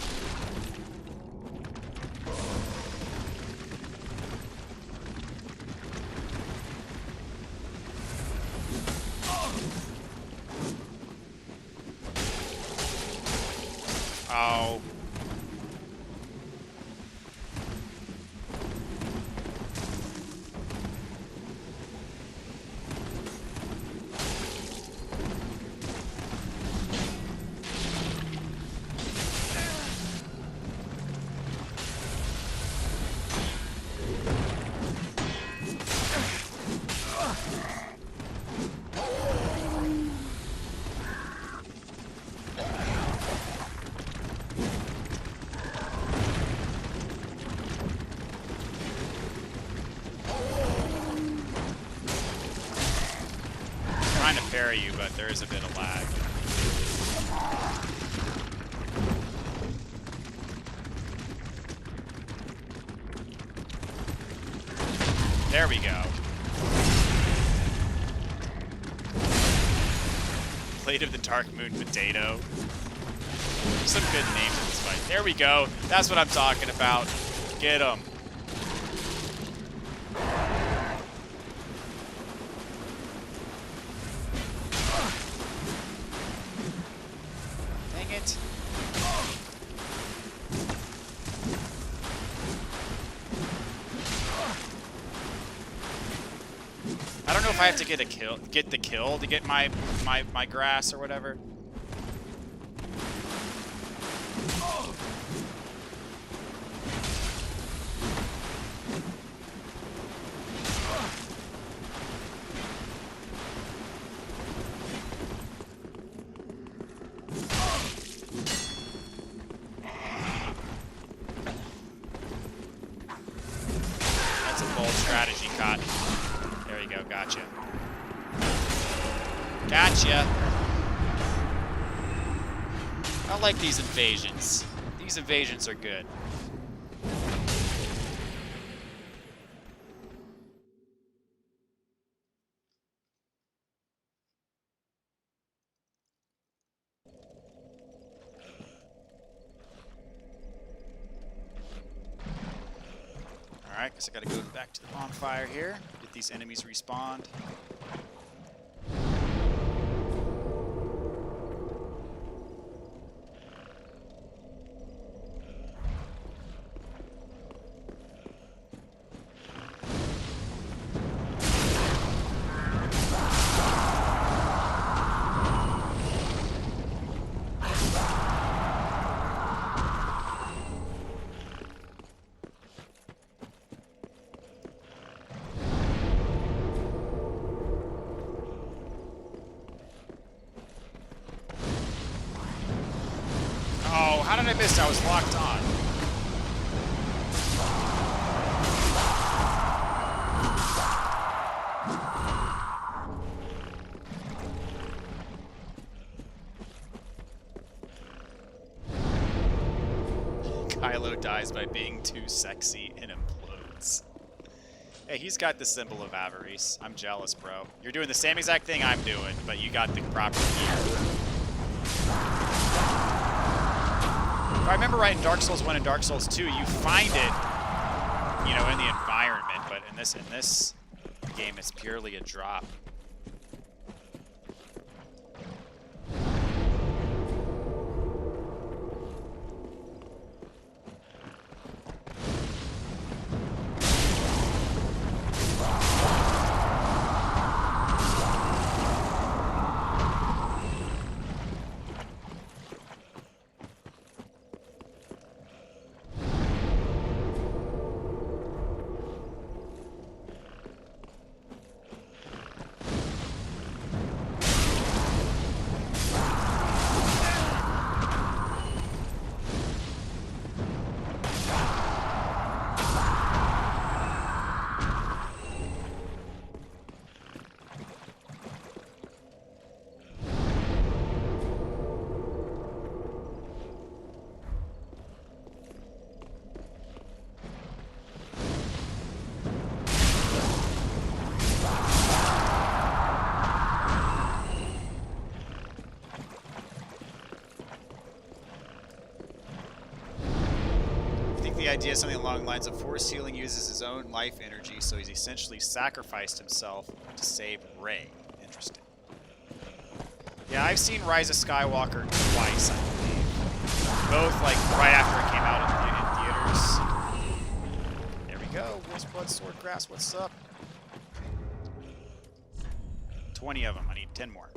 Oh. You, but there is a bit of lag. There we go. Blade of the Dark Moon Potato. There's some good names in this fight. There we go. That's what I'm talking about. Get him. I have to get the kill to get my grass or whatever. That's a bold strategy, Cotton. There you go, gotcha. Gotcha! I like these invasions. These invasions are good. Alright, guess I gotta go back to the bonfire here. Get these enemies respawned. Oh, how did I miss? I was locked on. Kylo dies by being too sexy and implodes. Hey, he's got the symbol of avarice. I'm jealous, bro. You're doing the same exact thing I'm doing, but you got the proper gear. If I remember right, in Dark Souls 1 and Dark Souls 2, you find it, you know, in the environment, but in this game, it's purely a drop. The idea is something along the lines of Force Healing uses his own life energy, so he's essentially sacrificed himself to save Rey. Interesting. Yeah, I've seen Rise of Skywalker twice, I believe. Both, like, right after it came out in theaters. There we go. Wolf's Blood, Sword Grass, what's up? 20 of them. I need 10 more.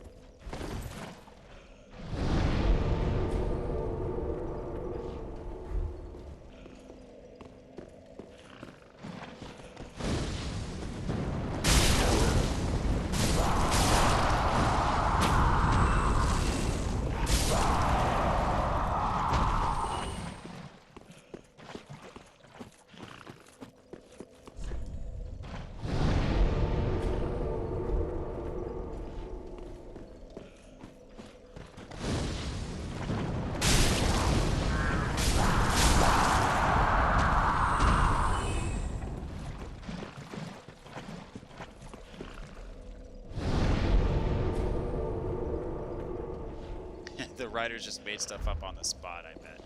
The writers just made stuff up on the spot, I bet.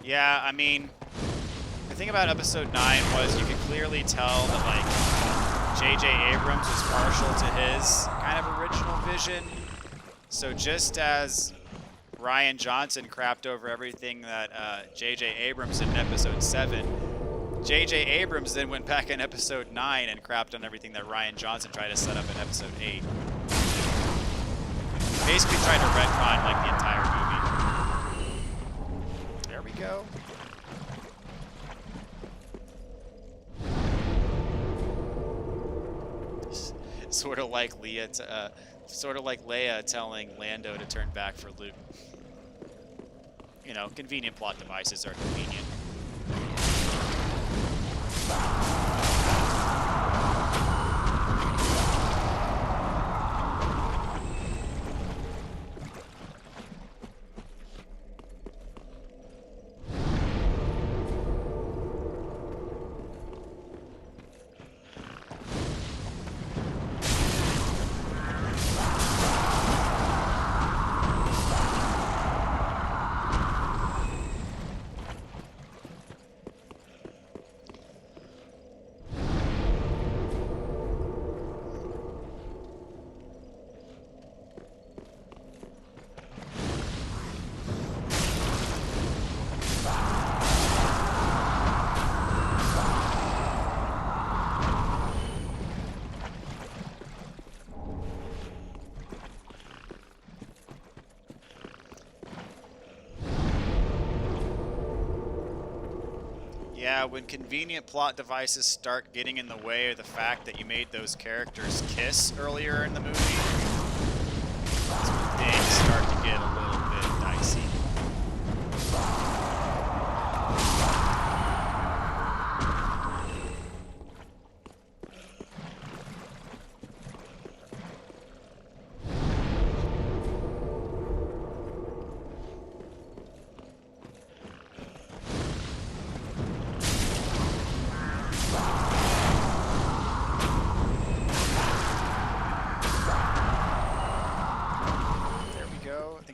Yeah, I mean, the thing about episode 9 was you could clearly tell that, like, J.J. Abrams was partial to his kind of original vision. So just as Rian Johnson crapped over everything that J.J. Abrams did in episode 7, J.J. Abrams then went back in episode 9 and crapped on everything that Rian Johnson tried to set up in episode 8. Basically tried to retcon, like, the entire movie. There we go. Sort of like Leia telling Lando to turn back for Luke. You know, convenient plot devices are convenient. Yeah, when convenient plot devices start getting in the way of the fact that you made those characters kiss earlier in the movie, that's when things start to get a little bit dicey.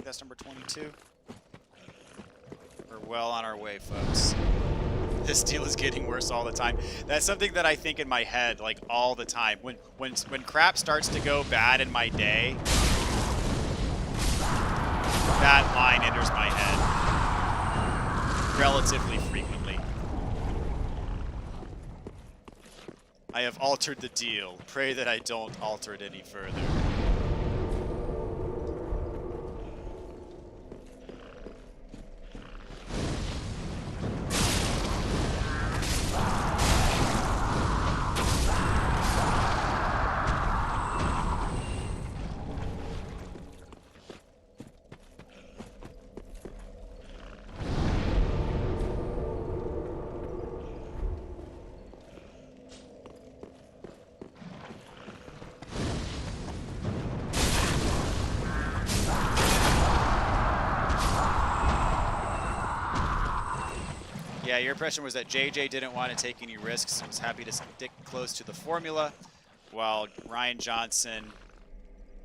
That's number 22. We're well on our way, folks. This deal is getting worse all the time. That's something that I think in my head, like, all the time. When crap starts to go bad in my day, that line enters my head relatively frequently. I have altered the deal. Pray that I don't alter it any further. Yeah, your impression was that JJ didn't want to take any risks and was happy to stick close to the formula, while Rian Johnson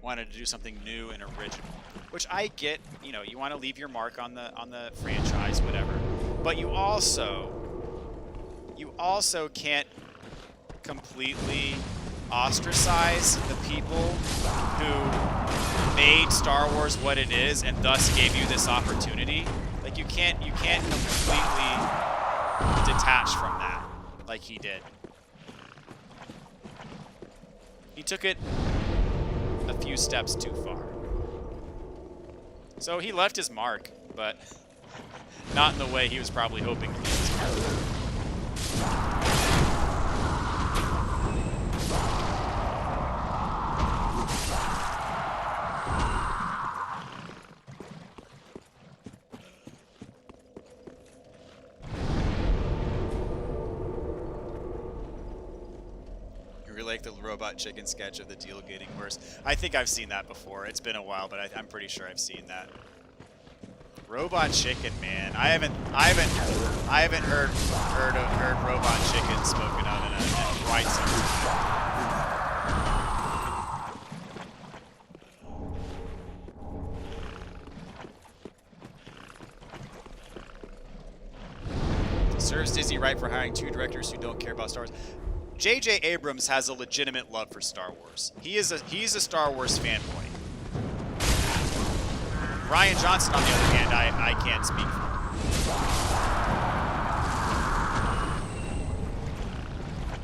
wanted to do something new and original. Which I get, you know, you want to leave your mark on the franchise, whatever. But you also can't completely ostracize the people who made Star Wars what it is and thus gave you this opportunity. Like you can't completely detach from that like he did. He took it a few steps too far. So he left his mark, but not in the way he was probably hoping to leave his mark. Like the robot chicken sketch of the deal getting worse. I think I've seen that before. It's been a while, but I'm pretty sure I've seen that. Robot chicken, man. I haven't heard robot chicken spoken of in quite some time. Serves Disney right for hiring two directors who don't care about Star Wars. J.J. Abrams has a legitimate love for Star Wars. He's a Star Wars fanboy. Rian Johnson, on the other hand, I can't speak for.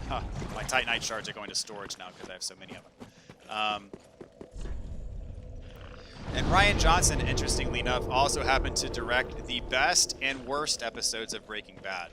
Huh, my Titanite shards are going to storage now because I have so many of them. And Rian Johnson, interestingly enough, also happened to direct the best and worst episodes of Breaking Bad.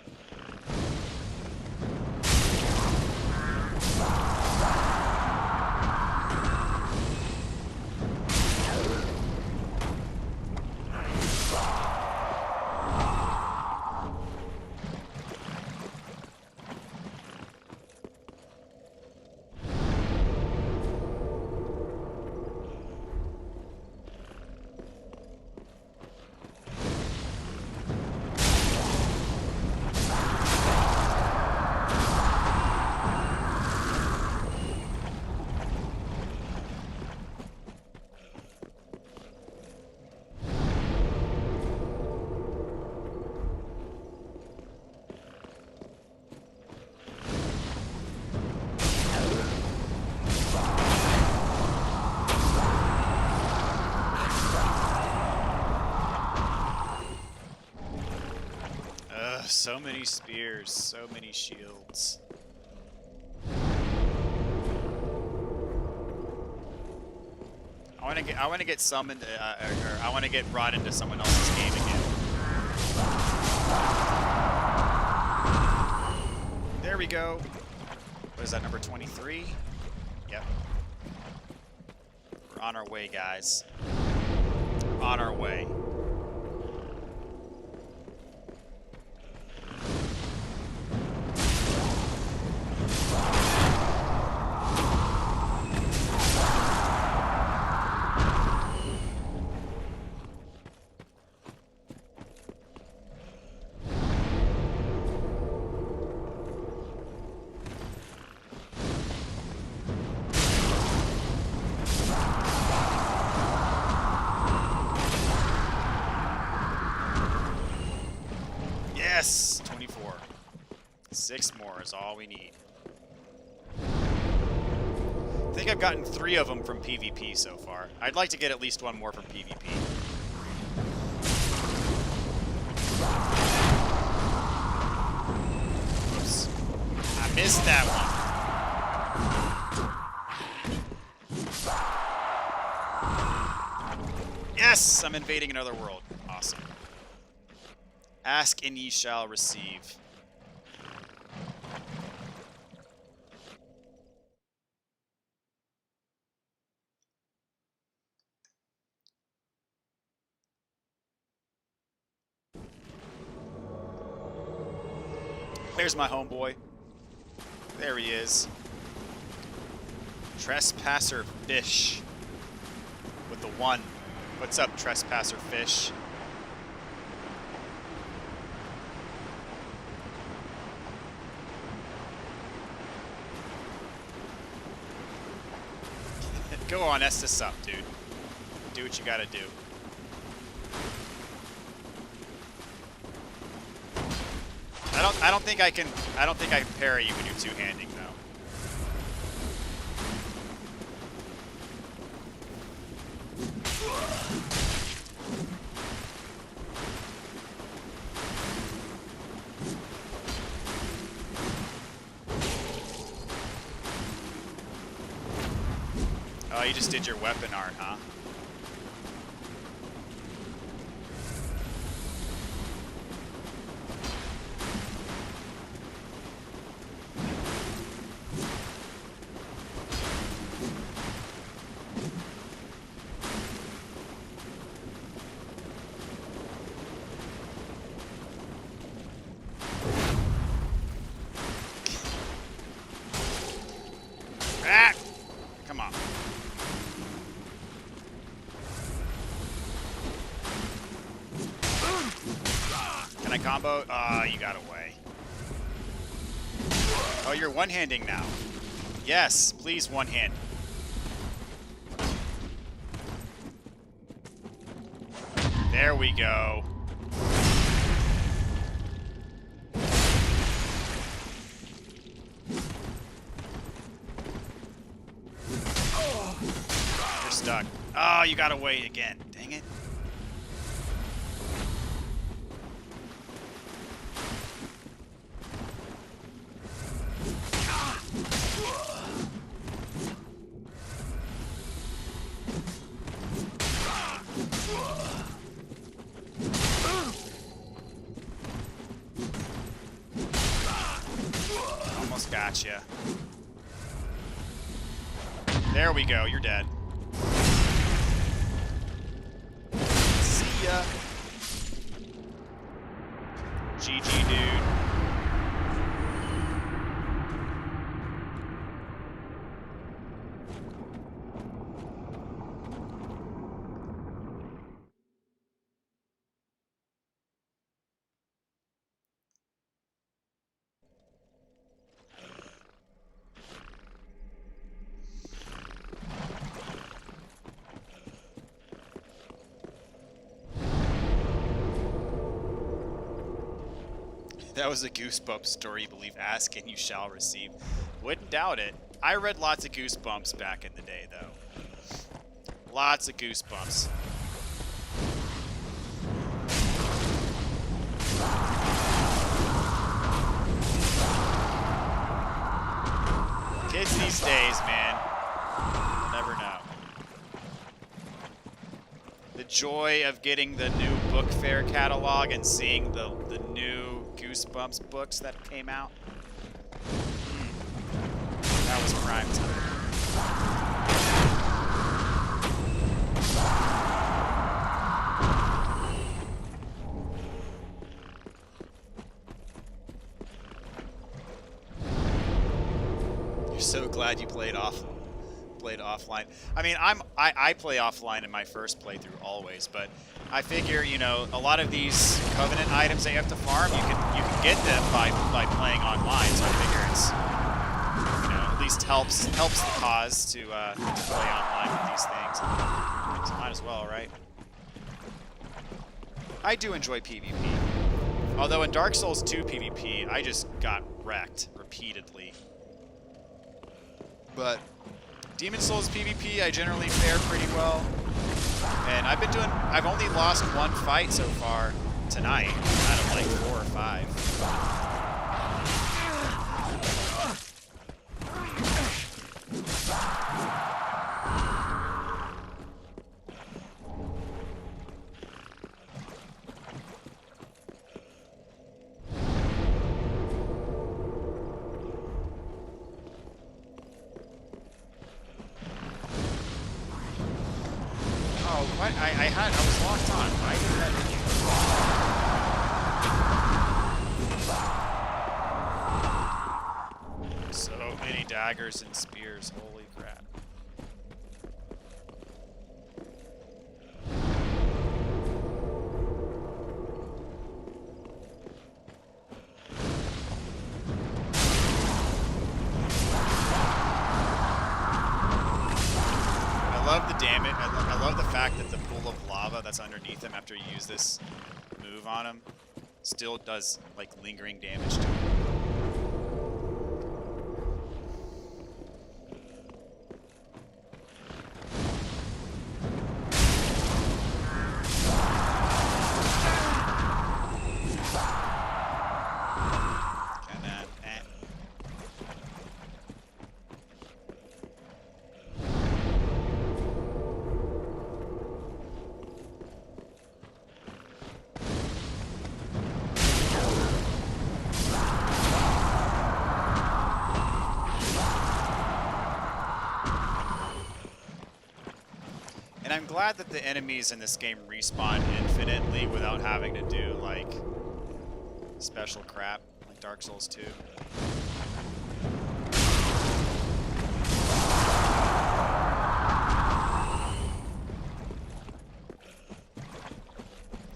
So many spears, so many shields. I want to get summoned, or I want to get brought into someone else's game again. we go. What is that, number 23? Yep. We're on our way, guys. On our way. Yes! 24. 6 more is all we need. I think I've gotten 3 of them from PvP so far. I'd like to get at least 1 more from PvP. Oops. I missed that one. Yes! I'm invading another world. Awesome. Ask and ye shall receive. There's my homeboy. There he is. Trespasser Fish. With the 1. What's up, Trespasser Fish? Go on, S this up, dude. Do what you gotta do. I don't think I can parry you when you're two-handing though. Oh, you just did your weapon art, huh? Ah! Come on. Can I combo? Ah, you got away. Oh, you're one-handing now. Yes, please one-hand. There we go. You're stuck. Oh, you got away again. Dang it. Almost gotcha. There we go, you're dead. See ya. GG, dude. That was a Goosebumps story, you believe. Ask and you shall receive. Wouldn't doubt it. I read lots of Goosebumps back in the day, though. Lots of Goosebumps. Kids these days, man. You'll never know. The joy of getting the new book fair catalog and seeing the new Goosebumps books that came out. so glad you played offline. I mean, I play offline in my first playthrough always, but I figure, you know, a lot of these Covenant items that you have to farm, you can get them by playing online. So I figure it's, you know, at least helps the cause to play online with these things. So might as well, right? I do enjoy PvP. Although in Dark Souls 2 PvP, I just got wrecked repeatedly. But Demon Souls PvP, I generally fare pretty well. And I've only lost one fight so far tonight, out of like 4 or 5. What? I was locked on. Why did that hit you? So many daggers and spears. Holy crap. I love the damage. I love the fact that the pool of lava that's underneath him after you use this move on him still does like lingering damage to him. I'm glad that the enemies in this game respawn infinitely without having to do, like, special crap, like Dark Souls 2.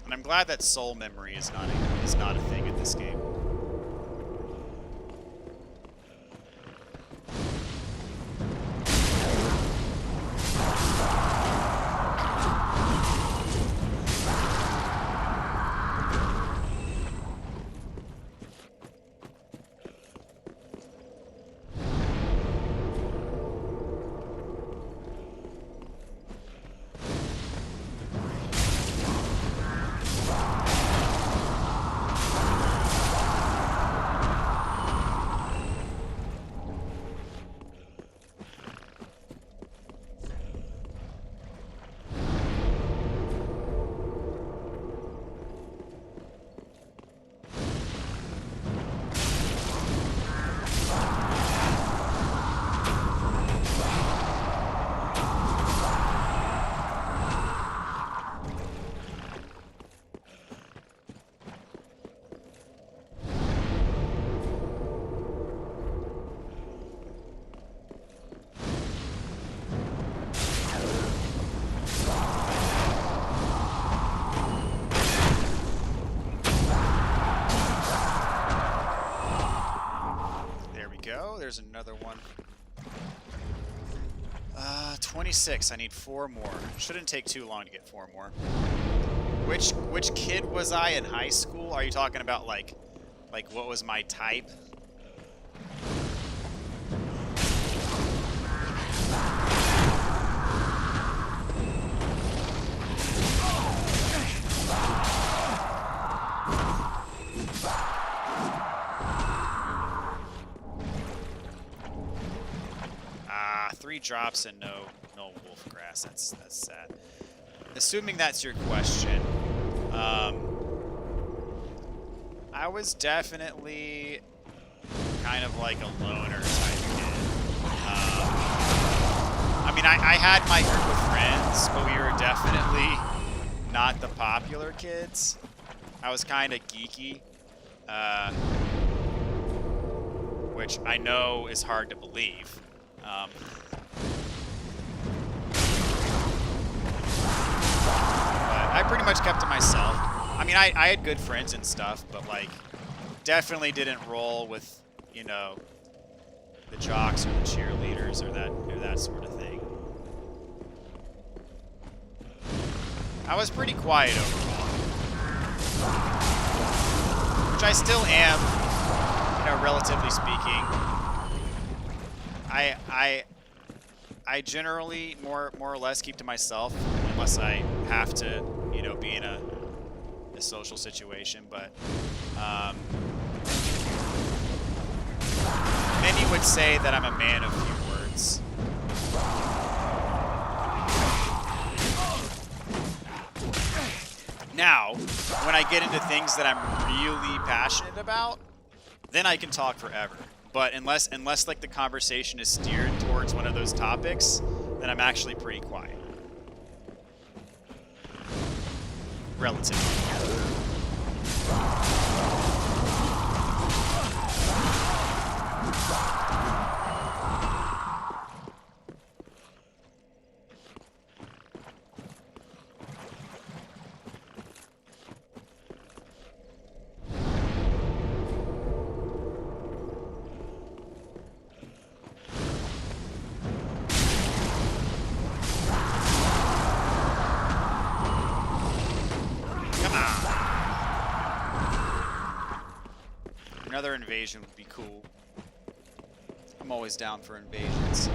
And I'm glad that soul memory is not a thing in this game. There's another one. 26. I need 4 more. Shouldn't take too long to get 4 more. Which kid was I in high school? Are you talking about like what was my type? Drops and no wolf grass. That's sad. Assuming that's your question, I was definitely kind of like a loner type kid. I mean, I had my group of friends, but we were definitely not the popular kids. I was kind of geeky. which I know is hard to believe. But I pretty much kept to myself. I mean, I had good friends and stuff, but like, definitely didn't roll with, you know, the jocks or the cheerleaders or that sort of thing. I was pretty quiet overall, which I still am, you know, relatively speaking. I generally more or less keep to myself unless I have to, you know, be in a social situation. But many would say that I'm a man of few words. Now, when I get into things that I'm really passionate about, then I can talk forever. But unless like the conversation is steered towards one of those topics, then I'm actually pretty quiet. Relatively. Another invasion would be cool. I'm always down for invasions.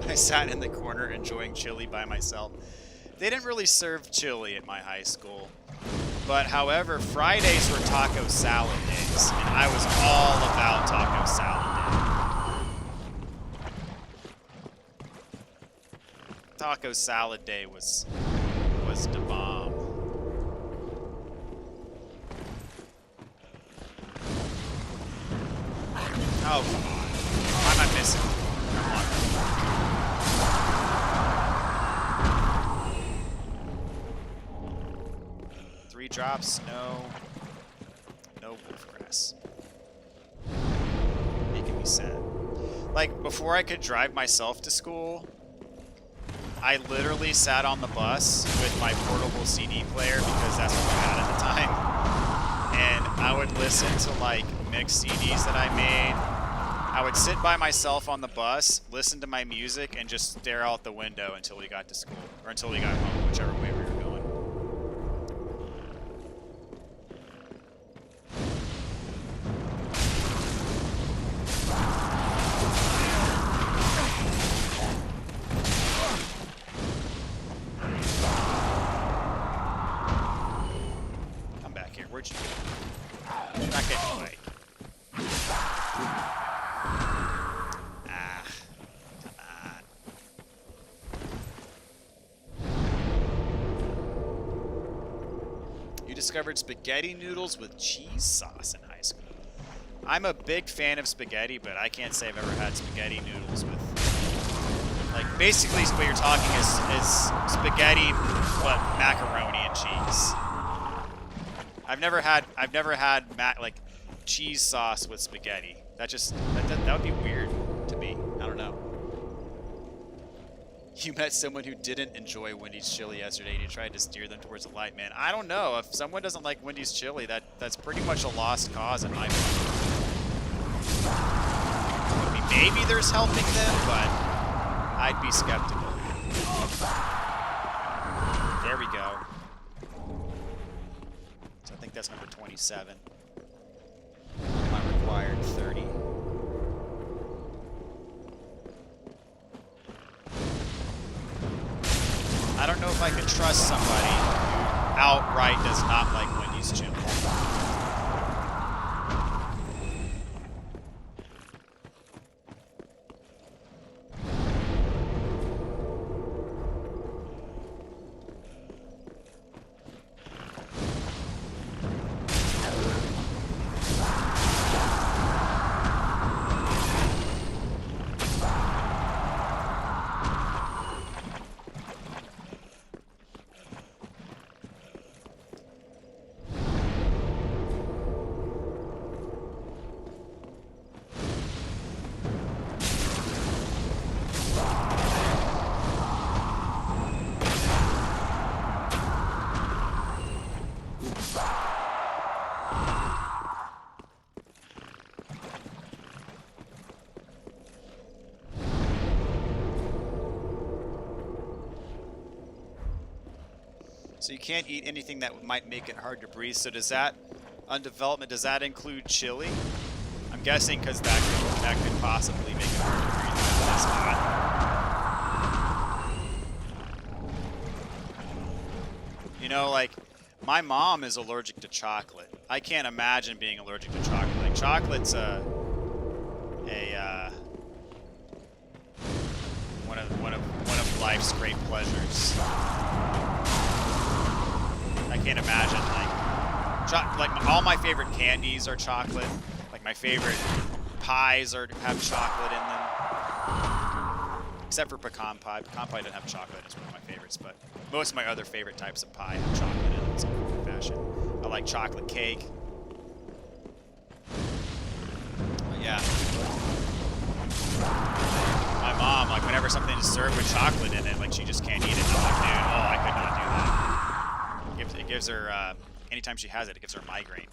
I sat in the corner enjoying chili by myself. They didn't really serve chili at my high school. But however, Fridays were taco salad days, and I was all about taco salad day. Taco salad day was the bomb. Oh, come on. Why am I missing? Come on. 3 drops, no wolfgrass. Making me sad. Like, before I could drive myself to school, I literally sat on the bus with my portable CD player because that's what we had at the time. And I would listen to, like, mixed CDs that I made. I would sit by myself on the bus, listen to my music, and just stare out the window until we got to school. Or until we got home, whichever way we were going. Come back here. Where'd you go? You're not getting away. Discovered spaghetti noodles with cheese sauce in high school. I'm a big fan of spaghetti, but I can't say I've ever had spaghetti noodles with, like, basically what you're talking is spaghetti but macaroni and cheese. I've never had like cheese sauce with spaghetti. That would be weird to me. I don't know. You met someone who didn't enjoy Wendy's chili yesterday and you tried to steer them towards the light, man. I don't know. If someone doesn't like Wendy's chili, that's pretty much a lost cause in my opinion. I mean, maybe there's helping them, but I'd be skeptical. There we go. So I think that's number 27. My required 30. I don't know if I can trust somebody who outright does not like Wendy's chili. So you can't eat anything that might make it hard to breathe. So does that, on development, does that include chili? I'm guessing because that could possibly make it hard to breathe. That's hot. You know, like, my mom is allergic to chocolate. I can't imagine being allergic to chocolate. Like, chocolate's one of life's great pleasures. I can't imagine, like all my favorite candies are chocolate. Like my favorite pies have chocolate in them. Except for pecan pie. Pecan pie doesn't have chocolate. It's one of my favorites, but most of my other favorite types of pie have chocolate in them in some form or fashion. I like chocolate cake. But yeah. My mom, like, whenever something is served with chocolate in it, like, she just can't eat it. And I'm like, dude, oh, I could not do that. It gives her, anytime she has it, it gives her a migraine.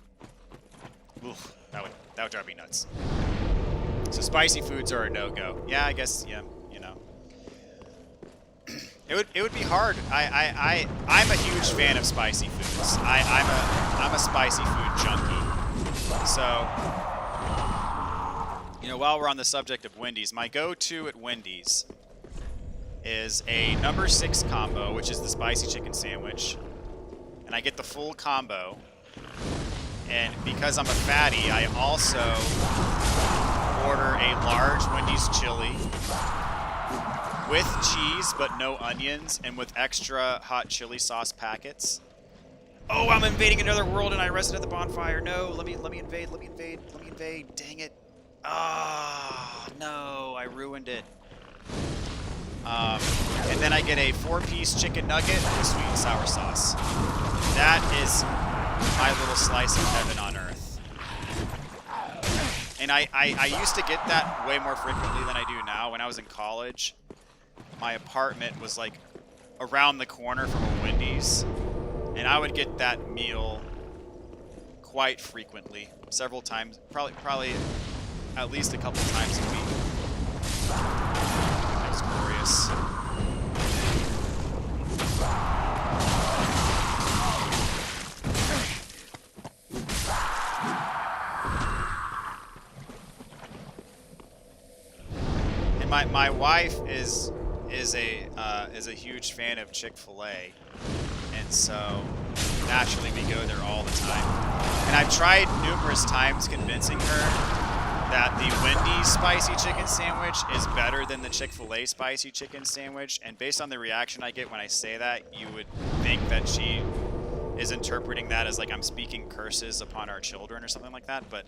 Oof, that would drive me nuts. So spicy foods are a no-go. Yeah, I guess, yeah, you know. It would be hard. I'm a huge fan of spicy foods. I'm a spicy food junkie. So, you know, while we're on the subject of Wendy's, my go-to at Wendy's is a number 6 combo, which is the spicy chicken sandwich. And I get the full combo. And because I'm a fatty, I also order a large Wendy's chili with cheese but no onions and with extra hot chili sauce packets. Oh, I'm invading another world and I rested at the bonfire. No, let me invade. Dang it. Ah, no, I ruined it. And then I get a 4-piece chicken nugget with sweet and sour sauce. That is my little slice of heaven on earth. And I used to get that way more frequently than I do now. When I was in college, my apartment was like around the corner from a Wendy's. And I would get that meal quite frequently, several times, probably at least a couple times a week. That was glorious. And my wife is a huge fan of Chick-fil-A, and so naturally we go there all the time. And I've tried numerous times convincing her that the Wendy's spicy chicken sandwich is better than the Chick-fil-A spicy chicken sandwich, and based on the reaction I get when I say that, you would think that she is interpreting that as like I'm speaking curses upon our children or something like that, but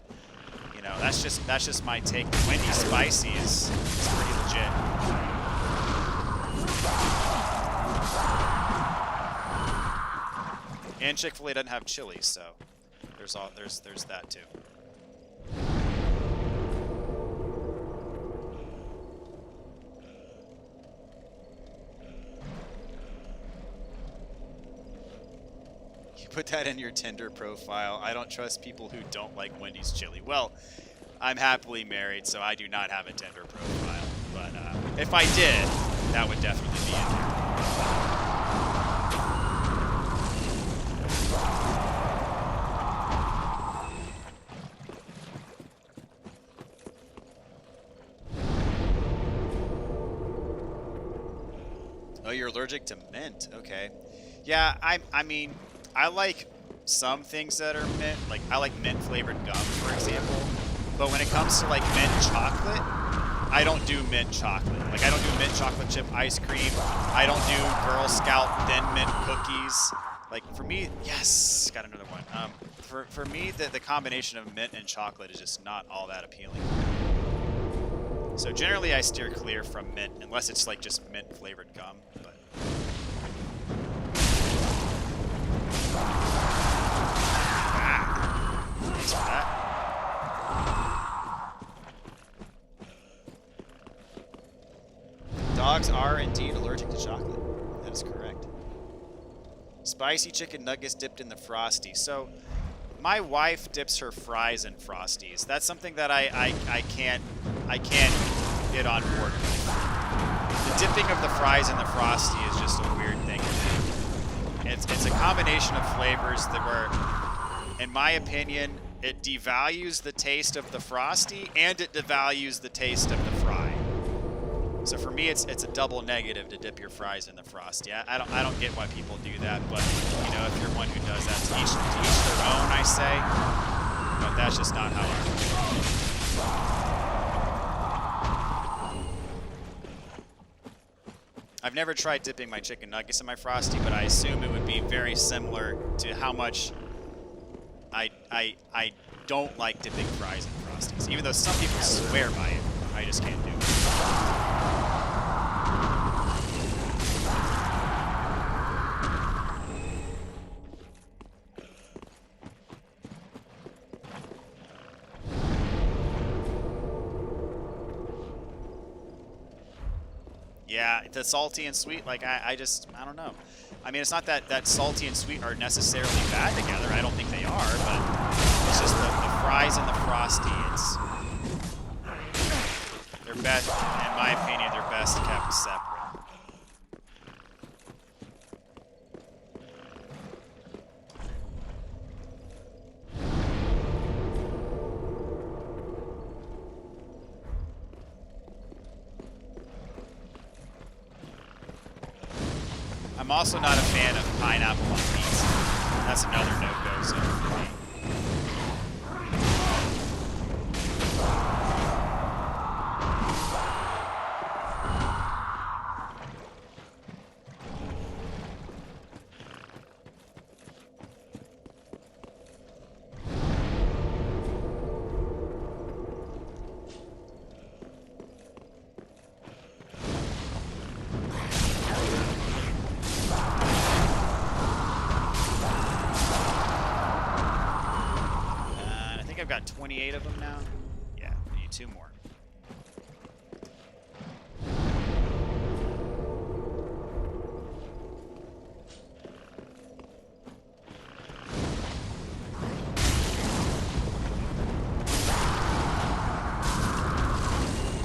you know, that's just my take. Wendy's spicy is pretty legit. And Chick-fil-A doesn't have chili, so there's that too. You put that in your Tinder profile. I don't trust people who don't like Wendy's chili. Well, I'm happily married, so I do not have a Tinder profile. But if I did, that would definitely be in there. Oh, you're allergic to mint. Okay. Yeah, I mean, I like some things that are mint. Like, I like mint flavored gum, for example. But when it comes to like mint chocolate, I don't do mint chocolate. Like, I don't do mint chocolate chip ice cream. I don't do Girl Scout thin mint cookies. Like, for me, yes, got another one. For me, the combination of mint and chocolate is just not all that appealing. So generally, I steer clear from mint, unless it's like just mint flavored gum. But thanks for that. Dogs are indeed allergic to chocolate. That is correct. Spicy chicken nuggets dipped in the Frosty. So, my wife dips her fries in Frosties. That's something that I can't get on board with. The dipping of the fries in the Frosty is just a weird thing. It's a combination of flavors that were, in my opinion, it devalues the taste of the Frosty and it devalues the taste of the fry. So for me, it's a double negative to dip your fries in the Frosty. I don't get why people do that, but you know, if you're one who does that, to each their own, I say. But that's just not how I roll. I've never tried dipping my chicken nuggets in my Frosty, but I assume it would be very similar to how much I don't like dipping fries in Frosties. Even though some people swear by it, I just can't do it. Yeah, the salty and sweet, like, I don't know. I mean, it's not that salty and sweet are necessarily bad together. I don't think they are, but it's just the fries and the Frosty, they're best, in my opinion, they're best kept separate. I'm also not a fan of pineapple on pizza. That's another no-go zone for me. I've got 28 of them now. Yeah, we need 2 more.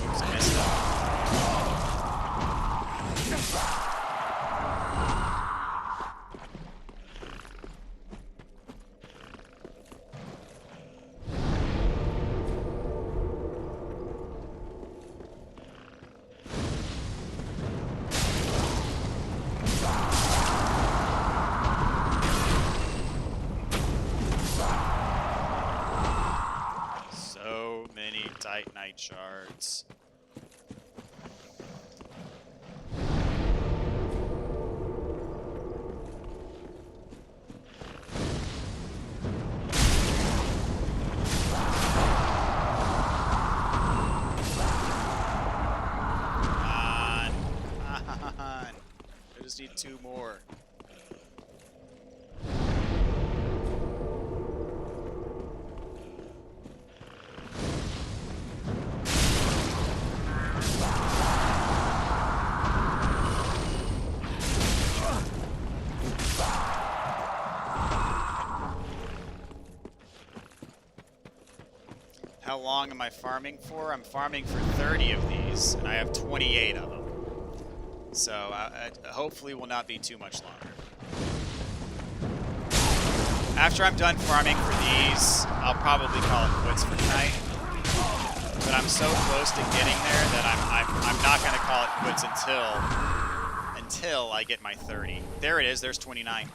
Oops, I missed it. Titanite shards. Come on. I just need 2 more. How long am I farming for? I'm farming for 30 of these, and I have 28 of them. So hopefully will not be too much longer. After I'm done farming for these, I'll probably call it quits for tonight. But I'm so close to getting there that I'm not going to call it quits until I get my 30. There it is. There's 29.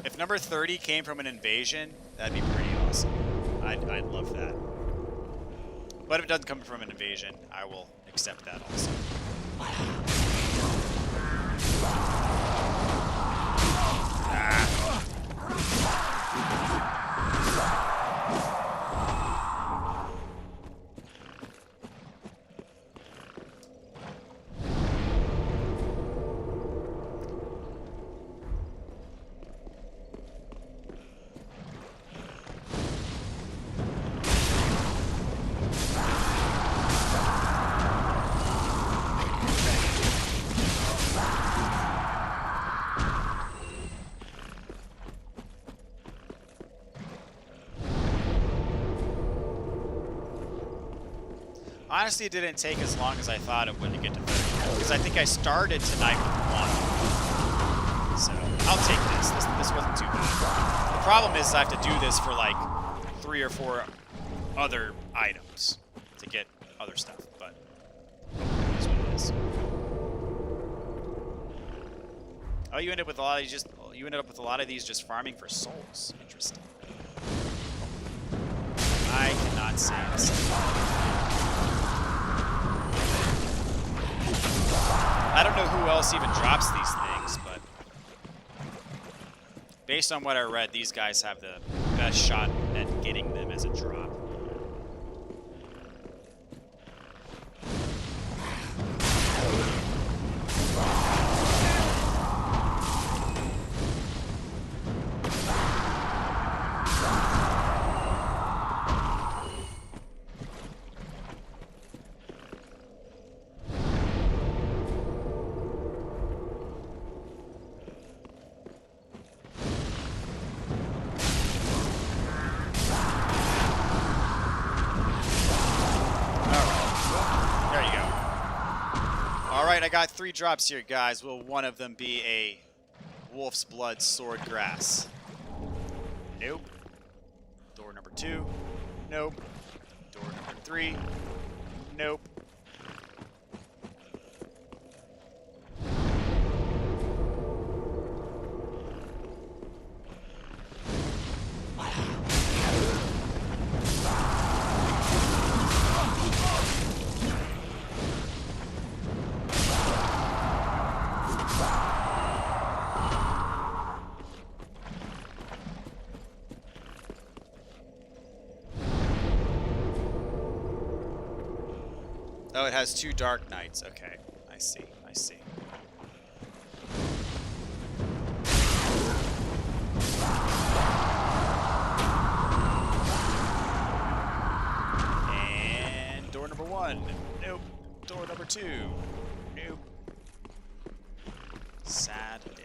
If number 30 came from an invasion, that'd be pretty awesome. I'd love that. But if it doesn't come from an invasion, I will accept that also. Honestly, it didn't take as long as I thought it would to get to 30. Because I think I started tonight with 1. So I'll take this. This wasn't too bad. The problem is I have to do this for like 3 or 4 other items to get other stuff, but that's what it is. Oh, you ended up with a lot of these just farming for souls. Interesting. I cannot say this. I don't know who else even drops these things, but based on what I read, these guys have the best shot at getting them as a drop. I got 3 drops here, guys. Will one of them be a Wolf's Blood Sword Grass? Nope. Door number 2. Nope. Door number 3. Nope. Oh, it has 2 Dark Knights. Okay, I see. I see. And door number 1. Nope. Door number 2. Nope. Sad day.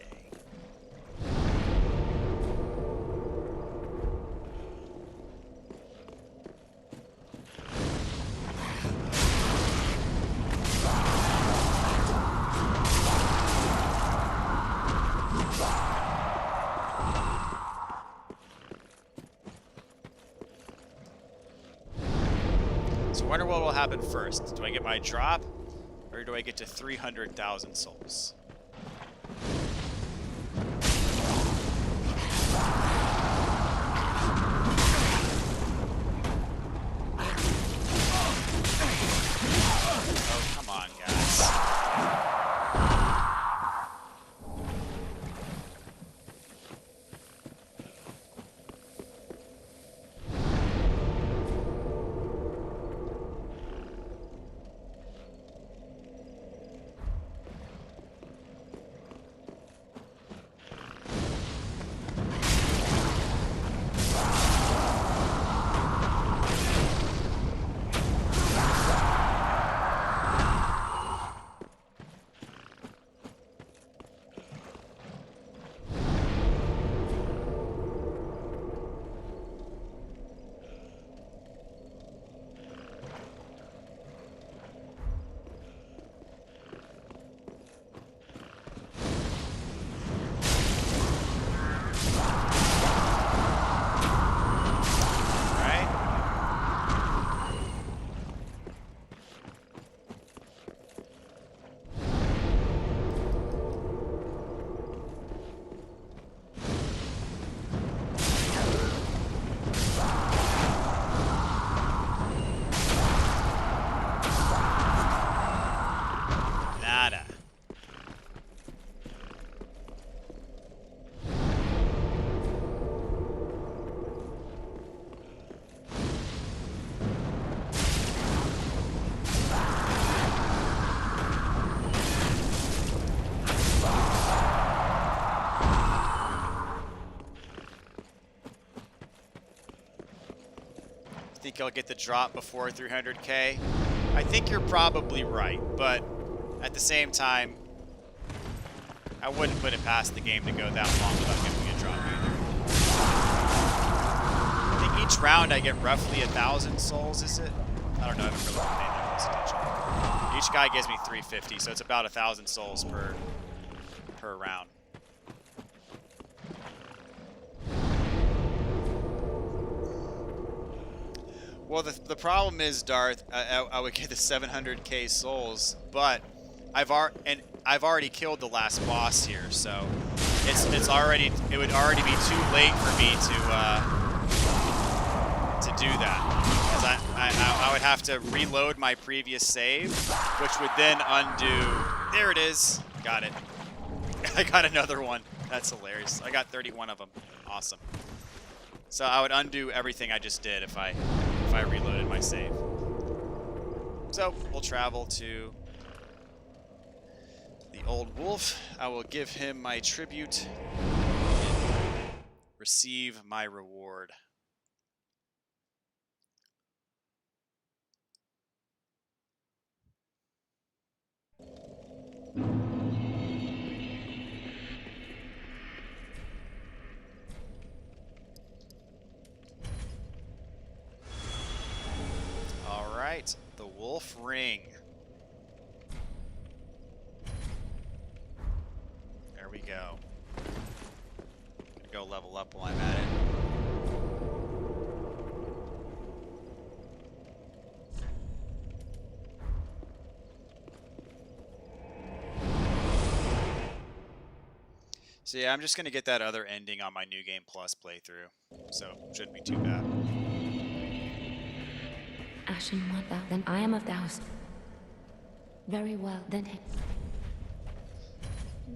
So I wonder what will happen first. Do I get my drop, or do I get to 300,000 souls? Oh, come on, guys. Think I'll get the drop before 300k? I think you're probably right, but at the same time, I wouldn't put it past the game to go that long without getting a drop either. I think each round I get roughly 1,000 souls, is it? I don't know, I haven't really paid that close attention. Each guy gives me 350, so it's about 1,000 souls per round. Well, the problem is, Darth, I would get the 700k souls, but I've already killed the last boss here, so it would already be too late for me to do that, because I would have to reload my previous save, which would then undo. There it is. Got it. I got another one. That's hilarious. I got 31 of them. Awesome. So I would undo everything I just did if I reloaded my save. So we'll travel to the old wolf. I will give him my tribute and receive my reward. Alright, the wolf ring. There we go. Gonna go level up while I'm at it. So yeah, I'm just gonna get that other ending on my New Game Plus playthrough, so shouldn't be too bad. Ashen one thou, then I am of the house. Very well, then.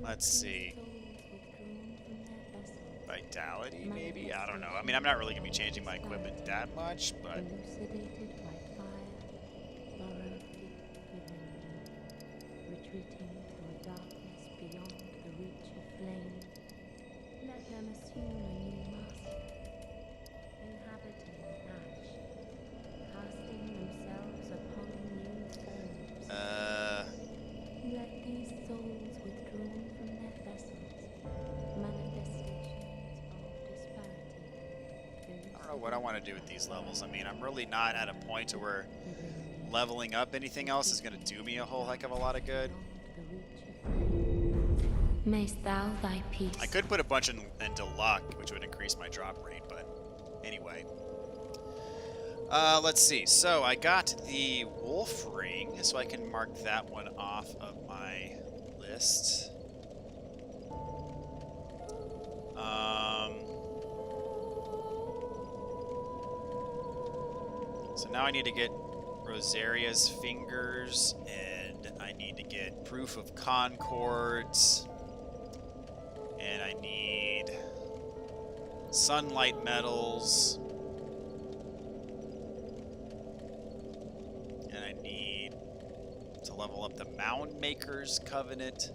Let's see. Vitality, maybe? I don't know. I mean, I'm not really gonna be changing my equipment that much, but what I want to do with these levels. I mean, I'm really not at a point to where leveling up anything else is going to do me a whole heck of a lot of good. Mayst thou thy peace. I could put a bunch into luck, which would increase my drop rate, but anyway. Let's see. So I got the wolf ring, so I can mark that one off of my list. So now I need to get Rosaria's fingers, and I need to get proof of concords, and I need sunlight metals, and I need to level up the Mound Maker's Covenant,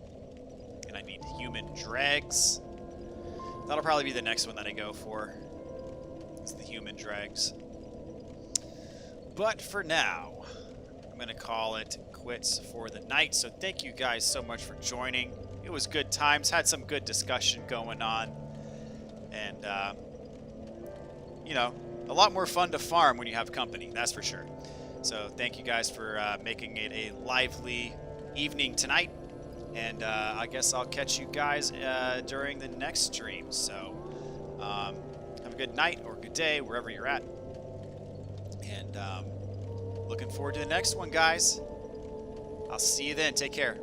and I need human dregs. That'll probably be the next one that I go for. It's the human dregs. But for now, I'm going to call it quits for the night. So thank you guys so much for joining. It was good times. Had some good discussion going on. And, you know, a lot more fun to farm when you have company. That's for sure. So thank you guys for making it a lively evening tonight. And I guess I'll catch you guys during the next stream. So have a good night or good day wherever you're at. And looking forward to the next one, guys. I'll see you then. Take care.